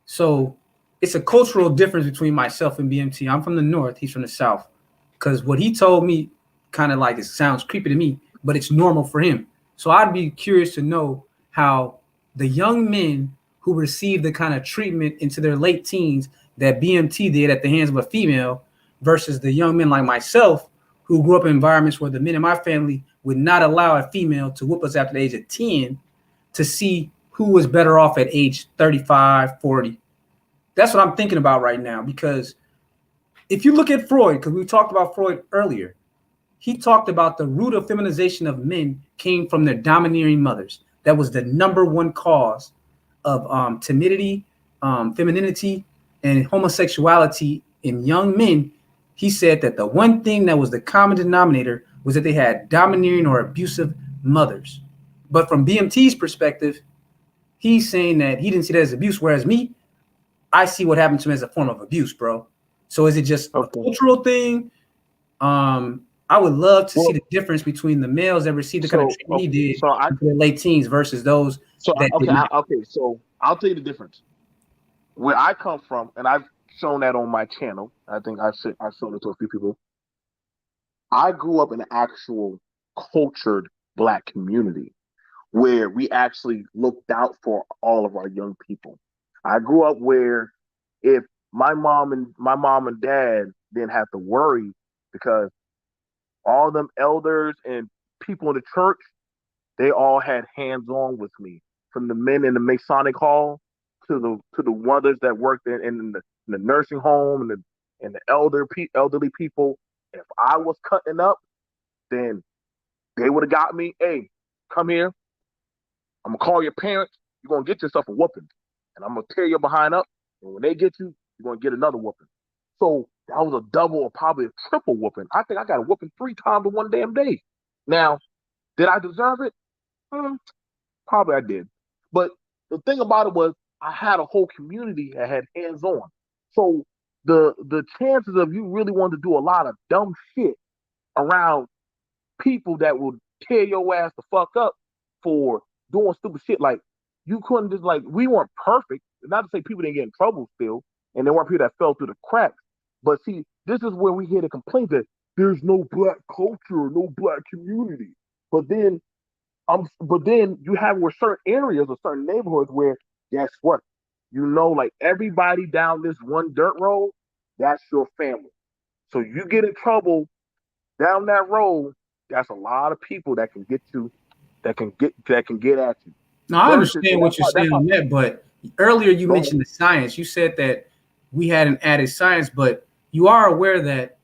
So it's a cultural difference between myself and BMT. I'm from the north, he's from the south. Because what he told me kind of like it sounds creepy to me, but it's normal for him. So I'd be curious to know how the young men who receive the kind of treatment into their late teens that BMT did at the hands of a female versus the young men like myself who grew up in environments where the men in my family would not allow a female to whoop us after the age of 10, to see who was better off at age 35, 40. That's what I'm thinking about right now, because if you look at Freud, because we talked about Freud earlier, he talked about the root of feminization of men came from their domineering mothers. That was the number one cause of timidity, femininity, and homosexuality in young men. He said that the one thing that was the common denominator was that they had domineering or abusive mothers. But from BMT's perspective, he's saying that he didn't see that as abuse, whereas me, I see what happened to him as a form of abuse, bro. So is it just a cultural thing? I would love to see the difference between the males that received the kind of treatment he did in their late teens versus those that did not. So I'll tell you the difference. Where I come from, and I've shown that on my channel. I think I've shown it to a few people. I grew up in an actual cultured Black community where we actually looked out for all of our young people. I grew up where if my mom and dad didn't have to worry because all them elders and people in the church, they all had hands on with me, from the men in the Masonic Hall to the mothers that worked in the nursing home and the elderly people. If I was cutting up, then they would have got me. Hey, come here. I'm gonna call your parents. You're gonna get yourself a whooping, and I'm gonna tear your behind up. And when they get you, you're gonna get another whooping. So that was a double or probably a triple whooping. I think I got a whooping 3 times in one damn day. Now, did I deserve it? Probably I did. But the thing about it was I had a whole community that had hands on. So the chances of you really wanting to do a lot of dumb shit around people that will tear your ass the fuck up for doing stupid shit. Like you couldn't just like we weren't perfect. Not to say people didn't get in trouble still, and there weren't people that fell through the cracks. But see, this is where we hear the complaint that there's no black culture, no black community. But then you have where certain areas or certain neighborhoods where guess what? You know, like everybody down this one dirt road, that's your family. So you get in trouble down that road, that's a lot of people that can get you, that can get at you. No, I understand what you're saying on that, but earlier you mentioned the science. You said that we hadn't added science, but you are aware that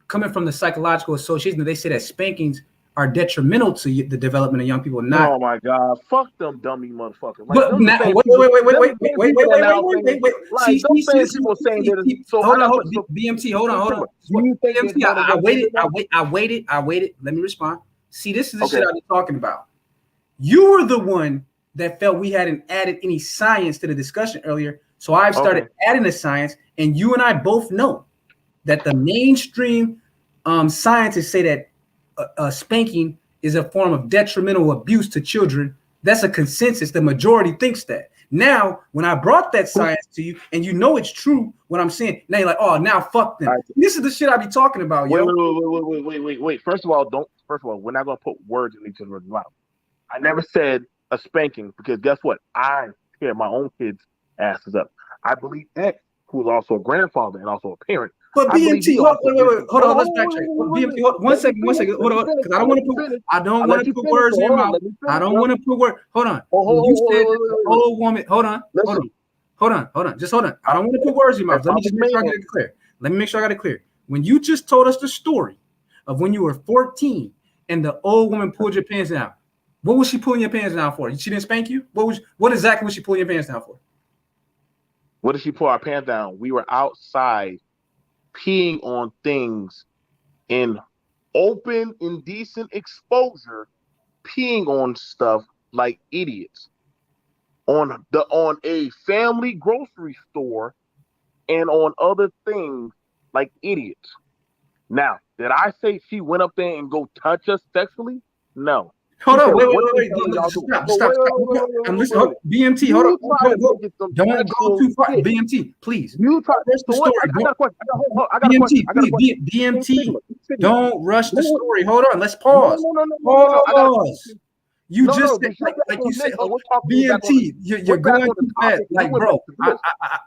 coming from the Psychological Association, they say that spankings are detrimental to the development of young people. Not. Oh my God! Fuck them dummy motherfuckers. Like, but now, wait. Like, those same people saying that. So hold on. BMT, hold on. BMT, I waited. Let me respond. See, this is the shit I've been talking about. You were the one that felt we hadn't added any science to the discussion earlier. So I've started adding the science, and you and I both know that the mainstream scientists say that spanking is a form of detrimental abuse to children. That's a consensus. The majority thinks that. Now, when I brought that science to you, and you know it's true what I'm saying, now you're like, oh, now fuck them. Right. This is the shit I be talking about, yo. Wait. First of all, we're not gonna put words in each other's mouth. I never said a spanking because guess what? I tear my own kids' asses up. I believe X, who is also a grandfather and also a parent. But BMT, hold on, let's backtrack. BMT, one second, hold on, because I don't want to put words in your mouth. I don't want to put words. Hold on. You said the old woman. Hold on. Just hold on. I don't want to put words in your mouth. Let me just make sure I get it clear. Let me make sure I got it clear. When you just told us the story of when you were 14 and the old woman pulled your pants down, what was she pulling your pants down for? She didn't spank you? What exactly was she pulling your pants down for? What did she pull our pants down? We were outside peeing on things in open, indecent exposure, peeing on stuff like idiots on a family grocery store and on other things like idiots. Now, did I say she went up there and go touch us sexually? No. Hold on, wait. Stop. I'm listening. BMT, hold on. Don't go too far. BMT, please. You try to story. I got a question. BMT, don't rush the story. Hold on, let's pause. Pause. You just said, like you said, BMT, you're going too fast. Like,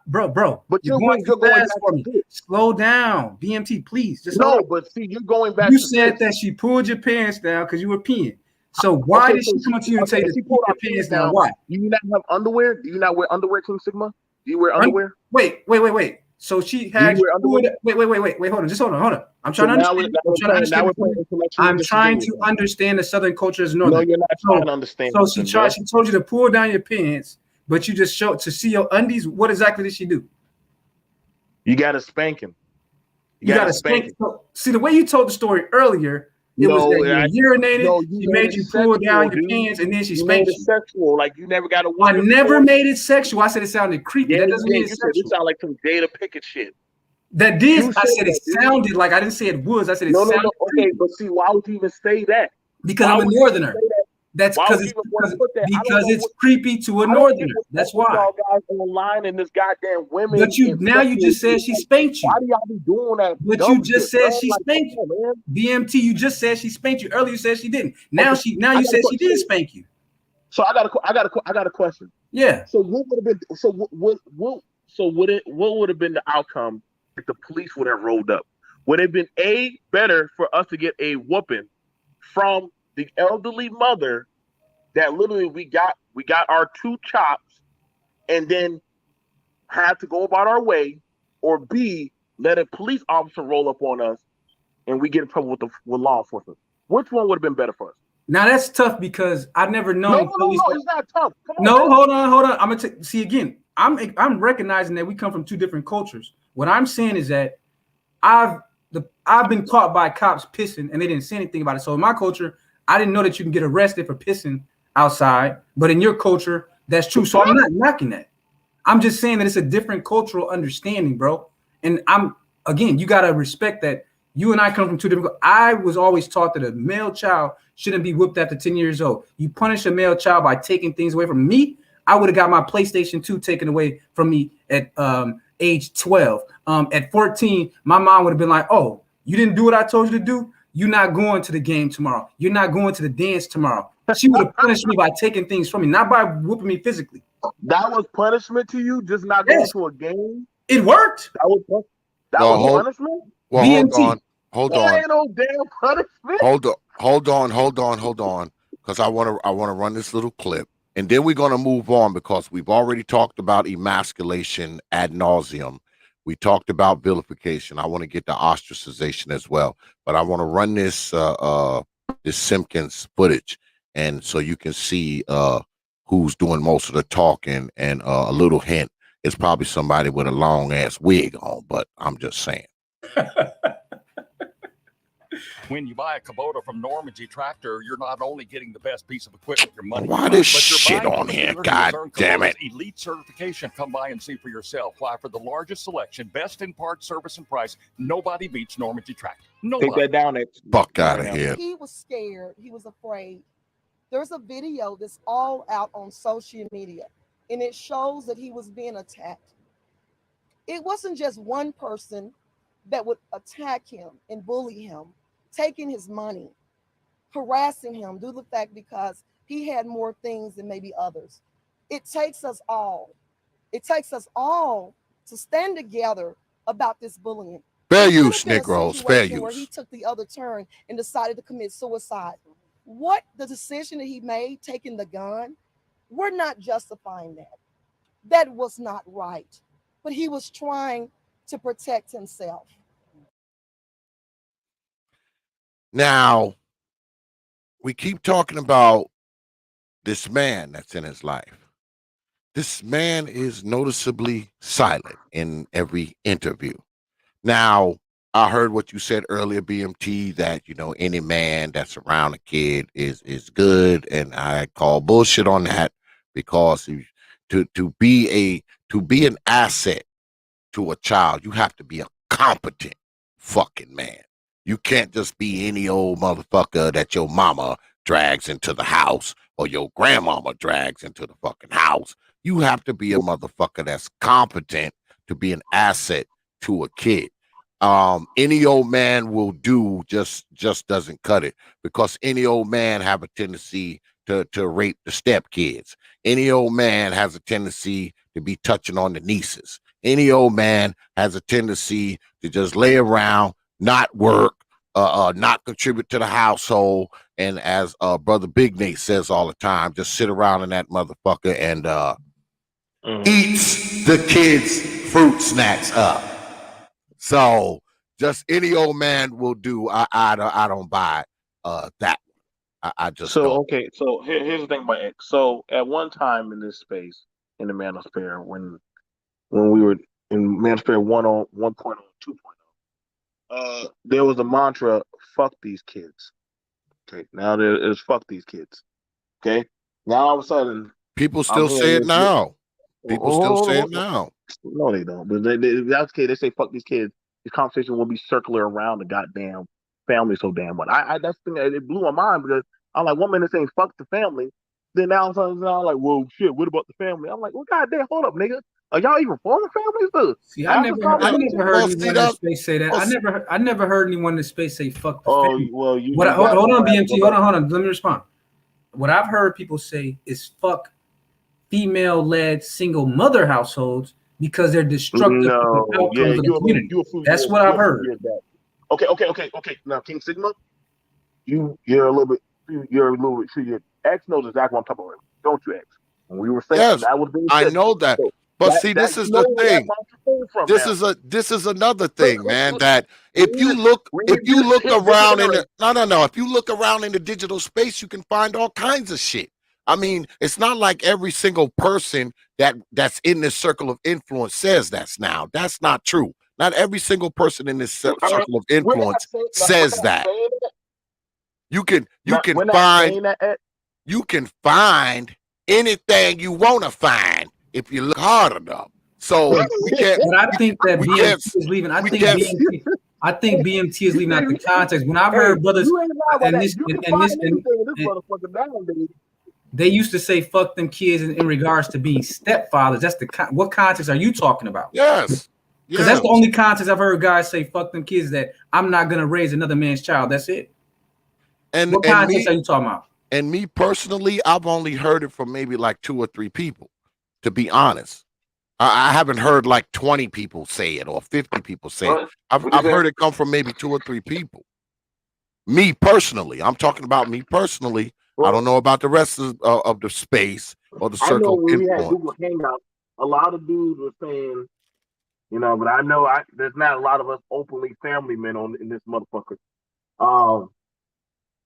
bro, but you're going too fast for me. Slow down. BMT, please. Just but see, you're going back. You said that she pulled your pants down because you were peeing. So why did she come up to you and say that she pulled her pants down? Why? Do you not have underwear? Do you not wear underwear, King Sigma? Do you wear underwear? Wait. So she had you underwear? Wait, hold on. Just hold on. I'm trying to understand. I'm trying to understand the Southern culture as Northern. No, you're not trying to understand. So she told you to pull down your pants, but you just showed to see your undies. What exactly did she do? You got to spank him. You got to spank him. See, the way you told the story earlier, it was that you urinated, she made you pull down your pants, and then she spanked you. Sexual, like you never got a. I never made it sexual. I said it sounded creepy. Yeah, that doesn't mean it's sexual. You sound like some Jada Pickett shit. That did. I said it sounded like. I didn't say it was. I said it sounded. No. Okay, but see, why would you even say that? Because I'm a Northerner. That's because it's creepy to a Northerner. That's why. Y'all guys online and this goddamn women. But you just said she spanked you. Why do y'all be doing that? But you just said she spanked you. BMT, you just said she spanked you. Earlier you said she didn't. Now you said she did spank you. So I got a question. Yeah. So what would have been? What would have been the outcome if the police would have rolled up? Would it have been better for us to get a whooping from the elderly mother that literally we got our 2 chops and then had to go about our way, or B, let a police officer roll up on us and we get in trouble with law enforcement? Which one would have been better for us? Now that's tough because I've never known. No, it's not tough. Hold on. I'm gonna see again. I'm recognizing that we come from 2 different cultures. What I'm saying is that I've been caught by cops pissing and they didn't say anything about it. So in my culture, I didn't know that you can get arrested for pissing outside, but in your culture, that's true. So I'm not knocking that. I'm just saying that it's a different cultural understanding, bro. And you got to respect that you and I come from 2 different. I was always taught that a male child shouldn't be whipped after 10 years old. You punish a male child by taking things away from me. I would have got my PlayStation 2 taken away from me at age 12. At 14, my mom would have been like, oh, you didn't do what I told you to do? You're not going to the game tomorrow. You're not going to the dance tomorrow. She would have punished me by taking things from me, not by whooping me physically. That was punishment to you, just not going to a game? It worked. That was punishment? Well, BMT. hold That on. ain't no damn punishment. Hold on. Because I want to run this little clip. And then we're going to move on because we've already talked about emasculation ad nauseum. We talked about vilification. I want to get to ostracization as well. But I want to run this this Simpkins footage, and so you can see who's doing most of the talking. And a little hint, it's probably somebody with a long ass wig on. But I'm just saying. When you buy a Kubota from Normandy Tractor, you're not only getting the best piece of equipment your money. Why this but you're shit buying on from a here? dealer who God has earned damn Kubota's it. Elite certification. Come by and see for yourself. Why, for the largest selection, best in parts, service, and price, nobody beats Normandy Tractor. Nobody. Take that down. Fuck out of here. He was scared. He was afraid. There's a video that's all out on social media, and it shows that he was being attacked. It wasn't just one person that would attack him and bully him, taking his money, harassing him due to the fact because he had more things than maybe others. It takes us all. It takes us all to stand together about this bullying. Fair It could use, have been a Negroes. Fair situation where he use. took the other turn and decided to commit suicide. What the decision that he made, taking the gun, we're not justifying that. That was not right. But he was trying to protect himself. Now, we keep talking about this man that's in his life. This man is noticeably silent in every interview. Now, I heard what you said earlier, BMT, that, you know, any man that's around a kid is good, and I call bullshit on that because to be an asset to a child, you have to be a competent fucking man. You can't just be any old motherfucker that your mama drags into the house or your grandmama drags into the fucking house. You have to be a motherfucker that's competent to be an asset to a kid. Any old man will do just doesn't cut it, because any old man have a tendency to rape the stepkids. Any old man has a tendency to be touching on the nieces. Any old man has a tendency to just lay around, not work, not contribute to the household, and as Brother Big Nate says all the time, just sit around in that motherfucker and eats the kids' fruit snacks up. So just any old man will do. I don't buy that. I just so don't. okay. So here's the thing about X. So at one time in this space, in the Manosphere, when we were in Manosphere 1.0, 2.0, there was a mantra: "Fuck these kids." Okay, now there is "Fuck these kids." Okay, now all of a sudden, People still say it now. People still say it now. No, they don't. But that's okay. They say "fuck these kids." This conversation will be circular around the goddamn family so damn much. That's the thing. It blew my mind because I'm like, one minute saying "fuck the family," then now I'm like, "Whoa, shit, what about the family?" I'm like, "Well, goddamn, hold up, nigga. Are y'all even forming families?" See, I never heard anyone in the space say that. I never heard anyone in the space say "fuck the family." Well, hold on, BMT. Hold on. Let me respond. What I've heard people say is "fuck female-led single mother households" because they're destructive to the outcomes of the community. That's what I've heard. Okay. Now, King Sigma, you're a little bit. X knows exactly what I'm talking about, don't you, X? When we were saying yes, that was being I said, know that. But see, this is the thing. This is another thing, man. That if you look around in if you look around in the digital space, you can find all kinds of shit. I mean, it's not like every single person that's in this circle of influence says that's now. That's not true. Not every single person in this circle of influence says that. You can find anything you want to find if you look hard enough. So we can't. But I think that BMT is leaving. I I think BMT is leaving out the context. When I've heard brothers and this motherfucker nowadays. They used to say "fuck them kids" in regards to being stepfathers. That's what context are you talking about? Yes, because that's the only context I've heard guys say "fuck them kids." That I'm not gonna raise another man's child. That's it. And what context are you talking about? And me personally, I've only heard it from maybe like 2 or 3 people. To be honest, I haven't heard like 20 people say it or 50 people say it. I've heard it come from maybe 2 or 3 people. Me personally, I'm talking about me personally. I don't know about the rest of the space or the circle. I know when of we had influence. Google Hangouts, a lot of dudes were saying, you know, but I know there's not a lot of us openly family men in this motherfucker.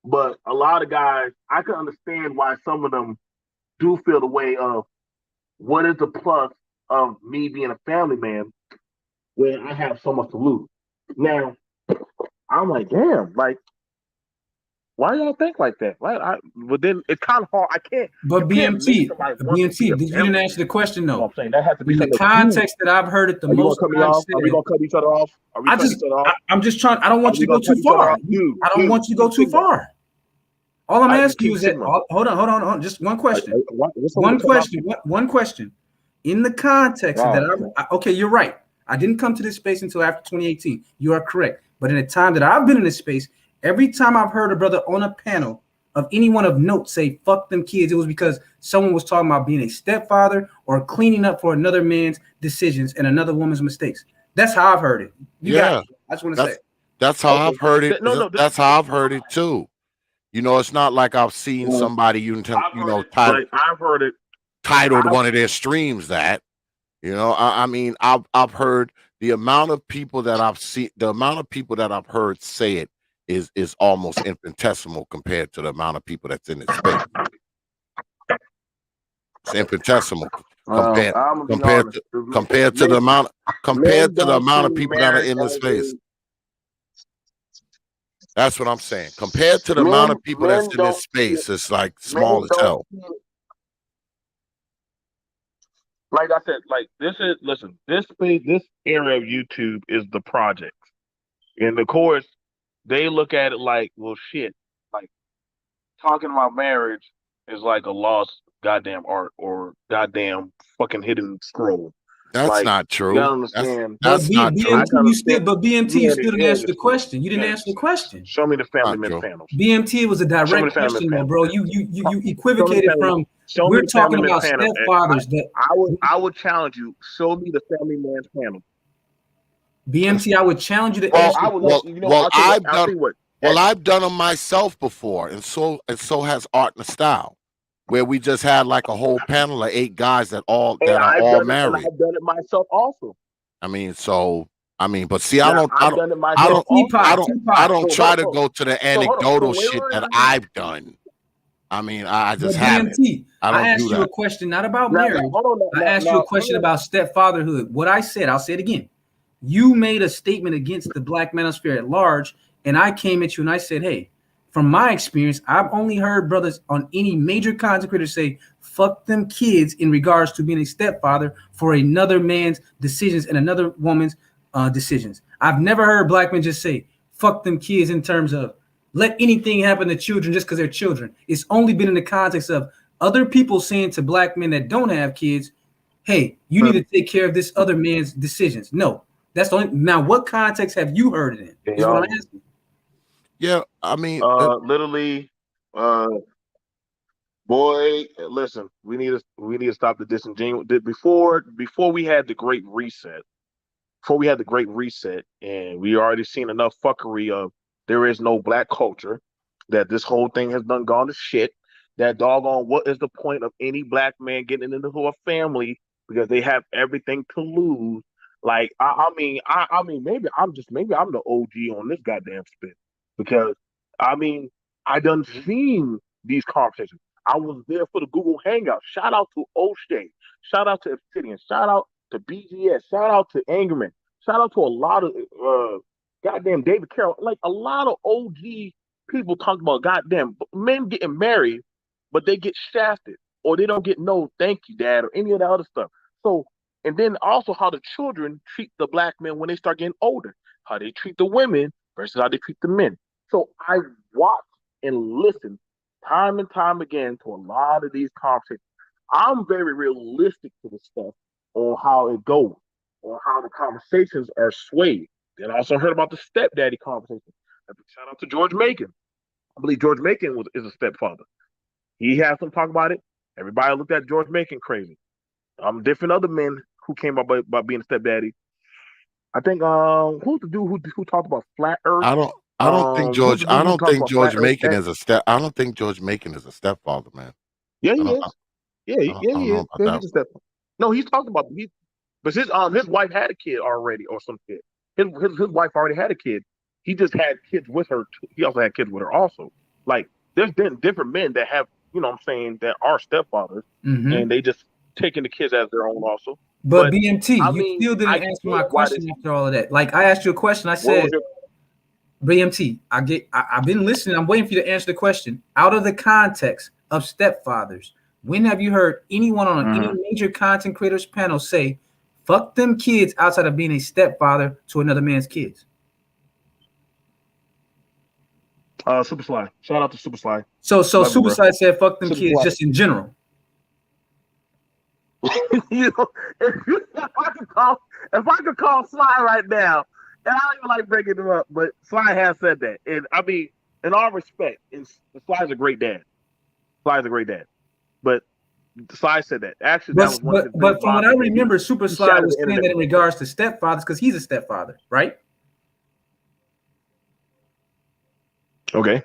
But a lot of guys, I can understand why some of them do feel the way of what is the plus of me being a family man when I have so much to lose. Now, I'm like, damn, like, why y'all think like that? But then it's kind of hard. I can't. But BMT, you didn't answer the question though. You know what I'm saying that has to be in the context that I've heard it the most. Are we gonna cut each other off? I'm just trying. I don't want you to go too far. I don't want you to go too far. All I'm asking you is that. Hold on. Just one question. One question. In the context that okay, you're right. I didn't come to this space until after 2018. You are correct. But in the time that I've been in this space, every time I've heard a brother on a panel of anyone of note say "fuck them kids," it was because someone was talking about being a stepfather or cleaning up for another man's decisions and another woman's mistakes. That's how I've heard it. I just want to say that's how I've heard it. That's how I've heard it too. You know, it's not like I've seen somebody I've heard it titled one of their streams that. You know, I mean, I've heard the amount of people that I've seen, the amount of people that I've heard say it is almost infinitesimal compared to the amount of people that's in this space. It's infinitesimal compared to the amount of people that are in this space. That's what I'm saying. Compared to the amount of people that's in this space, it's like small as hell. Like I said, this area of YouTube is the project. And of course, they look at it like, well, shit, like talking about marriage is like a lost goddamn art or goddamn fucking hidden scroll. That's not true. You gotta understand. That's not true. BMT, you still didn't answer the question. You didn't answer the question. Show me the family men panels. BMT was a direct question, though, bro. You equivocated from. We're talking about stepfathers. I would challenge you. Show me the family man's panel. BMT, I would challenge you to ask. I've done them myself before, and so has Art and Style, where we just had like a whole panel of 8 guys that are all married. I've done it myself also. I mean, but see, I don't try to go to the anecdotal shit that I've done. I mean, I just haven't. I asked you a question not about marriage. I asked you a question about stepfatherhood. What I said, I'll say it again. You made a statement against the black manosphere at large, and I came at you and I said, hey, from my experience, I've only heard brothers on any major content creator say, fuck them kids in regards to being a stepfather for another man's decisions and another woman's decisions. I've never heard black men just say, fuck them kids in terms of let anything happen to children just because they're children. It's only been in the context of other people saying to black men that don't have kids, hey, you need to take care of this other man's decisions. No, that's the only. Now, what context have you heard it in? Is what I'm asking. Yeah, I mean, literally, boy, listen, we need to stop the disingenuous. Before we had the Great Reset, and we already seen enough fuckery of there is no black culture, that this whole thing has done gone to shit. That doggone, what is the point of any black man getting into a family because they have everything to lose? Like, I mean, maybe I'm the OG on this goddamn spit. Because, I mean, I done seen these conversations. I was there for the Google Hangout. Shout out to O'Shea. Shout out to Obsidian. Shout out to BGS. Shout out to Angerman. Shout out to a lot of goddamn David Carroll. Like, a lot of OG people talk about goddamn men getting married, but they get shafted. Or they don't get no thank you, dad, or any of that other stuff. So, And then also how the children treat the black men when they start getting older, how they treat the women versus how they treat the men. So I watch and listen time and time again to a lot of these conversations. I'm very realistic to the stuff on how it goes, on how the conversations are swayed. Then I also heard about the stepdaddy conversation. Shout out to George Macon. I believe George Macon is a stepfather. He had some talk about it. Everybody looked at George Macon crazy. Different other men who came up about being a stepdaddy. I think who's the dude who talked about flat Earth? I don't think Who's the George. dude I who don't talked think about George flat Earth? Macon is a step. I don't think George Macon is a stepfather, man. Yeah, I he don't. is. I He don't know is. about Yeah, that. he's a stepfather. No, he's talked about but his wife had a kid already or some kid. His wife already had a kid. He just had kids with her. He also had kids with her also. Like there's been different men that have, you know what I'm saying, that are stepfathers and they just taking the kids as their own also. But BMT, I you mean, still I didn't get answer my why question after all of that. Like I asked you a question, I what said, was your BMT, I've been listening. I'm waiting for you to answer the question. Out of the context of stepfathers, when have you heard anyone on any major content creators panel say, fuck them kids outside of being a stepfather to another man's kids? Super Sly. Shout out to Super Sly. So Love you, bro. Suicide said fuck them Super kids Sly. just in general. You know, if I could call Sly right now, and I don't even like breaking him up, but Sly has said that. And I mean, in all respect, Sly's a great dad. Sly's a great dad. But Sly said that. Actually, that was one of his But from what I remember, Super he Sly shattered was the saying internet that in with. regards to stepfathers, because he's a stepfather, right? Okay.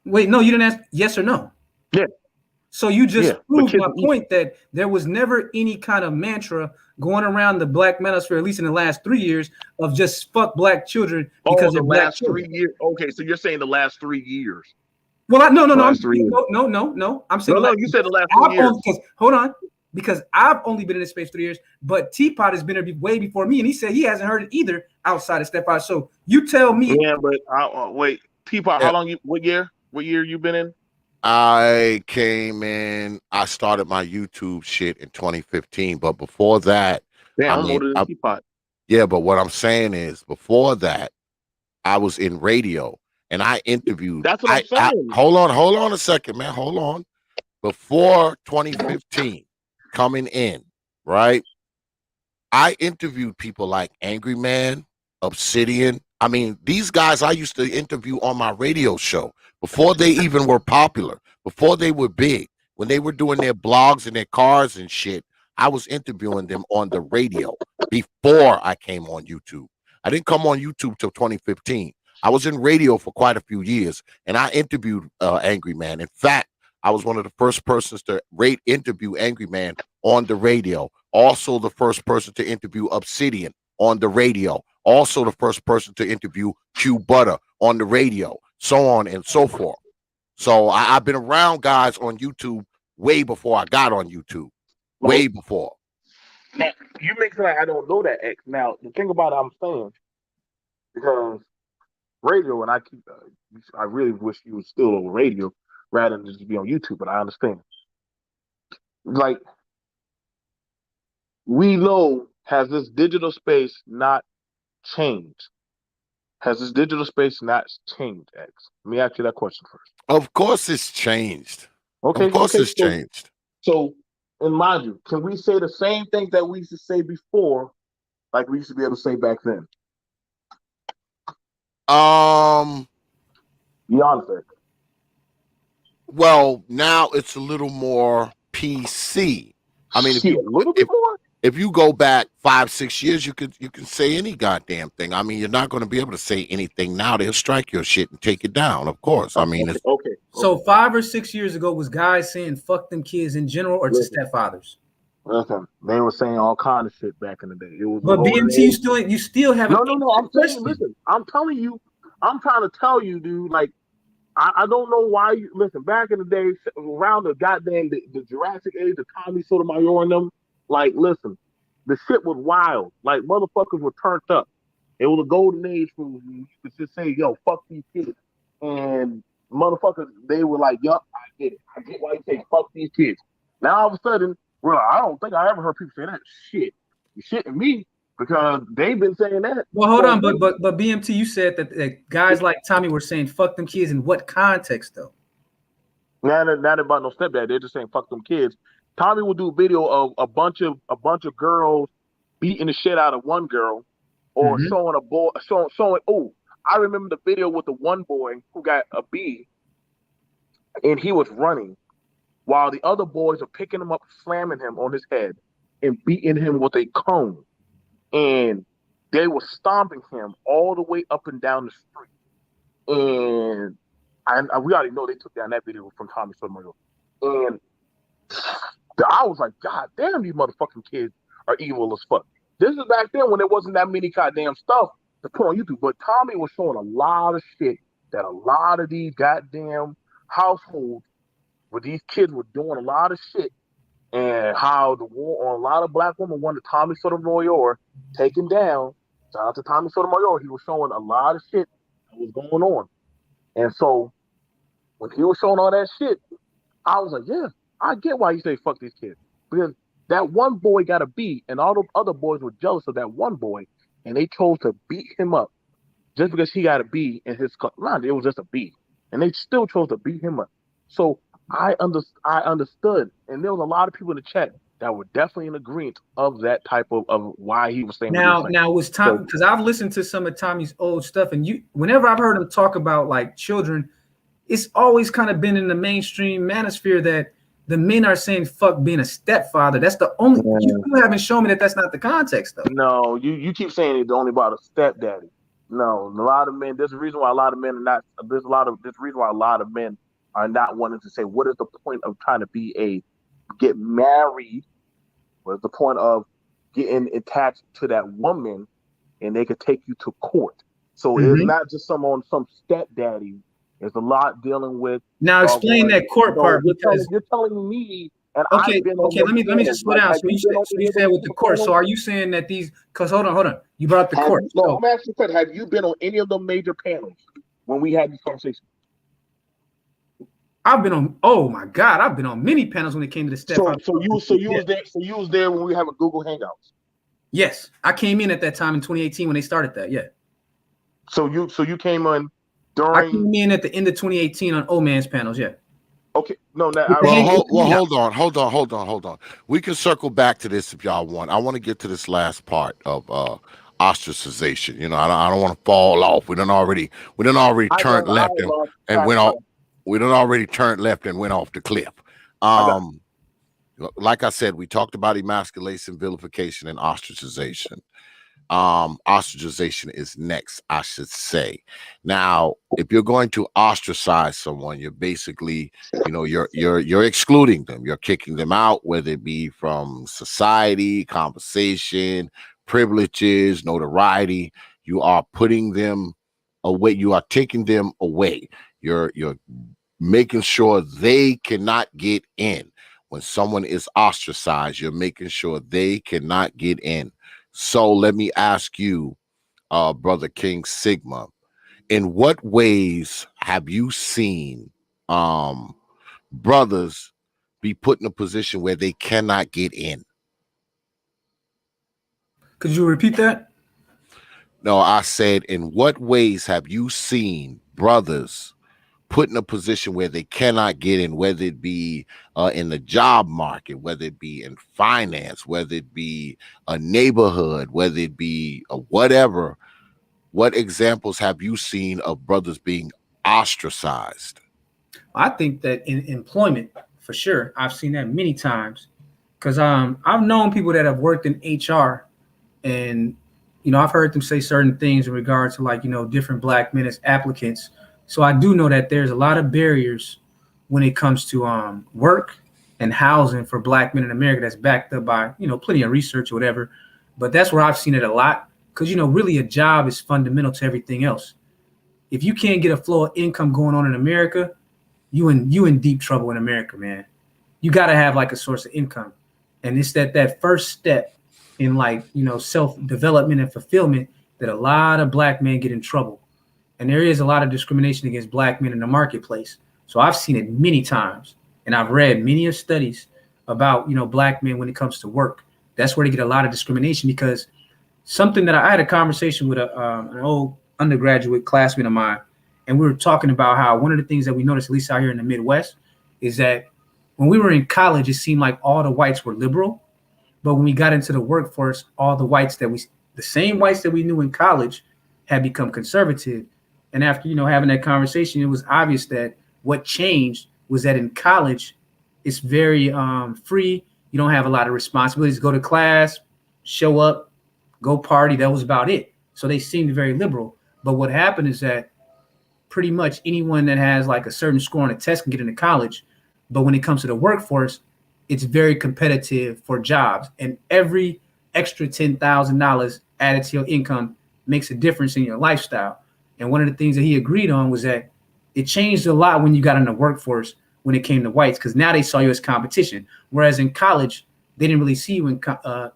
Wait, no, you didn't ask yes or no. Yeah. So you just proved my kids- point that there was never any kind of mantra going around the black manosphere, at least in the last 3 years, of just fuck black children because the they're black last children. 3 years. Okay, so you're saying the last 3 years. Well, no. I'm Last 3 years. no. I'm saying No, you said the last 3 years. Hold on, because I've only been in this space 3 years, but T.P.O.T has been there way before me, and he said he hasn't heard it either outside of stepfather. So you tell me. Yeah, but wait, T.P.O.T, how long what year you been in? I came in. I started my YouTube shit in 2015, but before that, Damn, I'm older than T.P.O.T. Yeah, but what I'm saying is, before that, I was in radio and I interviewed. That's what I'm saying. Hold on a second, man. Hold on. Before 2015, coming in, right? I interviewed people like Angry Man, Obsidian. I mean, these guys I used to interview on my radio show before they even were popular, before they were big, when they were doing their blogs and their cars and shit. I was interviewing them on the radio before I came on YouTube. I didn't come on YouTube till 2015. I was in radio for quite a few years, and I interviewed Angry Man. In fact, I was one of the first persons to interview Angry Man on the radio. Also the first person to interview Obsidian on the radio. Also the first person to interview Q Butter on the radio, so on and so forth. So I've been around guys on YouTube way before I got on YouTube. Way before. Now, you make it like I don't know that, X. Now, the thing about it, I'm saying, because radio, and I really wish you was still on radio rather than just be on YouTube, but I understand. Like, we know, has this digital space not changed? Has this digital space not changed, X? Let me ask you that question first. Of course it's changed. Okay. Of course it's changed. So, in mind you, can we say the same things that we used to say before, like we used to be able to say back then? Be honest. Well, now it's a little more PC. I mean, if you go back 5-6 years, you can say any goddamn thing. I mean, you're not going to be able to say anything now. They'll strike your shit and take it down. Of course. I mean, it's okay. So 5 or 6 years ago, was guys saying fuck them kids in general or to stepfathers? Listen, they were saying all kind of shit back in the day. It was. But BMT, you still haven't. No. I'm saying, listen. I'm telling you. I'm trying to tell you, dude. Like, I don't know why you listen. Back in the day, around the goddamn the Jurassic age, the Tommy Sotomayor and them. Like, listen, the shit was wild. Like, motherfuckers were turned up. It was a golden age for you could just say, "Yo, fuck these kids," and motherfuckers, they were like, "Yup, I get it. I get why you say fuck these kids." Now all of a sudden, well, I don't think I ever heard people say that shit. shitting me because they've been saying that. Well, hold on, but BMT, you said that guys like Tommy were saying fuck them kids in what context though? Not about no stepdad. They're just saying fuck them kids. Tommy will do a video of a bunch of girls beating the shit out of one girl, or showing a boy showing. Oh, I remember the video with the one boy who got a B, and he was running while the other boys are picking him up, slamming him on his head, and beating him with a cone, and they were stomping him all the way up and down the street. And we already know they took down that video from Tommy Sotomayor. And I was like, God damn, these motherfucking kids are evil as fuck. This is back then when there wasn't that many goddamn stuff to put on YouTube. But Tommy was showing a lot of shit that a lot of these goddamn households where these kids were doing a lot of shit, and how the war on a lot of black women wanted Tommy Sotomayor taken down. Shout out to Tommy Sotomayor. He was showing a lot of shit that was going on. And so when he was showing all that shit, I was like, yeah, I get why you say fuck these kids. Because that one boy got a B, and all those other boys were jealous of that one boy, and they chose to beat him up just because he got a B in his class. It was just a B, and they still chose to beat him up. So I understood, and there was a lot of people in the chat that were definitely in agreement of that type of why he was saying. Now was Tom, because I've listened to some of Tommy's old stuff, and whenever I've heard him talk about like children, it's always kind of been in the mainstream manosphere that the men are saying fuck being a stepfather. That's the only you haven't shown me that that's not the context though. No, you keep saying it's only about a stepdaddy. No, a lot of men. There's a reason why a lot of men are not. There's reason why a lot of men are not wanting to say what is the point of trying to get married. What is the point of getting attached to that woman, and they could take you to court? So it's not just some stepdaddy. There's a lot dealing with. Now explain that court part, because you're telling me. And okay. Let me just slow down. So you said with the court. So are you saying that these? Because hold on. You brought up the court. No, I'm asking you, have you been on any of the major panels when we had this conversation? I've been on. Oh my God, I've been on many panels when it came to the step. So you was there when we having Google Hangouts. Yes, I came in at that time in 2018 when they started that. Yeah. So you came on during. I came in at the end of 2018 on old man's panels. Yeah. Okay. No. Hold on. We can circle back to this if y'all want. I want to get to this last part of ostracization. You know, I don't want to fall off. We done already turned left and went off. We done already turned left and went off the cliff. Like I said, we talked about emasculation, vilification, and ostracization. Ostracization is next, I should say. Now, if you're going to ostracize someone, you're basically, you're excluding them. You're kicking them out, whether it be from society, conversation, privileges, notoriety. You are putting them away. You are taking them away. You're making sure they cannot get in. When someone is ostracized, you're making sure they cannot get in. So let me ask you, Brother King Sigma, in what ways have you seen brothers be put in a position where they cannot get in? Could you repeat that? No, I said, in what ways have you seen brothers put in a position where they cannot get in, whether it be in the job market, whether it be in finance, whether it be a neighborhood, whether it be whatever? What examples have you seen of brothers being ostracized? I think that in employment, for sure, I've seen that many times, because I've known people that have worked in HR, and I've heard them say certain things in regards to different black men as applicants. So I do know that there's a lot of barriers when it comes to work and housing for black men in America that's backed up by, plenty of research or whatever. But that's where I've seen it a lot, because, really a job is fundamental to everything else. If you can't get a flow of income going on in America, you in deep trouble in America, man. You got to have a source of income. And it's that first step in self-development and fulfillment that a lot of black men get in trouble. And there is a lot of discrimination against black men in the marketplace. So I've seen it many times, and I've read many of studies about, black men when it comes to work. that's where they get a lot of discrimination, because something that I had a conversation with an old undergraduate classmate of mine, and we were talking about how one of the things that we noticed, at least out here in the Midwest, is that when we were in college, it seemed like all the whites were liberal, but when we got into the workforce, all the same whites that we knew in college had become conservative. And after, having that conversation, it was obvious that what changed was that in college, it's very free. You don't have a lot of responsibilities. Go to class, show up, go party. That was about it. So they seemed very liberal. But what happened is that pretty much anyone that has like a certain score on a test can get into college. But when it comes to the workforce, it's very competitive for jobs. And every extra $10,000 added to your income makes a difference in your lifestyle. And one of the things that he agreed on was that it changed a lot when you got in the workforce when it came to whites, because now they saw you as competition. Whereas in college, they didn't really see you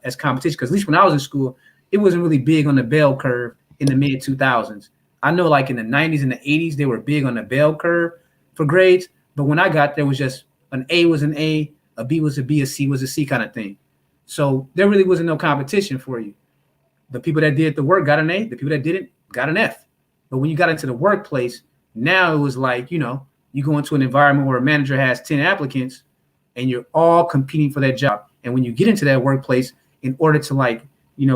as competition, because at least when I was in school, it wasn't really big on the bell curve in the mid 2000s. I know like in the 90s and the 80s, they were big on the bell curve for grades. But when I got there, was just an A was an A B was a B, a C was a C kind of thing. So there really wasn't no competition for you. The people that did the work got an A. The people that didn't got an F. But when you got into the workplace, now it was like, you go into an environment where a manager has 10 applicants and you're all competing for that job. And when you get into that workplace, in order to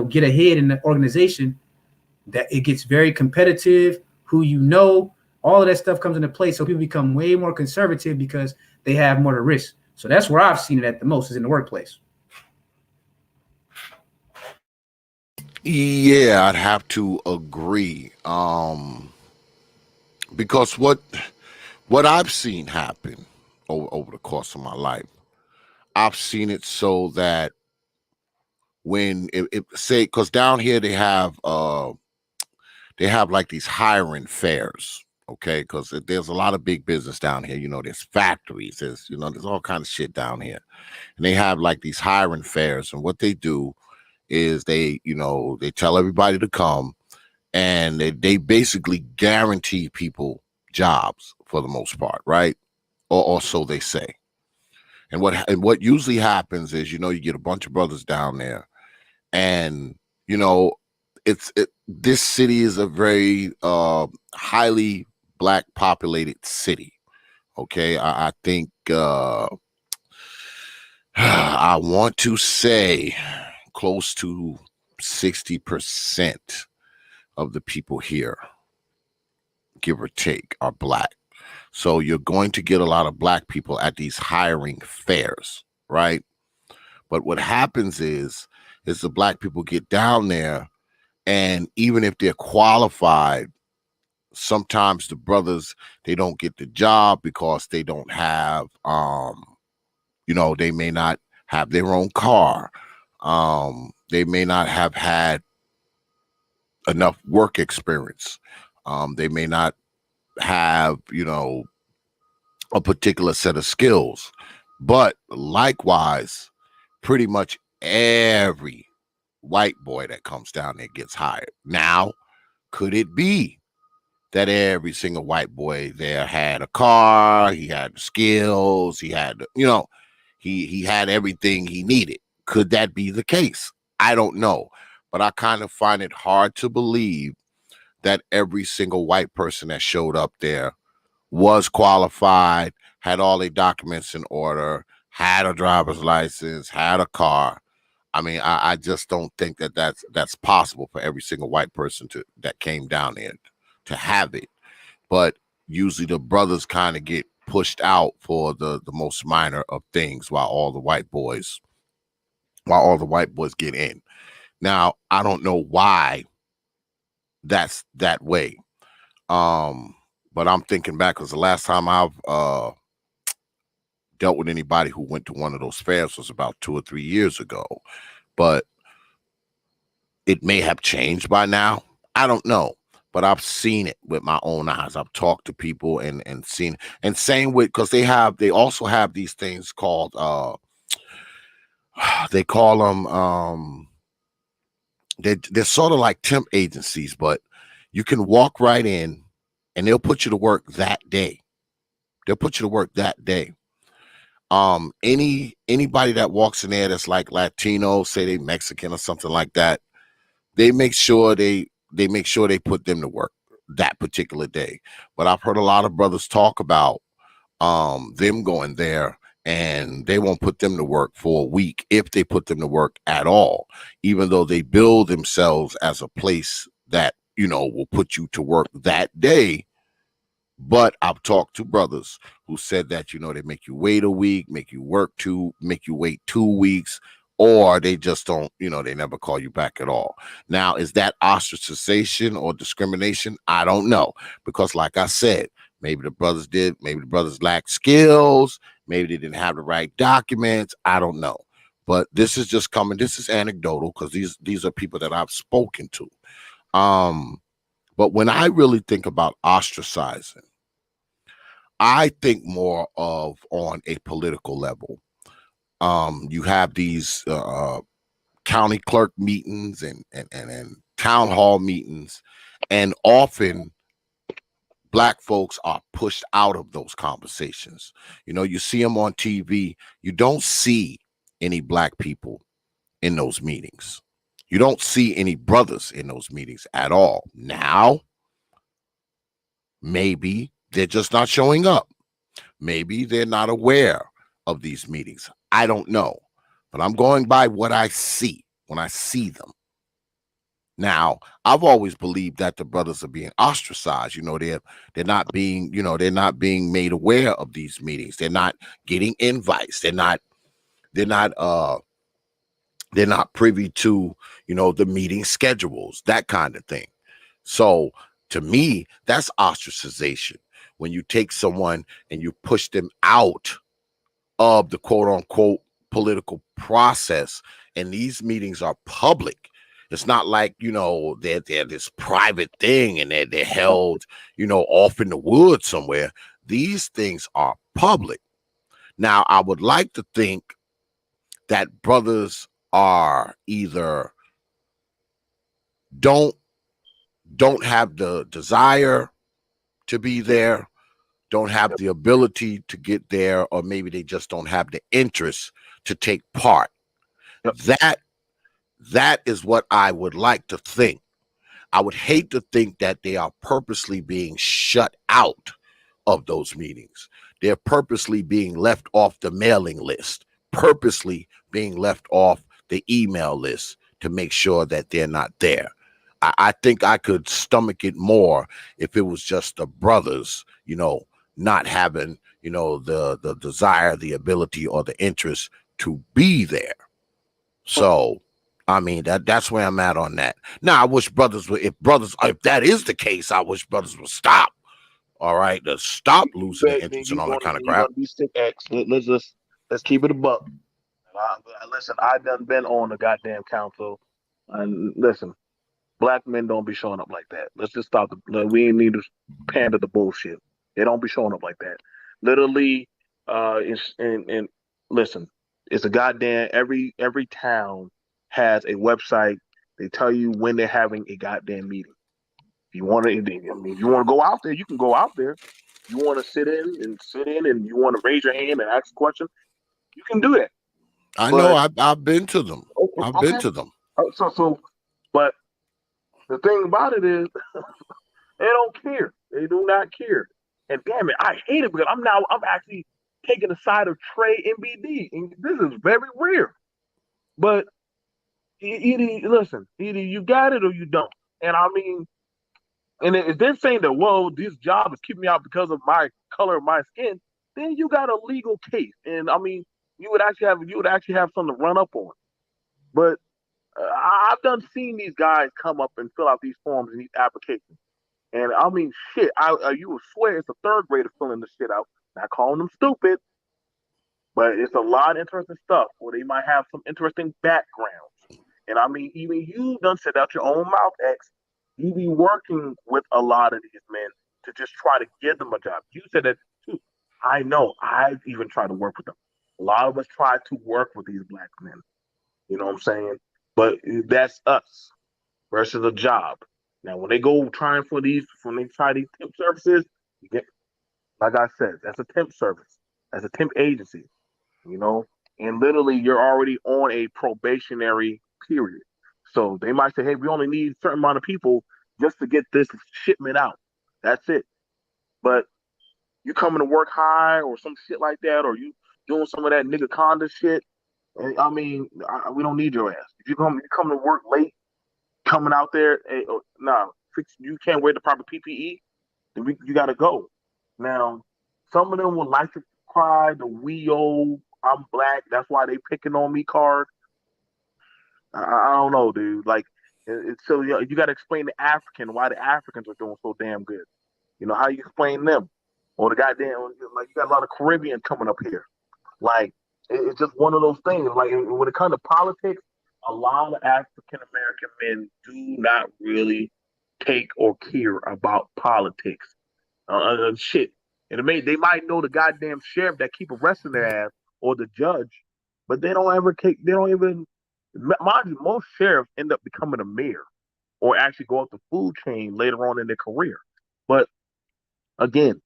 get ahead in the organization, that it gets very competitive, all of that stuff comes into play. So people become way more conservative because they have more to risk. So that's where I've seen it at the most, is in the workplace. Yeah, I'd have to agree. Because what I've seen happen over the course of my life, I've seen it so that when because down here they have like these hiring fairs, okay? Because there's a lot of big business down here. There's factories, there's all kinds of shit down here, and they have like these hiring fairs. And what they do is they tell everybody to come, and they basically guarantee people jobs for the most part, right? Or so they say. And what usually happens is, you get a bunch of brothers down there, and this city is a very highly black populated city. Okay, I think I want to say close to 60% of the people here, give or take, are black. So you're going to get a lot of black people at these hiring fairs, right? But what happens is the black people get down there, and even if they're qualified, sometimes the brothers, they don't get the job because they don't have, they may not have their own car. They may not have had enough work experience. They may not have, a particular set of skills. But likewise, pretty much every white boy that comes down there gets hired. Now, could it be that every single white boy there had a car, he had the skills, he had, he had everything he needed? Could that be the case? I don't know. But I kind of find it hard to believe that every single white person that showed up there was qualified, had all their documents in order, had a driver's license, had a car. I mean, I just don't think that that's possible for every single white person that came down there to have it. But usually the brothers kind of get pushed out for the most minor of things while all the white boys get in. Now, I don't know why that's that way. But I'm thinking back, because the last time I've dealt with anybody who went to one of those fairs was about 2 or 3 years ago. But it may have changed by now. I don't know. But I've seen it with my own eyes. I've talked to people and seen, and same with, because they also have these things called they call them they're sort of like temp agencies, but you can walk right in and they'll put you to work that day. Anybody that walks in there that's like Latino, say they Mexican or something like that, they make sure they put them to work that particular day. But I've heard a lot of brothers talk about them going there and they won't put them to work for a week, if they put them to work at all, even though they build themselves as a place that, will put you to work that day. But I've talked to brothers who said that, they make you wait a week, make you wait 2 weeks, or they just don't, they never call you back at all. Now, is that ostracization or discrimination? I don't know. Because like I said, maybe the brothers lacked skills, maybe they didn't have the right documents. I don't know. But this is anecdotal, because these are people that I've spoken to. But when I really think about ostracizing, I think more of on a political level. You have these county clerk meetings and town hall meetings, and often Black folks are pushed out of those conversations. You see them on TV. You don't see any Black people in those meetings. You don't see any brothers in those meetings at all. Now, maybe they're just not showing up. Maybe they're not aware of these meetings. I don't know. But I'm going by what I see when I see them. Now, I've always believed that the brothers are being ostracized. They're not being made aware of these meetings. They're not getting invites. They're not privy to, the meeting schedules, that kind of thing. So to me, that's ostracization. When you take someone and you push them out of the quote unquote political process, and these meetings are public. It's not like, they're this private thing and they're held, off in the woods somewhere. These things are public. Now, I would like to think that brothers are either don't have the desire to be there, don't have the ability to get there, or maybe they just don't have the interest to take part. That is what I would like to think. I would hate to think that they are purposely being shut out of those meetings. They're purposely being left off the mailing list, purposely being left off the email list to make sure that they're not there. I think I could stomach it more if it was just the brothers, not having, the desire, the ability, or the interest to be there. So, I mean, that's where I'm at on that. Now, I wish brothers would, if that is the case, I wish brothers would stop. All right, to stop losing the interest and all that kind of crap. Be sick X. Let's keep it a buck. Listen, I done been on the goddamn council, and listen, Black men don't be showing up like that. Let's just stop. We ain't need to pander the bullshit. They don't be showing up like that. Literally, and listen, it's a goddamn every town has a website. They tell you when they're having a goddamn meeting. If you want to go out there, you can go out there. You want to sit in, and you want to raise your hand and ask a question, you can do that. I know. I've been to them. I've been to them. But the thing about it is, they don't care. They do not care. And damn it, I hate it because I'm actually taking the side of Trey and BD, and this is very rare. But either you got it or you don't. And I mean, and if they're saying that, well, this job is keeping me out because of my color of my skin, then you got a legal case. And I mean, you would actually have something to run up on. But I've done seen these guys come up and fill out these forms and these applications. And I mean, shit, you would swear it's a third grader filling this shit out. Not calling them stupid, but it's a lot of interesting stuff where they might have some interesting backgrounds. And I mean, even you done said out your own mouth, X, you be working with a lot of these men to just try to get them a job. You said that too. I know. I've even tried to work with them. A lot of us try to work with these Black men. You know what I'm saying? But that's us versus a job. Now, when they go trying when they try these temp services, like I said, that's a temp service. That's a temp agency. you know, and literally you're already on a probationary period. So they might say, hey, we only need a certain amount of people just to get this shipment out. That's it. But you coming to work high or some shit like that, or you doing some of that nigga conda shit, and I mean, we don't need your ass. If you come to work late, coming out there, hey, you can't wear the proper PPE, then you got to go. Now, some of them would like to cry the "we old, I'm black, that's why they picking on me" card. I don't know, dude. Like, so you got to explain the African why the Africans are doing so damn good. You know how you explain them, or the goddamn like you got a lot of Caribbeans coming up here. Like it's just one of those things. Like when it comes to politics, a lot of African American men do not really take or care about politics. Shit, and they might know the goddamn sheriff that keep arresting their ass or the judge, but they don't ever take. They don't even. Mind you, most sheriffs end up becoming a mayor or actually go up the food chain later on in their career. But again,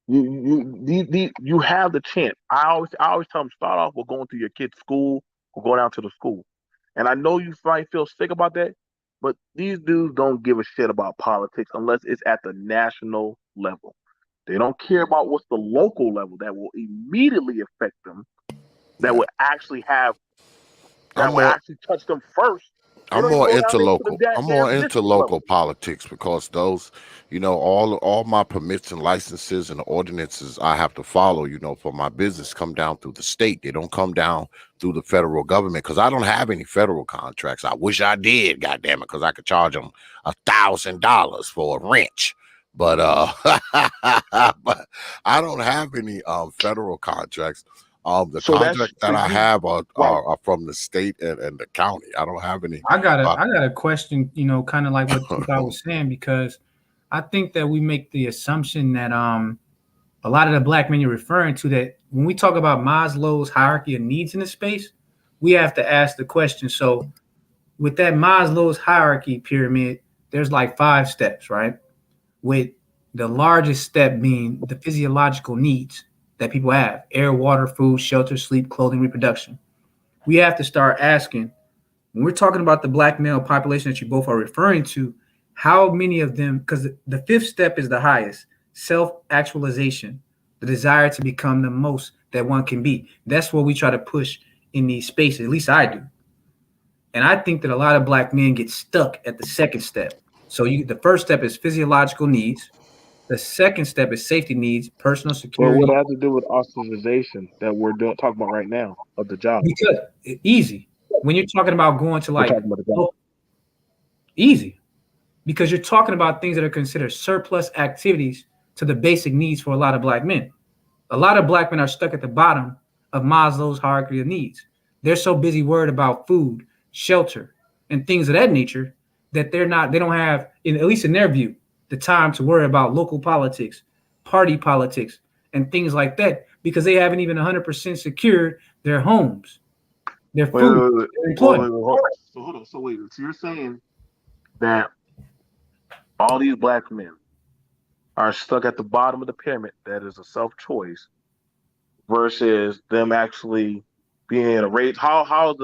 you have the chance. I always tell them start off with going to your kid's school or go down to the school. And I know you might feel sick about that, but these dudes don't give a shit about politics unless it's at the national level. They don't care about what's the local level that will immediately affect them, that will actually touch them first. They I'm don't even more go down into there to the local. I'm more damn into district local level. politics because those, all my permits and licenses and ordinances I have to follow, for my business come down through the state. They don't come down through the federal government because I don't have any federal contracts. I wish I did, goddamn it, because I could charge them $1,000 for a wrench. But but I don't have any federal contracts. The So that's contracts so that I you have are, right. are from the state and the county. I don't have any. I got a question, kind of like what T.P.O.T was saying, because I think that we make the assumption that a lot of the black men you're referring to, that when we talk about Maslow's hierarchy of needs in the space, we have to ask the question. So with that Maslow's hierarchy pyramid, there's like 5 steps, right? With the largest step being the physiological needs that people have: air, water, food, shelter, sleep, clothing, reproduction. We have to start asking, when we're talking about the black male population that you both are referring to, how many of them, because the 5th step is the highest, self-actualization, the desire to become the most that one can be. That's what we try to push in these spaces, at least I do. And I think that a lot of black men get stuck at the 2nd step. So the first step is physiological needs. The 2nd step is safety needs, personal Well, what security. it has to do with ostracization that we're talking about right now of the job? Because easy. When you're talking about going to We're talking about the job. Easy. Because you're talking about things that are considered surplus activities to the basic needs for a lot of black men. A lot of black men are stuck at the bottom of Maslow's hierarchy of needs. They're so busy worried about food, shelter, and things of that nature that they don't have, at least in their view, the time to worry about local politics, party politics, and things like that, because they haven't even 100% secured their homes, their food, their employment. Hold on. So wait. So you're saying that all these black men are stuck at the bottom of the pyramid, that is a self-choice, versus them actually being a race. How is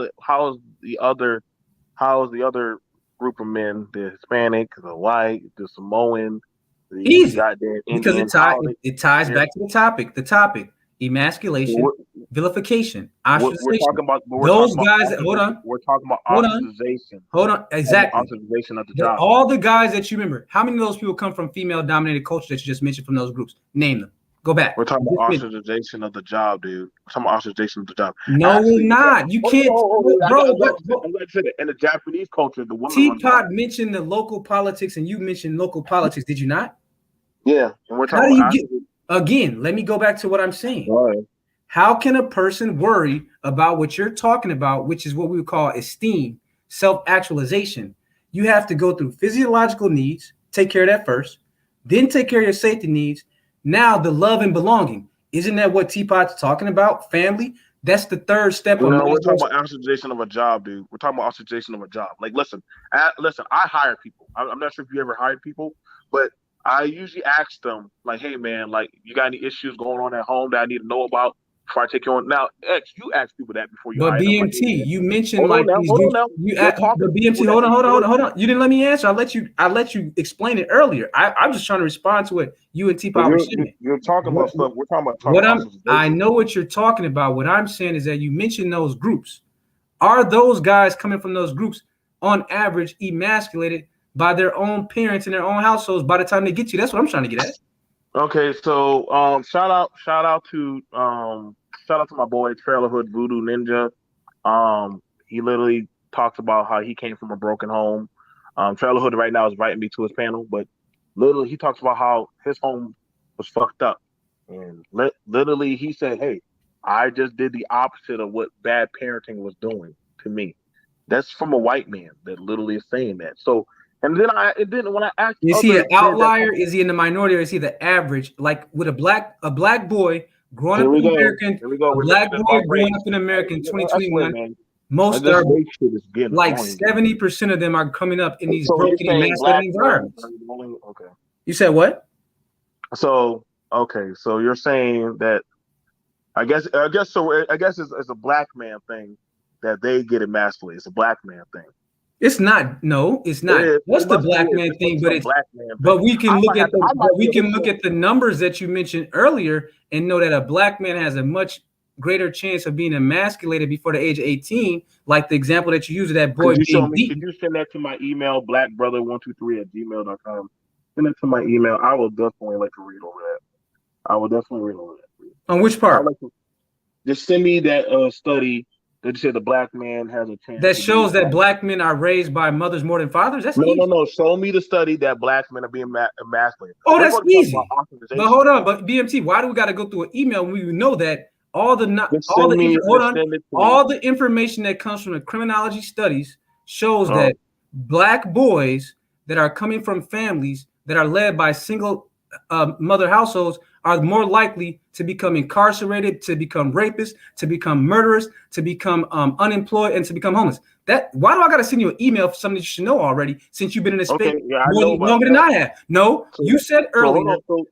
the other group of men, the Hispanic, the white, the Samoan, the Easy, goddamn because Indian, how they it ties back to the topic. The topic: emasculation, vilification, we're ostracization. talking about Those guys. Hold on. We're talking about Hold on. ostracization. Hold on. Exactly. Ostracization of the job. All the guys that you remember, how many of those people come from female-dominated culture that you just mentioned from those groups? Name them. Go back. We're talking about ostracization of the job, dude. We're talking about ostracization of the job. No, we're not. You can't, bro. I'm glad you said it. In the Japanese culture, the women. T.P.O.T mentioned the local politics, and you mentioned local politics. Did you not? Yeah, and we're How talking do about you get? Again, let me go back to what I'm saying. all right. How can a person worry about what you're talking about, which is what we would call esteem, self-actualization? You have to go through physiological needs, take care of that first, then take care of your safety needs. Now the love and belonging. Isn't that what T.P.O.T's talking about? Family. That's the 3rd step. No, we're talking about ostracization of a job, dude. We're talking about ostracization of a job. Like, listen, I hire people. I'm not sure if you ever hired people, but I usually ask them, like, hey, man, like, you got any issues going on at home that I need to know about? before I take you on. Now, X, you ask people that before you. But hire them. BMT, you mentioned Hold on like now, these hold on groups. now. You You're talking but to BMT, people hold on, that- hold on. You didn't let me answer. I let you explain it earlier. I'm just trying to respond to what you and T.P.O.T were saying. You're talking about stuff. We're talking about What I ostracization. know what you're talking about. What I'm saying is that you mentioned those groups. Are those guys coming from those groups on average emasculated by their own parents in their own households by the time they get you? That's what I'm trying to get at. Okay, so shout out to my boy Trailer Hood Voodoo Ninja. He literally talks about how he came from a broken home. Trailer Hood right now is inviting me to his panel, but literally he talks about how his home was fucked up, and literally he said, "Hey, I just did the opposite of what bad parenting was doing to me." That's from a white man that literally is saying that. So, and then when I asked, Is he an outlier? Is he in the minority, or is he the average? Like with a black boy growing up in America, a black boy growing up in America in 2021, most are like 70% of them are coming up in these broken emasculating environments. Okay. You said what? So okay, so you're saying that I guess it's a black man thing that they get emasculated. It's a black man thing. It's not. No, it's not. What's the black man thing? But it's but we can look at the numbers that you mentioned earlier and know that a black man has a much greater chance of being emasculated before the age of 18, like the example that you used of that boy being beaten. Could you send that to my email, blackbrother123@gmail.com? Send it to my email. I will definitely like to read over that. I will definitely read over that. On which part? Just send me that study that you said the black man has a chance. That shows that black men are raised by mothers more than fathers? That's easy. No. Show me the study that black men are being emasculated. Oh, that's easy. But hold on. But BMT, why do we got to go through an email when we know that all the information that comes from the criminology studies shows that black boys that are coming from families that are led by single mother households are more likely to become incarcerated, to become rapists, to become murderers, to become unemployed, and to become homeless. Why do I got to send you an email for something you should know already, since you've been in this space longer than I have? No, you said earlier. So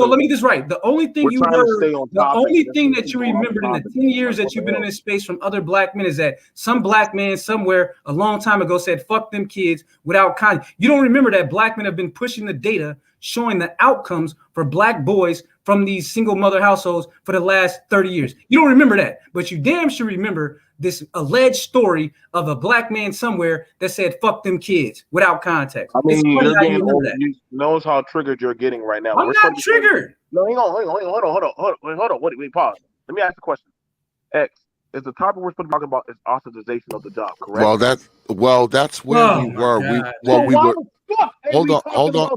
let me get this right. The only thing you heard, the only thing that you remembered in the 10 years that you've been in this space from other black men is that some black man somewhere a long time ago said, "Fuck them kids," without context. You don't remember that black men have been pushing the data showing the outcomes for black boys from these single mother households for the last 30 years. You don't remember that, but you damn sure remember this alleged story of a black man somewhere that said, "Fuck them kids," without context. I mean, you knows how triggered you're getting right now. I'm not triggered. No, hang on. Hold on. Wait, pause. Let me ask the question. X, is the topic we're supposed to be talking about is ostracization of the job, correct? Well, that's where we were. Hold on.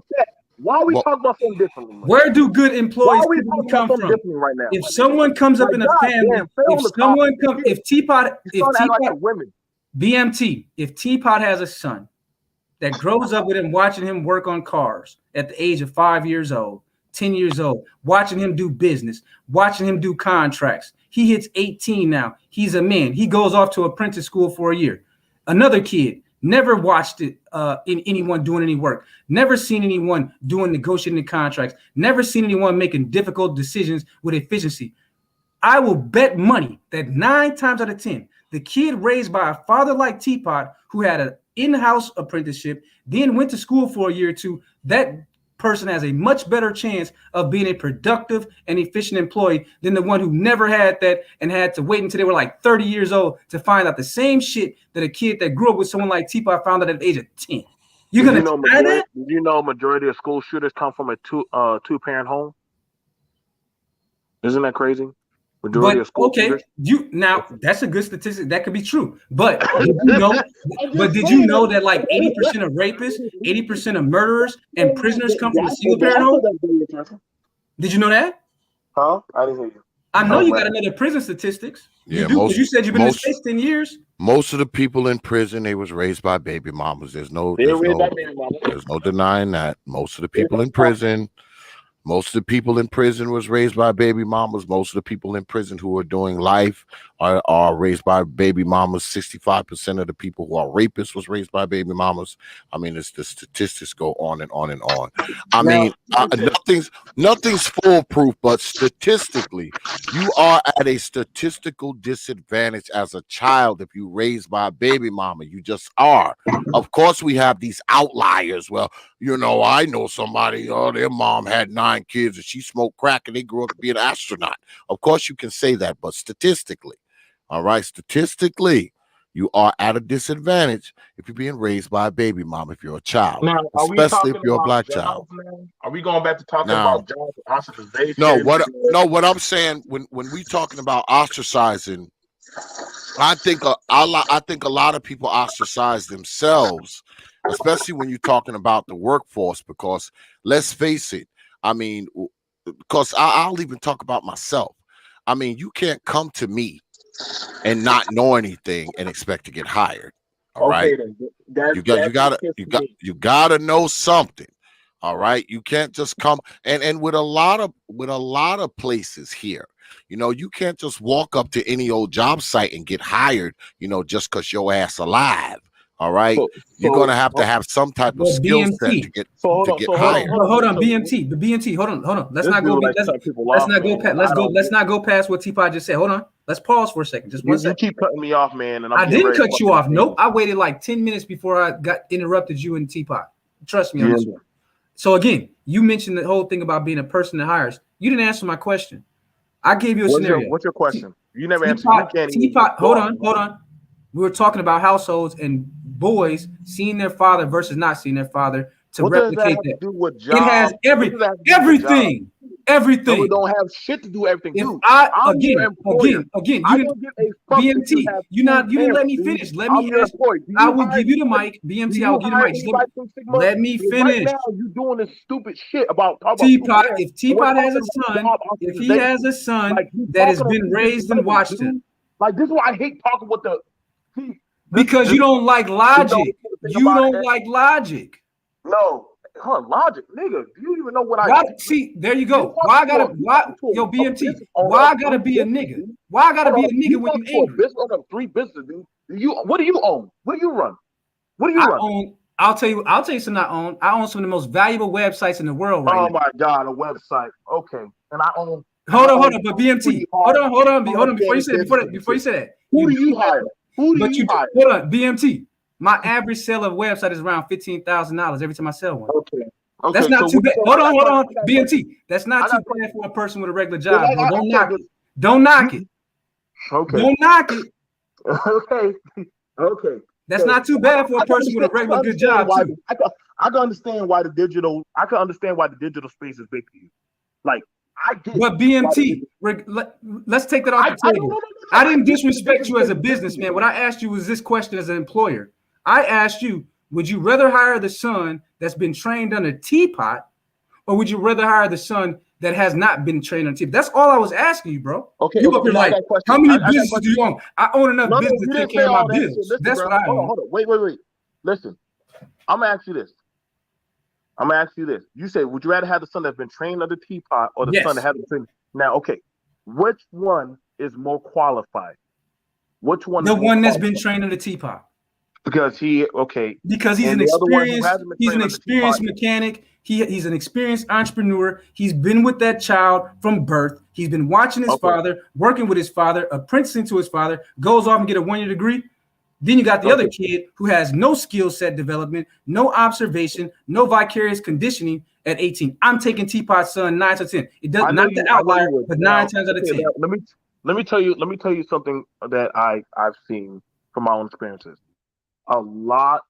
Why are we talking about something differently? Where do good employees come from? Right now? If someone comes up in a family, if T.P.O.T has a son that grows up with him, watching him work on cars at the age of 5 years old, 10 years old, watching him do business, watching him do contracts. He hits 18 now. He's a man. He goes off to apprentice school for a year. Another kid, never watched it in anyone doing any work, never seen anyone doing negotiating contracts, never seen anyone making difficult decisions with efficiency. I will bet money that 9 times out of 10, the kid raised by a father like T.P.O.T, who had an in-house apprenticeship, then went to school for a year or two, that person has a much better chance of being a productive and efficient employee than the one who never had that and had to wait until they were like 30 years old to find out the same shit that a kid that grew up with someone like T.P.O.T found out at the age of 10. You're gonna try that? Did you know majority of school shooters come from a two-parent home? Isn't that crazy? Majority of school shooters. Now that's a good statistic. That could be true. But did you know that like 80% of rapists, 80% of murderers and prisoners come from a single parent home? Did you know that? Huh? I didn't hear you. I know you got another prison statistics. Yeah, you said you've been in the space 10 years. Most of the people in prison, they was raised by baby mamas. There's no denying that. Most of the people in prison Most of the people in prison was raised by baby mamas. Most of the people in prison who are doing life are raised by baby mamas. 65% of the people who are rapists was raised by baby mamas. I mean, it's the statistics go on and on and on. I mean, nothing's foolproof, but statistically, you are at a statistical disadvantage as a child if you raised by a baby mama. You just are. Of course, we have these outliers. Well, you know, I know somebody, their mom had 9 kids and she smoked crack and they grew up to be an astronaut. Of course, you can say that, but statistically, all right, statistically, you are at a disadvantage if you're being raised by a baby mom, if you're a child, Now, are we especially talking if you're a about black jobs child. now? Are we going back to talking Now, about jobs and ostracization? what I'm saying when we talking about ostracizing, I think a lot of people ostracize themselves, especially when you're talking about the workforce. Because let's face it, I mean, because I'll even talk about myself. I mean, you can't come to me and not know anything and expect to get hired. All right, Okay, then you gotta know something. All right, you can't just come and with a lot of places here. You know, you can't just walk up to any old job site and get hired, you know, just because your ass alive. All right. You're gonna have to have some type of skill set to get hired. Hold on, BMT. The BMT. Hold on. Let's not go past what T.P.O.T just said. Hold on. Let's pause for a second. Just one second. You keep cutting me off, man. And I didn't cut you off. Nope. I waited like 10 minutes before I got interrupted you and T.P.O.T. Trust me on this one. So again, you mentioned the whole thing about being a person that hires. You didn't answer my question. I gave you a scenario. What's your question? You never answered. T.P.O.T, hold on. We were talking about households and boys seeing their father versus not seeing their father to replicate that. It has everything. Everything. No, it don't have shit to do with everything. If BMT, you didn't let me finish. Let me finish. I will give you the mic. BMT, I will give you the mic. Let me finish. Right now, you're doing this stupid shit about T.P.O.T. If T.P.O.T has a son, if he has a son that has been raised and watched him. Like, this is why I hate talking with the... Because you don't like logic. You don't like logic. No. Logic, nigga. Do you even know what see, there you go. Yo, BMT, why I gotta be a nigga? Why I gotta be a nigga when you angry? Three businesses, dude. What do you own? What do you run? What do you run? I'll tell you something I own. I own some of the most valuable websites in the world right now. Oh my God, a website. Okay. And I own... Hold on, but BMT. Hold on. Before you say that. Who do you hire? Who do you hire? Hold on, BMT. My average sale of a website is around $15,000 every time I sell one. Okay. That's not too bad. Hold on, BMT. That's not too bad for a person with a regular job. Don't knock it. Don't knock it. Okay. Don't knock it. Okay. That's not too bad for a person with a regular good job too. I can understand why the digital. Space is big for you. Like I get. But BMT, let's take that off the table. I didn't disrespect you as a businessman. What I asked you was this question as an employer. I asked you, would you rather hire the son that's been trained under T.P.O.T, or would you rather hire the son that has not been trained on T.P.O.T? That's all I was asking you, bro. Okay. You up here like, how many businesses do you own? I own enough business to take care of my business. That's what I own. Hold on. Wait. Listen, I'm gonna ask you this. You say, would you rather have the son that's been trained under T.P.O.T or the son that hasn't been trained? Now, okay, which one is more qualified? Which one? The one that's been trained under T.P.O.T. Because he's an experienced mechanic. He's an experienced entrepreneur. He's been with that child from birth. He's been watching his father, working with his father, apprenticing to his father, goes off and get a 1-year degree. Then you got the other kid who has no skill set development, no observation, no vicarious conditioning at 18. I'm taking T.P.O.T's son 9 to 10. It does not the outlier, but 9 times out of 10. Let me tell you something that I've seen from my own experiences. A lot.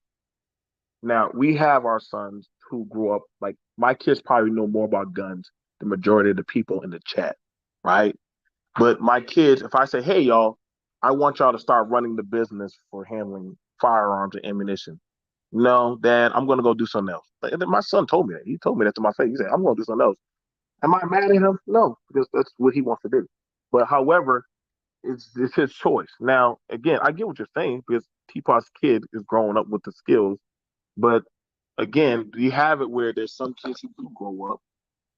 Now we have our sons who grew up, like my kids probably know more about guns than the majority of the people in the chat, right? But my kids, if I say, hey y'all, I want y'all to start running the business for handling firearms and ammunition. No, Dad, I'm gonna go do something else. My son told me that. He told me that to my face. He said, I'm gonna do something else. Am I mad at him? No, because that's what he wants to do. But however, it's his choice. Now, again, I get what you're saying because T.P.O.T's kid is growing up with the skills. But again, you have it where there's some kids who do grow up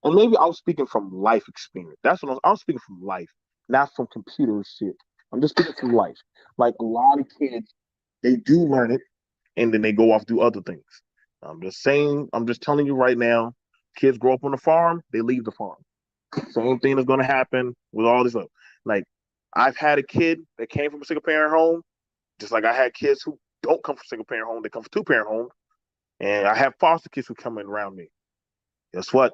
And maybe I was speaking from life experience. That's what I'm speaking from life, not from computer shit. I'm just speaking from life. Like a lot of kids, they do learn it, and then they go off do other things. I'm just saying. I'm just telling you right now. Kids grow up on the farm, they leave the farm. Same thing is going to happen with all this stuff. Like I've had a kid that came from a single parent home, just like I had kids who don't come from single parent home. They come from 2-parent home, and I have foster kids who come in around me. Guess what?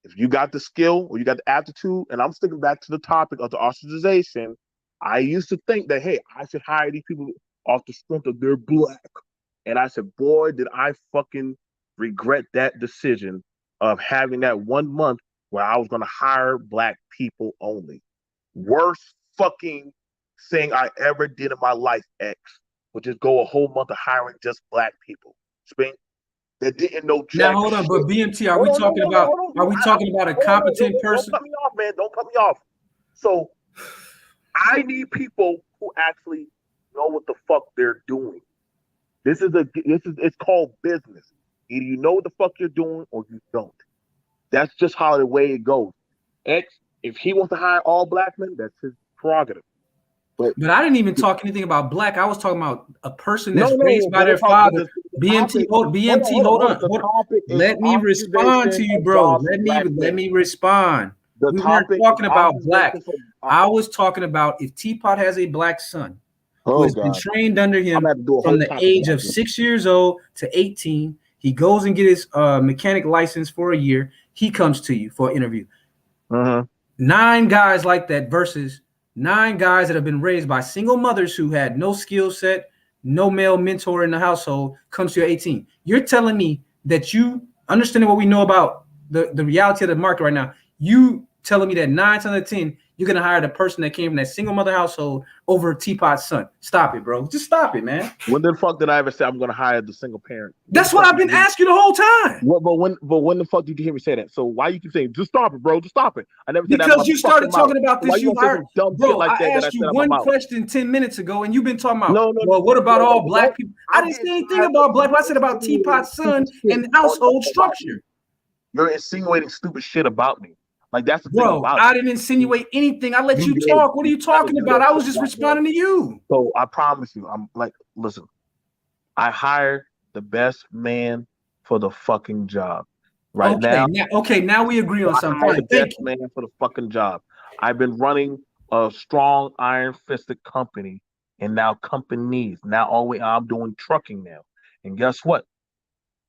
If you got the skill or you got the aptitude, and I'm sticking back to the topic of the ostracization, I used to think that, hey, I should hire these people off the strength of their black. And I said, boy, did I fucking regret that decision of having that 1 month where I was going to hire black people only. Worst fucking thing I ever did in my life, X, would just go a whole month of hiring just black people. Spink. That didn't know jack Now hold on, shit. but BMT, are we talking about a competent person? Don't cut me off, man. Don't cut me off. So I need people who actually know what the fuck they're doing. It's called business. Either you know what the fuck you're doing or you don't. That's just how the way it goes. X, if he wants to hire all black men, that's his prerogative. But I didn't even talk anything about black. I was talking about a person that's raised by their father. BMT, hold on. Let me respond to you, bro. Let me respond. We weren't talking about black. I was talking about if T.P.O.T has a black son who has been trained under him from the age of 6 years old to 18. He goes and gets his mechanic license for a year. He comes to you for an interview. 9 guys like that versus 9 guys that have been raised by single mothers who had no skill set, no male mentor in the household, comes to your 18. You're telling me that you, understanding what we know about the reality of the market right now, you telling me that 9 out of 10, you're going to hire the person that came from that single mother household over T.P.O.T's son. Stop it, bro. Just stop it, man. When the fuck did I ever say I'm going to hire the single parent? That's what I've been asking the whole time. But when the fuck did you hear me say that? So why you keep saying, just stop it, bro? Just stop it. I never said that. Because you started talking about this. You hired, bro, like I asked you one question 10 minutes ago, and you've been talking about, well, what about all black people? I didn't say anything about black. I said about T.P.O.T's son and household structure. You're insinuating stupid shit about me. Like that's the thing about it. I didn't insinuate anything. I let you talk. What are you talking about? I was just responding to you. So I promise you, I'm like, listen, I hired the best man for the fucking job. Now we agree on something. The best man for the fucking job. I've been running a strong iron-fisted company, and now companies. I'm doing trucking now. And guess what?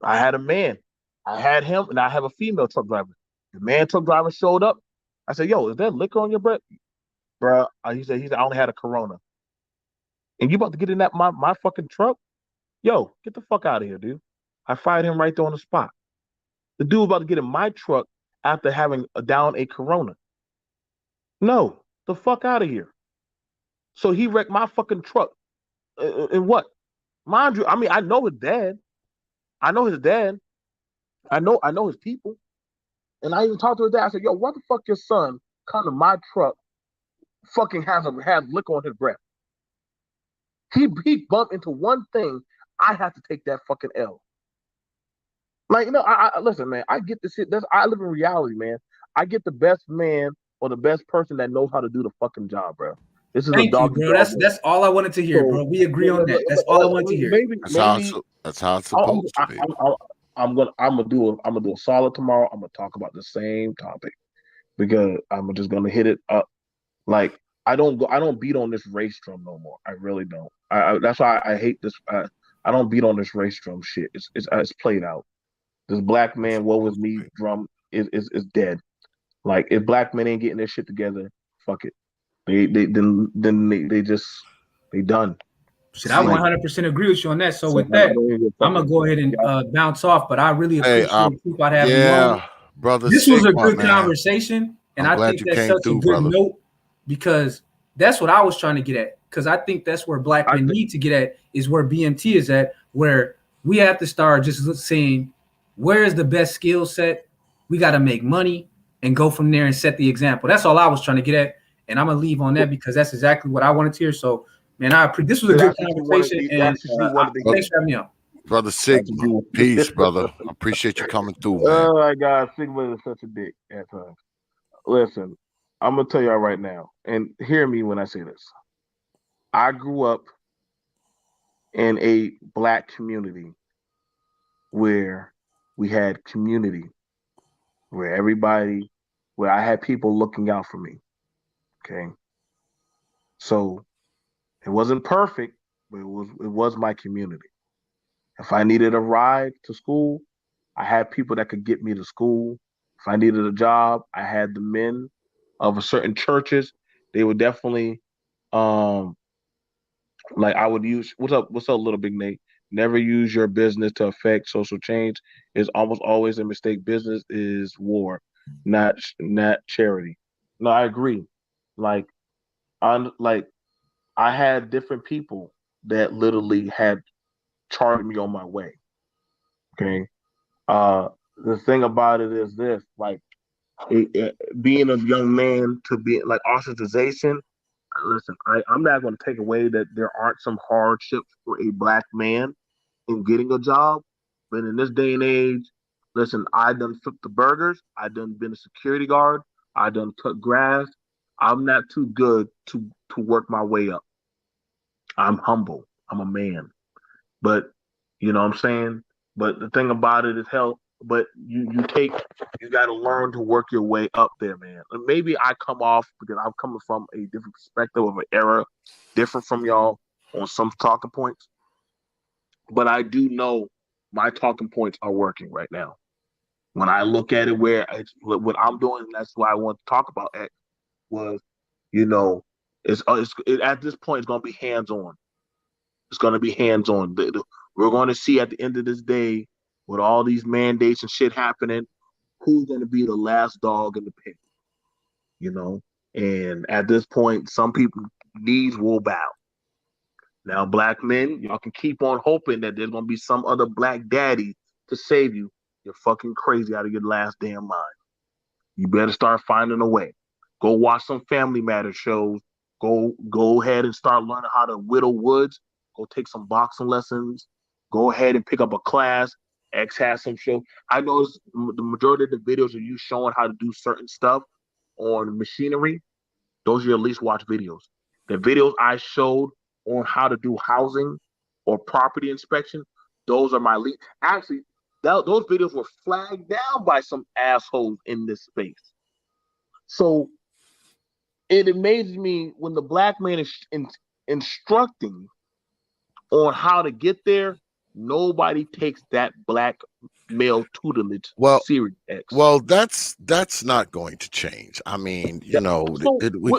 I had a man. I had him, and I have a female truck driver. The man truck driver showed up. I said, yo, is there liquor on your breath? Bro, he said, I only had a Corona. And you about to get in that my fucking truck? Yo, get the fuck out of here, dude. I fired him right there on the spot. The dude about to get in my truck after having down a Corona. No, the fuck out of here. So he wrecked my fucking truck. And what? Mind you, I mean, I know his dad. I know his dad. I know his people. And I even talked to his dad. I said, yo, what the fuck your son come to my truck fucking has liquor on his breath? He bumped into one thing. I have to take that fucking L. Like, you know, I listen, man, I get this shit. I live in reality, man. I get the best man or the best person that knows how to do the fucking job, bro. This is Thank you, bro. That's all I wanted to hear, bro. We agree on that. That's all I wanted to hear. That's how it's supposed to be. I'm gonna do a solid tomorrow. I'm gonna talk about the same topic because I'm just gonna hit it up. Like I don't beat on this race drum no more. I really don't. That's why I hate this. I don't beat on this race drum shit. It's played out. This black man, woe is me drum is dead. Like if black men ain't getting their shit together, fuck it. They done. Shit, I 100% agree with you on that. So with that, I'm gonna go ahead and bounce off. But I really appreciate you about having me on. Brother. This was a good conversation, and I think that's such a good note because that's what I was trying to get at. Because I think that's where black men need to get at is where BMT is at, where we have to start just saying where is the best skill set. We got to make money and go from there and set the example. That's all I was trying to get at, and I'm gonna leave on that because that's exactly what I wanted to hear. So. Man, this was a good conversation, and thanks for having me on. Brother Sigma, peace, brother. Appreciate you coming through, man. Oh my God, Sigma is such a dick at times. Listen, I'm gonna tell y'all right now, and hear me when I say this. I grew up in a black community where we had community, where I had people looking out for me. Okay, so it wasn't perfect, but it was my community. If I needed a ride to school, I had people that could get me to school. If I needed a job, I had the men of a certain churches. They would definitely like I would use what's up, little big Nate? Never use your business to affect social change. Is almost always a mistake. Business is war, not charity. No, I agree. Like like I had different people that literally had charted me on my way. Okay. The thing about it is this, like being a young man to be like ostracization. Listen, I'm not going to take away that there aren't some hardships for a black man in getting a job, but in this day and age, listen, I done flipped the burgers, I done been a security guard, I done cut grass. I'm not too good to work my way up. I'm humble. I'm a man. But you know what I'm saying? But the thing about it is hell, but you gotta learn to work your way up there, man. And maybe I come off because I'm coming from a different perspective of an era, different from y'all on some talking points. But I do know my talking points are working right now. When I look at it where it's what I'm doing, and that's why I want to talk about X was, you know, at this point it's gonna be hands on. It's going to be hands-on. We're going to see at the end of this day, with all these mandates and shit happening, who's going to be the last dog in the pit, you know? And at this point, some people knees will bow. Now, black men, y'all can keep on hoping that there's going to be some other black daddy to save you. You're fucking crazy out of your last damn mind. You better start finding a way. Go watch some Family Matters shows. Go ahead and start learning how to whittle woods. Go take some boxing lessons. Go ahead and pick up a class. X has some show. I know the majority of the videos of you showing how to do certain stuff on machinery. Those are your least watched videos. The videos I showed on how to do housing or property inspection, those are my least. Actually, those videos were flagged down by some assholes in this space. So it amazes me when the black man is instructing on how to get there, nobody takes that black male tutelage serious. Well, that's not going to change. I mean, you know,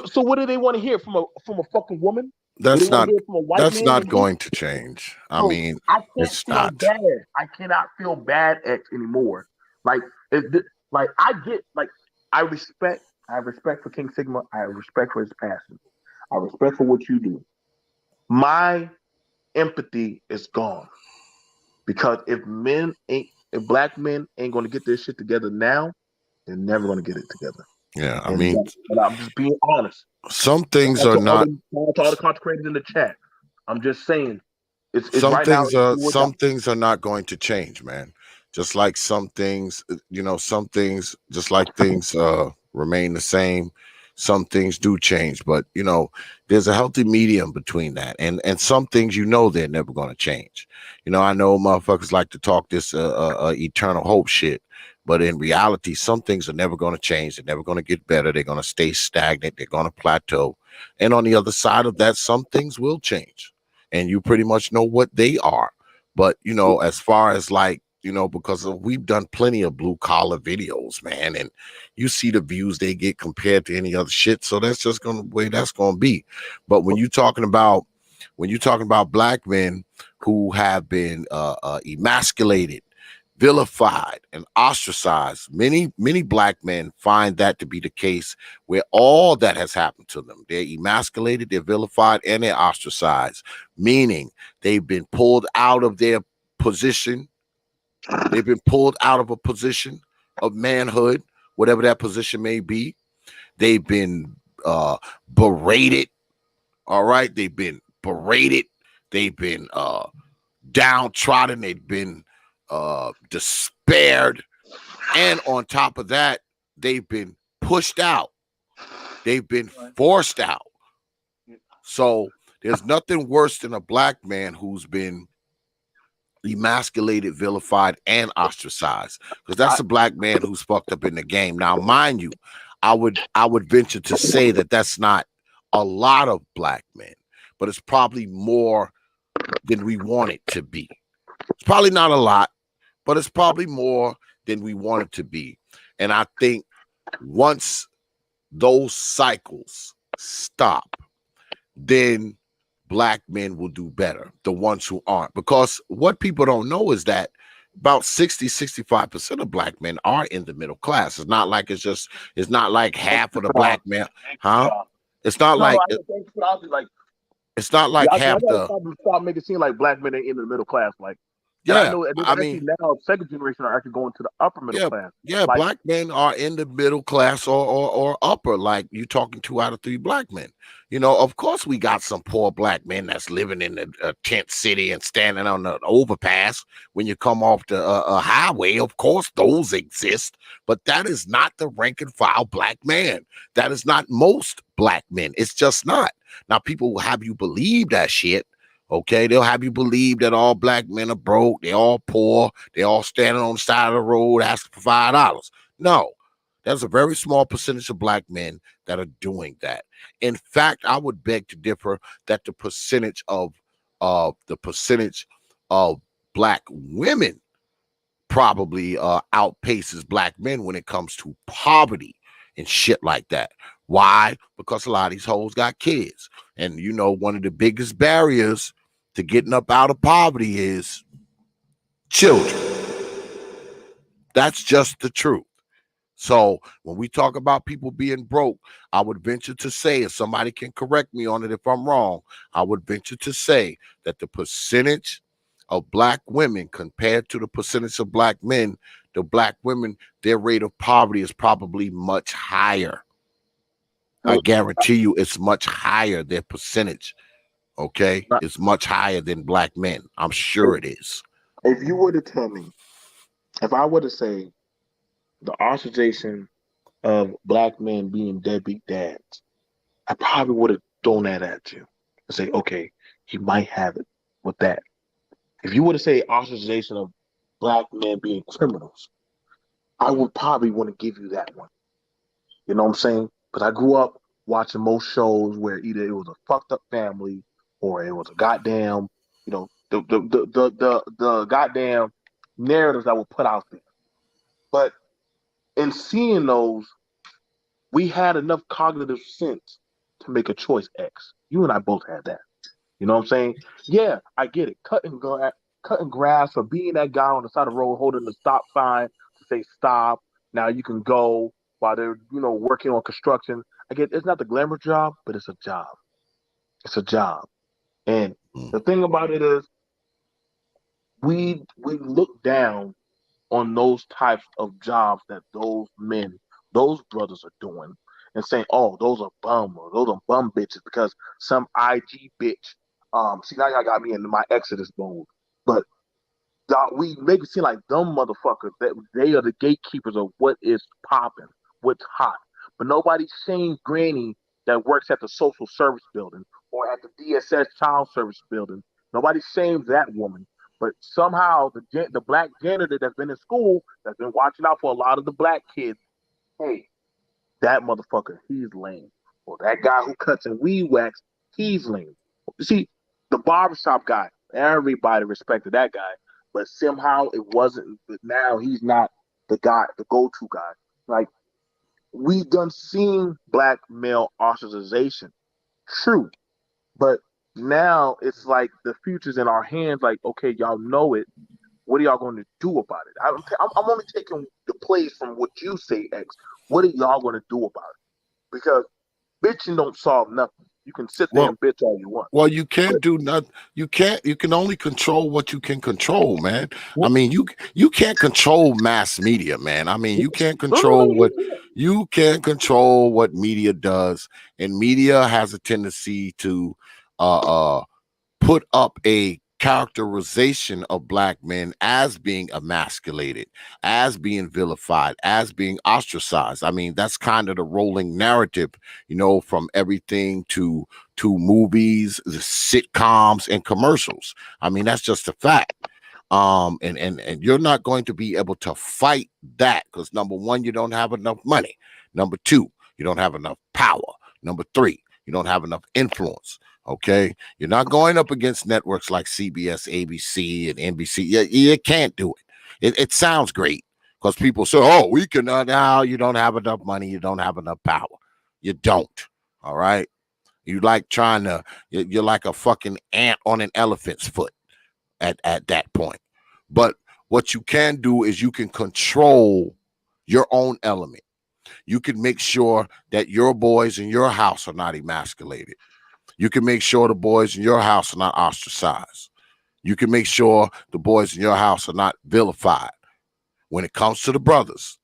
so what do they want to hear from a fucking woman? That's not going to change. I mean, I can't feel bad. I cannot feel bad X anymore. Like I respect for King Sigma. I have respect for his passion. I respect for what you do. My empathy is gone because if black men ain't going to get their shit together now, they're never going to get it together. Yeah, I mean, and I'm just being honest. Some things are not. To all the content creators in the chat, I'm just saying, some things are not going to change, man. Just like some things, some things, just like things remain the same. Some things do change, but there's a healthy medium between that, and some things they're never going to change. I know motherfuckers like to talk this eternal hope shit, but in reality, some things are never going to change. They're never going to get better. They're going to stay stagnant. They're going to plateau. And on the other side of that, some things will change, and you pretty much know what they are. But as far as because we've done plenty of blue collar videos, man, and you see the views they get compared to any other shit. So that's just the way that's going to be. But when you're talking about black men who have been emasculated, vilified, and ostracized, many black men find that to be the case, where all that has happened to them. They're emasculated, they're vilified, and they're ostracized, meaning they've been pulled out of their position. They've been pulled out of a position of manhood, whatever that position may be. They've been berated. All right. They've been berated. They've been downtrodden. They've been spared, and on top of that, they've been pushed out. They've been forced out. So there's nothing worse than a black man who's been emasculated, vilified, and ostracized, because that's a black man who's fucked up in the game. Now, mind you, I would venture to say that that's not a lot of black men, but it's probably more than we want it to be. It's probably not a lot, but it's probably more than we want it to be. And I think once those cycles stop, then black men will do better, the ones who aren't. Because what people don't know is that about 65% of black men are in the middle class. It's not like it's not like half of the black men, huh? It's not like it's not like half the. Stop making it seem like black men are in the middle class. Like, yeah, I mean, now second generation are actually going to the upper middle class. Yeah, like, black men are in the middle class or upper. Like, you talking 2 out of 3 black men. You know, of course, we got some poor black men that's living in a tent city and standing on the overpass when you come off the highway. Of course, those exist, but that is not the rank and file black man. That is not most black men. It's just not. Now, people will have you believe that shit. Okay, they'll have you believe that all black men are broke, they all poor, they all standing on the side of the road asking for $5. No, there's a very small percentage of black men that are doing that. In fact, I would beg to differ that the percentage of black women probably outpaces black men when it comes to poverty and shit like that. Why? Because a lot of these hoes got kids. And you know, one of the biggest barriers to getting up out of poverty is children. That's just the truth. So when we talk about people being broke, I would venture to say, if somebody can correct me on it if I'm wrong, I would venture to say that the percentage of black women compared to the percentage of black men, the black women, their rate of poverty is probably much higher. I guarantee you it's much higher, their percentage. Okay, it's much higher than black men. I'm sure it is. If you were to tell me, if I were to say the ostracization of black men being deadbeat dads, I probably would have thrown that at you and say, okay, he might have it with that. If you were to say ostracization of black men being criminals, I would probably want to give you that one. You know what I'm saying? Because I grew up watching most shows where either it was a fucked up family or it was a goddamn, you know, the goddamn narratives that were put out there. But in seeing those, we had enough cognitive sense to make a choice X. You and I both had that. You know what I'm saying? Yeah, I get it. Cutting grass or being that guy on the side of the road holding the stop sign to say stop. Now you can go while they're, you know, working on construction. I get it's not the glamour job, but it's a job. It's a job. And the thing about it is we look down on those types of jobs that those men, those brothers are doing and saying, oh, those are bum or those are bum bitches because some IG bitch. See, now y'all got me into my Exodus mode. But we make it seem like dumb motherfuckers that they are the gatekeepers of what is popping, what's hot. But nobody shames Granny that works at the social service building or at the DSS child service building. Nobody shames that woman. But somehow the black janitor that's been in school, that's been watching out for a lot of the black kids, hey, that motherfucker, he's lame. Or that guy who cuts and weed wax, he's lame. You see, the barbershop guy, everybody respected that guy. But somehow it wasn't, but now he's not the guy, the go-to guy. Like, we done seen black male ostracization. True. But now it's like the future's in our hands. Like, okay, y'all know it. What are y'all going to do about it? I'm only taking the plays from what you say, X. What are y'all going to do about it? Because bitching don't solve nothing. You can sit there and bitch all you want. Well, you can't do nothing. You can only control what you can control, man. I mean, you can't control mass media, man. I mean, you can't control what media does, and media has a tendency to put up a characterization of black men as being emasculated, as being vilified, as being ostracized. I mean, that's kind of the rolling narrative, you know, from everything to movies, the sitcoms, and commercials. I mean, that's just a fact. And you're not going to be able to fight that because number one, you don't have enough money. Number two, you don't have enough power. Number three, you don't have enough influence. Okay, you're not going up against networks like CBS, ABC, and NBC. You can't do it. It sounds great because people say, "Oh, we can." Now you don't have enough money. You don't have enough power. You don't. All right. You like trying to. You're like a fucking ant on an elephant's foot at that point. But what you can do is you can control your own element. You can make sure that your boys in your house are not emasculated. You can make sure the boys in your house are not ostracized. You can make sure the boys in your house are not vilified. When it comes to the brothers,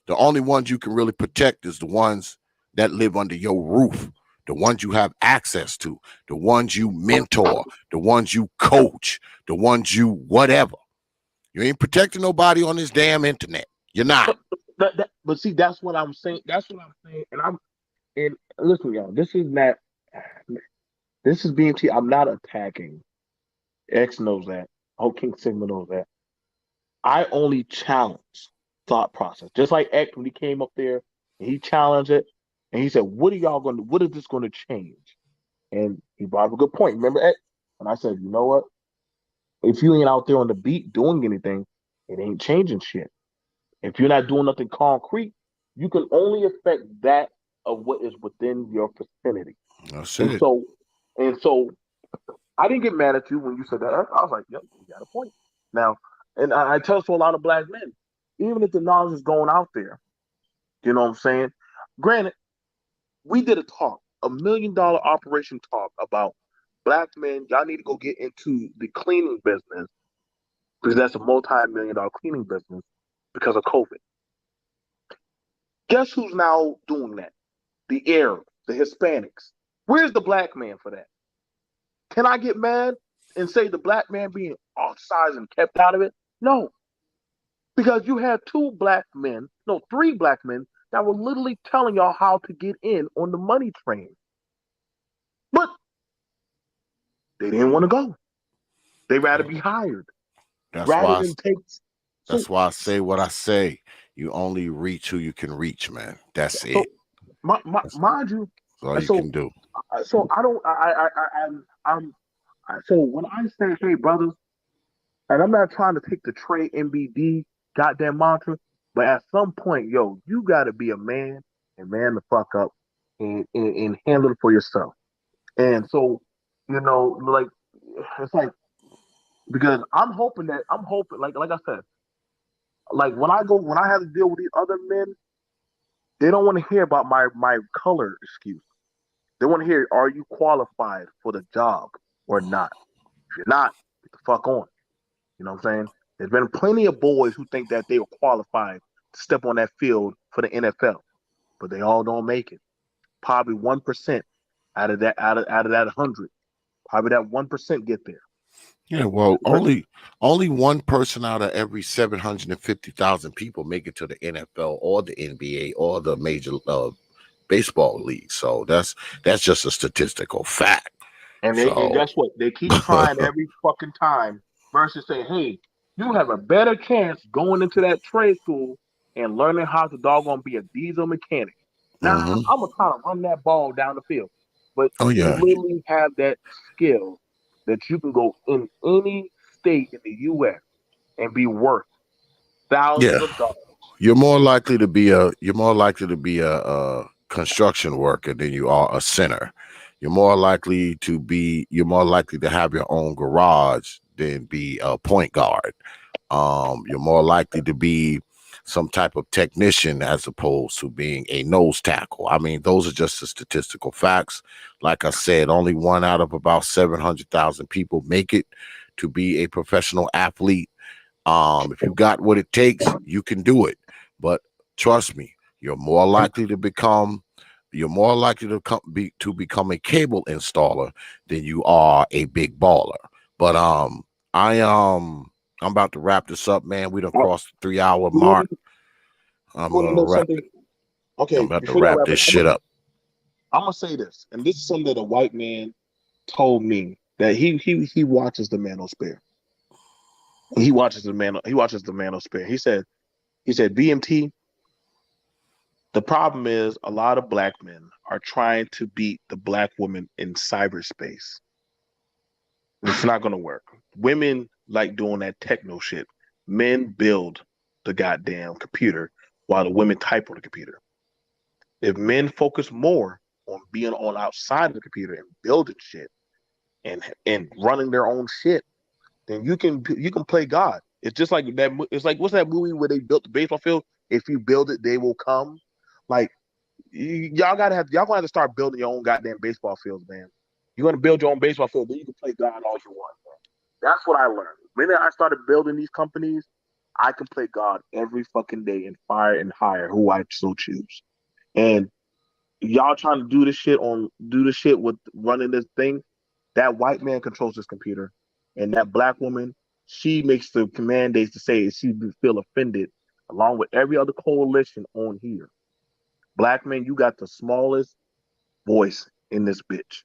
the only ones you can really protect is the ones that live under your roof, the ones you have access to, the ones you mentor, the ones you coach, the ones you whatever. You ain't protecting nobody on this damn internet. You're not. But see, that's what I'm saying. That's what I'm saying. And listen, y'all, this is BMT. I'm not attacking. X knows that. Whole King Sigma knows that. I only challenge thought process. Just like X when he came up there and he challenged it and he said, what is this going to change? And he brought up a good point. Remember X? And I said, you know what? If you ain't out there on the beat doing anything, it ain't changing shit. If you're not doing nothing concrete, you can only affect that of what is within your vicinity. That's And it. so I didn't get mad at you when you said that. I was like, yep, you got a point. Now, and I tell to a lot of black men, even if the knowledge is going out there, you know what I'm saying? Granted, we did a talk, $1 million operation talk about black men. Y'all need to go get into the cleaning business because that's a multi-million-dollar cleaning business because of COVID. Guess who's now doing that? The Arabs, the Hispanics. Where's the black man for that? Can I get mad and say the black man being ostracized and kept out of it? No. Because you had three black men that were literally telling y'all how to get in on the money train. But they didn't want to go. They rather be hired. That's rather why. than take. That's why I say what I say. You only reach who you can reach, man. That's So, it. mind you, That's all you so can do. so I don't. So when I say, hey, brothers, and I'm not trying to take the Trey MBD goddamn mantra, but at some point, yo, you got to be a man and man the fuck up and handle it for yourself. And so, like, it's like, because I'm hoping, like I said, like when I have to deal with these other men, they don't want to hear about my color excuse. They want to hear, are you qualified for the job or not? If you're not, get the fuck on. You know what I'm saying? There's been plenty of boys who think that they were qualified to step on that field for the NFL, but they all don't make it. Probably 1% out of that 100. Probably that 1% get there. Yeah, well, only one person out of every 750,000 people make it to the NFL or the NBA or the major baseball league. So that's just a statistical fact. And guess what? They keep trying every fucking time versus say, hey, you have a better chance going into that trade school and learning how to doggone be a diesel mechanic. Now, I'm going to try to run that ball down the field. But you literally have that skill that you can go in any state in the U.S. and be worth thousands of dollars. You're more likely to be a construction worker than you are a sinner. You're more likely to have your own garage than be a point guard. You're more likely to be some type of technician as opposed to being a nose tackle. I mean, those are just the statistical facts. Like I said, only one out of about 700,000 people make it to be a professional athlete. If you got what it takes, you can do it. But trust me, you're more likely to become a cable installer than you are a big baller. But I'm about to wrap this up, man. We done I, crossed the 3-hour you want mark. I'm to gonna know wrap something? it. I'm Okay, about to before y'all wrap wrap this it, shit up. I'm gonna say this, and this is something that a white man told me that he watches the man on spare. He watches the man on spare. He said BMT. The problem is a lot of black men are trying to beat the black woman in cyberspace. It's not gonna work. Women like doing that techno shit. Men build the goddamn computer while the women type on the computer. If men focus more on being on outside of the computer and building shit and running their own shit, then you can play God. It's just like that. It's like, what's that movie where they built the baseball field? If you build it, they will come. Like, y'all gonna have to start building your own goddamn baseball fields, man. You're gonna build your own baseball field, then you can play God all you want, man. That's what I learned. When I started building these companies, I can play God every fucking day and fire and hire who I so choose. And y'all trying to do this shit with running this thing. That white man controls this computer, and that black woman, she makes the mandates to say she feel offended, along with every other coalition on here. Black men, you got the smallest voice in this bitch,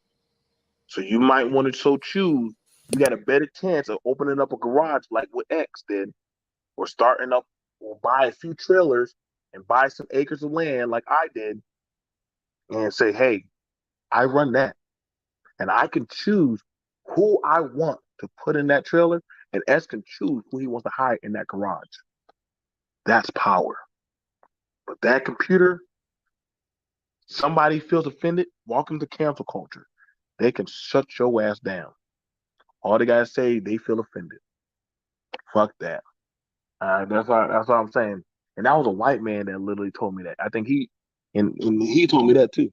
so you might want to so choose. You got a better chance of opening up a garage like what X did, or starting up, or buy a few trailers and buy some acres of land like I did, and say, hey, I run that. And I can choose who I want to put in that trailer, and S can choose who he wants to hire in that garage. That's power. But that computer, somebody feels offended, welcome to cancel culture. They can shut your ass down. All they gotta say, they feel offended. Fuck that. That's what I'm saying. And that was a white man that literally told me that. I think and he told me that too.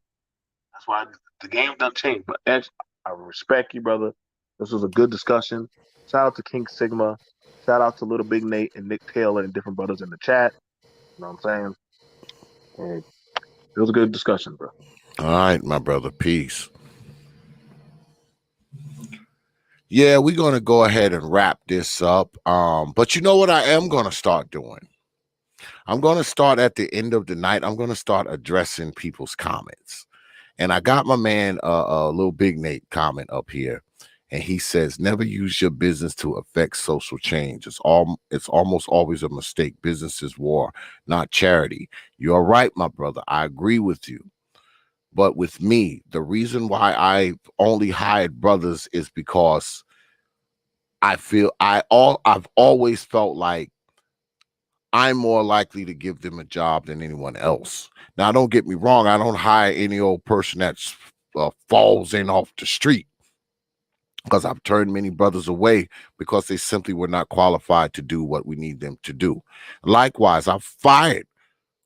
That's why the game doesn't change. But X, I respect you, brother. This was a good discussion. Shout out to King Sigma. Shout out to Little Big Nate and Nick Taylor and different brothers in the chat. You know what I'm saying? And it was a good discussion, bro. All right, my brother. Peace. Yeah, we're gonna go ahead and wrap this up. But you know what I am gonna start doing? I'm gonna start at the end of the night. I'm gonna start addressing people's comments. And I got my man, Little Big Nate comment up here, and he says, "Never use your business to affect social change. It's almost always a mistake. Business is war, not charity." You're right, my brother. I agree with you. But with me, the reason why I only hired brothers is because I've always felt like I'm more likely to give them a job than anyone else. Now, don't get me wrong. I don't hire any old person that falls in off the street, because I've turned many brothers away because they simply were not qualified to do what we need them to do. Likewise, I've fired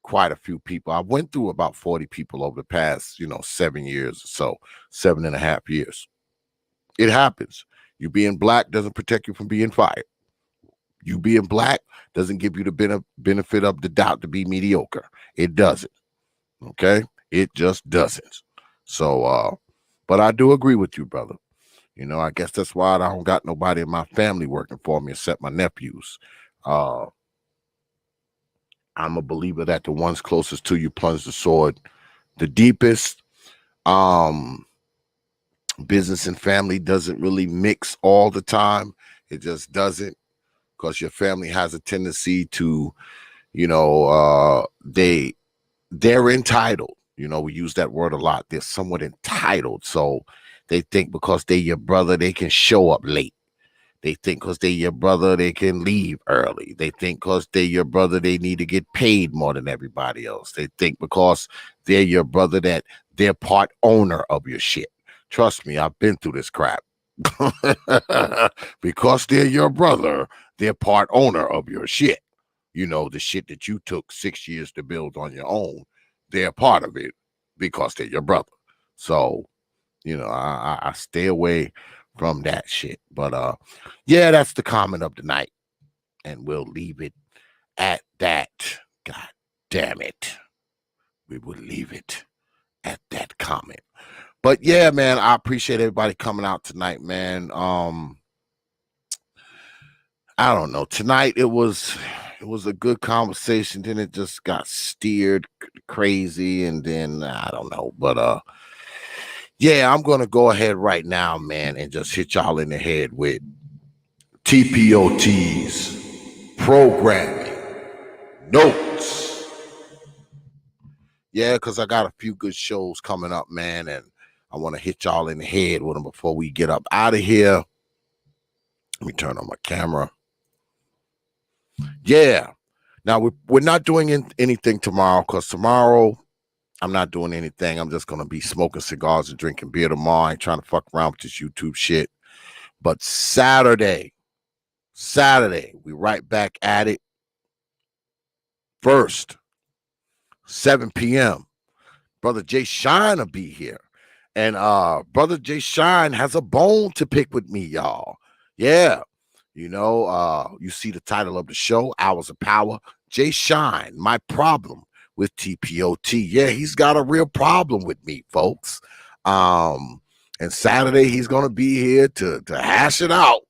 quite a few people. I went through about 40 people over the past, 7 years or so, 7.5 years. It happens. You being black doesn't protect you from being fired. You being black doesn't give you the benefit of the doubt to be mediocre. It doesn't. Okay? It just doesn't. So, but I do agree with you, brother. I guess that's why I don't got nobody in my family working for me except my nephews. I'm a believer that the ones closest to you plunge the sword the deepest. Business and family doesn't really mix all the time. It just doesn't, because your family has a tendency to, they're entitled. We use that word a lot. They're somewhat entitled. So they think because they're your brother, they can show up late. They think because they're your brother, they can leave early. They think because they're your brother, they need to get paid more than everybody else. They think because they're your brother that they're part owner of your shit. Trust me, I've been through this crap. Because they're your brother, they're part owner of your shit. The shit that you took 6 years to build on your own, they're part of it because they're your brother. So, I stay away from that shit. But yeah, that's the comment of the night. And we'll leave it at that. God damn it. We will leave it at that comment. But yeah, man, I appreciate everybody coming out tonight, man. I don't know. Tonight it was a good conversation. Then it just got steered crazy, and then I don't know. But yeah, I'm gonna go ahead right now, man, and just hit y'all in the head with T.P.O.T's programming notes. Yeah, because I got a few good shows coming up, man, and I want to hit y'all in the head with them before we get up out of here. Let me turn on my camera. Yeah. Now, we're not doing anything tomorrow, because tomorrow I'm not doing anything. I'm just going to be smoking cigars and drinking beer tomorrow. I ain't trying to fuck around with this YouTube shit. But Saturday, we right back at it. First, 7 p.m. Brother Jay Shine will be here. And Brother Jay Shine has a bone to pick with me, y'all. Yeah. You know, you see the title of the show, Hours of Power. Jay Shine, my problem with T.P.O.T. Yeah, he's got a real problem with me, folks. And Saturday he's gonna be here to hash it out.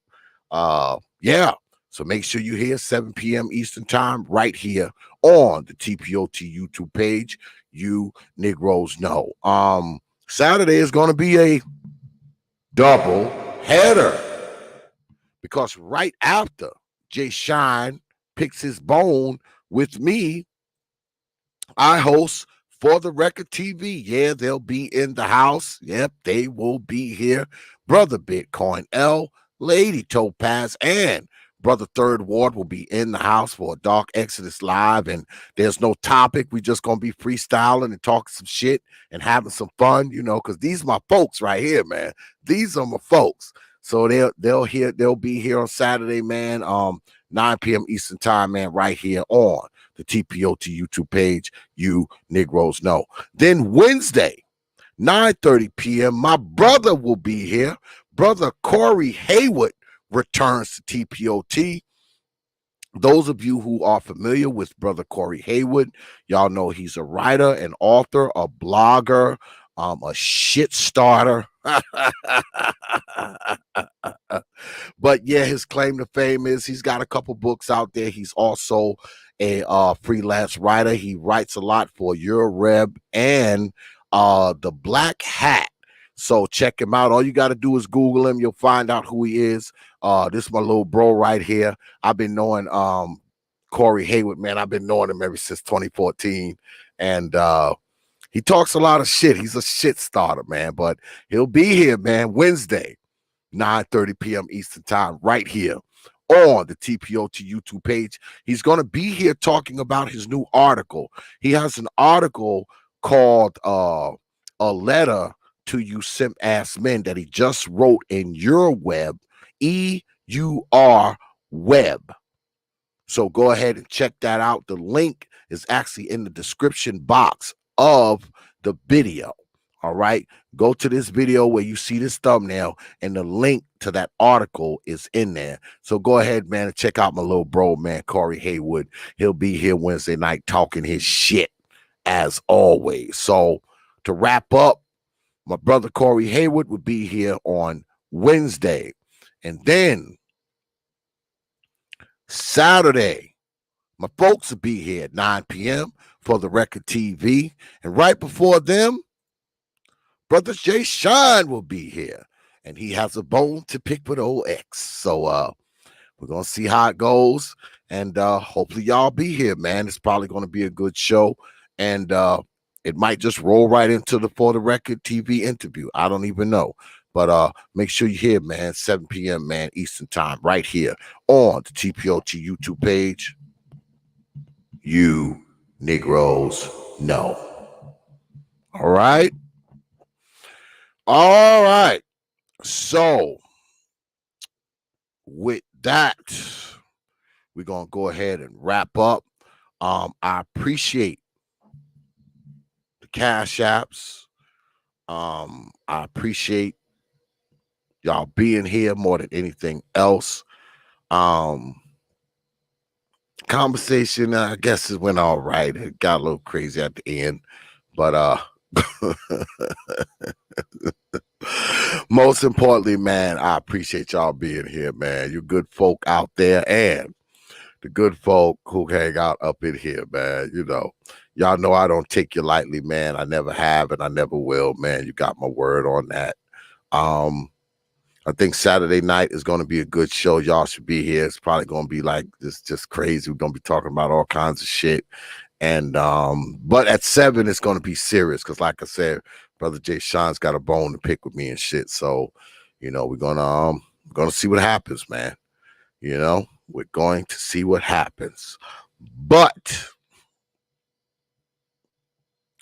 Yeah. So make sure you hear 7 p.m. Eastern time right here on the T.P.O.T. YouTube page. You Negroes know. Saturday is gonna be a double header, because right after Jay Shine picks his bone with me, I host For the Record TV. Yeah, they'll be in the house. Yep, they will be here. Brother Bitcoin L, Lady Topaz, and Brother Third Ward will be in the house for a Dark Exodus Live. And there's no topic. We just going to be freestyling and talking some shit and having some fun, you know, because these are my folks right here, man. These are my folks. So they'll be here on Saturday, man. 9 p.m. Eastern time, man, right here on the T.P.O.T. YouTube page. You Negroes know. Then Wednesday, 9:30 p.m., my brother will be here. Brother Corey Haywood returns to T.P.O.T. Those of you who are familiar with Brother Corey Haywood, y'all know he's a writer, an author, a blogger, a shit starter. But yeah, his claim to fame is he's got a couple books out there. He's also a freelance writer. He writes a lot for Euroreb and the Black Hat. So check him out. All you got to do is Google him. You'll find out who he is. This is my little bro right here. I've been knowing Corey Haywood, man. I've been knowing him ever since 2014. And he talks a lot of shit. He's a shit starter, man. But he'll be here, man, Wednesday, 9:30 p.m. Eastern time, right here on the T.P.O.T. YouTube page. He's going to be here talking about his new article. He has an article called A Letter to You Simp Ass Men that he just wrote in Euroweb, EUR Web. So go ahead and check that out. The link is actually in the description box of the video. All right, go to this video where you see this thumbnail, and the link to that article is in there. So go ahead, man, and check out my little bro, man, Corey Haywood. He'll be here Wednesday night talking his shit as always. So to wrap up, my brother Corey Haywood will be here on Wednesday. And then Saturday, my folks will be here at 9 p.m. for the Record TV. And right before them, Brother Jay Shine will be here, and he has a bone to pick with old X. So we're going to see how it goes, and hopefully y'all be here, man. It's probably going to be a good show, and it might just roll right into the For the Record TV interview. I don't even know. But make sure you're here, man, 7 p.m., man, Eastern time, right here on the T.P.O.T. YouTube page. You Negroes know. All right? All right. So with that, we're going to go ahead and wrap up. I appreciate the Cash Apps. I appreciate y'all being here more than anything else. Conversation, I guess it went all right. It got a little crazy at the end, but Most importantly, man, I appreciate y'all being here, man. You good folk out there and the good folk who hang out up in here, man. You know, y'all know I don't take you lightly, man. I never have and I never will, man. You got my word on that. I think Saturday night is going to be a good show. Y'all should be here. It's probably going to be like this, just crazy. We're going to be talking about all kinds of shit. And but at 7, it's going to be serious because, like I said, Brother Jay Sean's got a bone to pick with me and shit. So, you know, we're gonna see what happens, man. You know, we're going to see what happens. But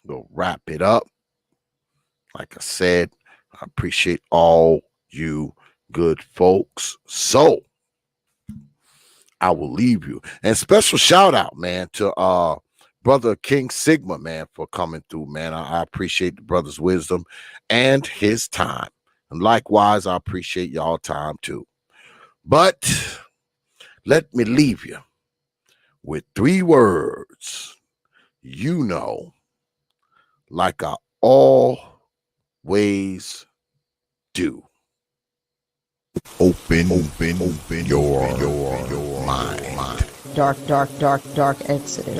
we'll wrap it up. Like I said, I appreciate all you good folks. So I will leave you. And special shout out, man, to Brother King Sigma, man, for coming through, man. I appreciate the brother's wisdom and his time. And likewise, I appreciate y'all time too. But let me leave you with 3 words. You know, like I always do. Open your mind. Dark exodus. Dark exodus.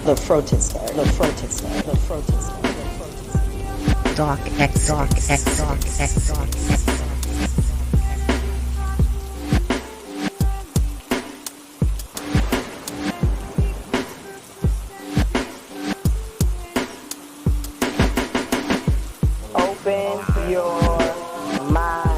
The protester. Dark exodus. Open your mind.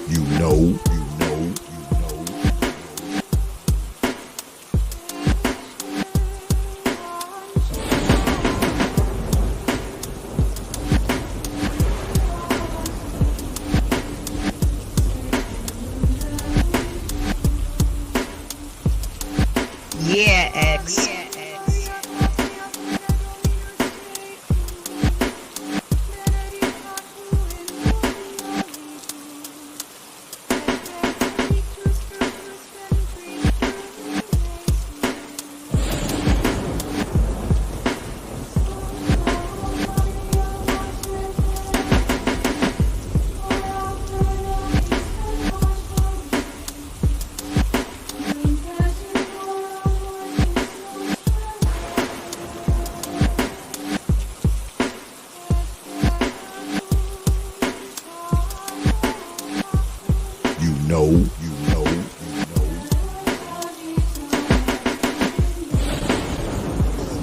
You know. Yeah, X.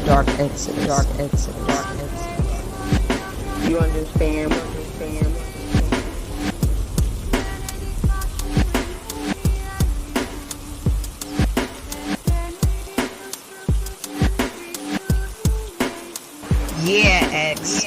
Dark exodus. You understand? Yeah, X.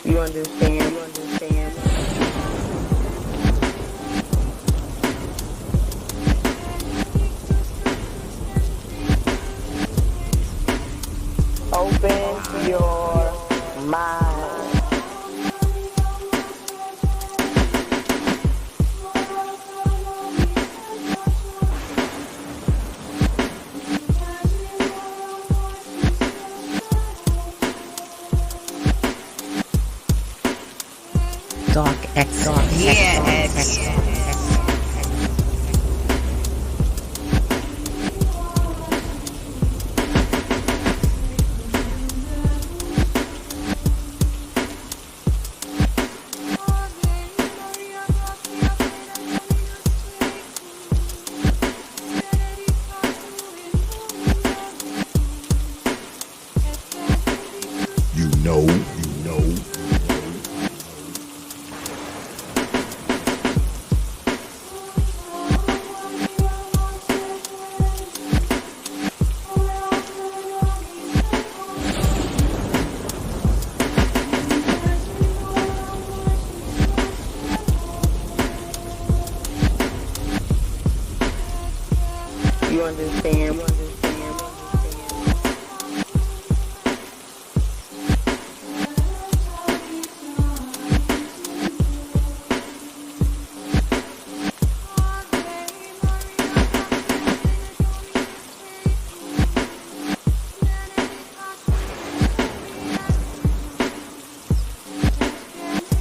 You understand? Open your mind. Dark exodus. Yeah, X. You understand?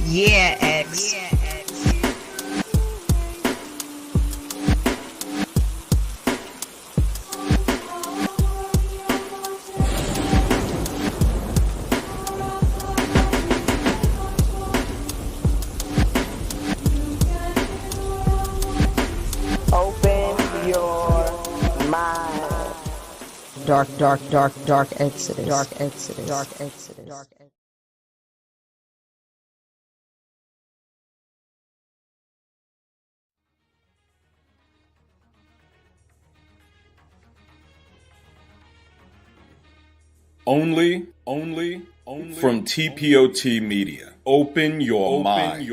Yeah, X. Open your mind. Dark Exodus. Dark Exodus. Dark Exodus. Dark Exodus. Only from T.P.O.T. Media. Open your mind.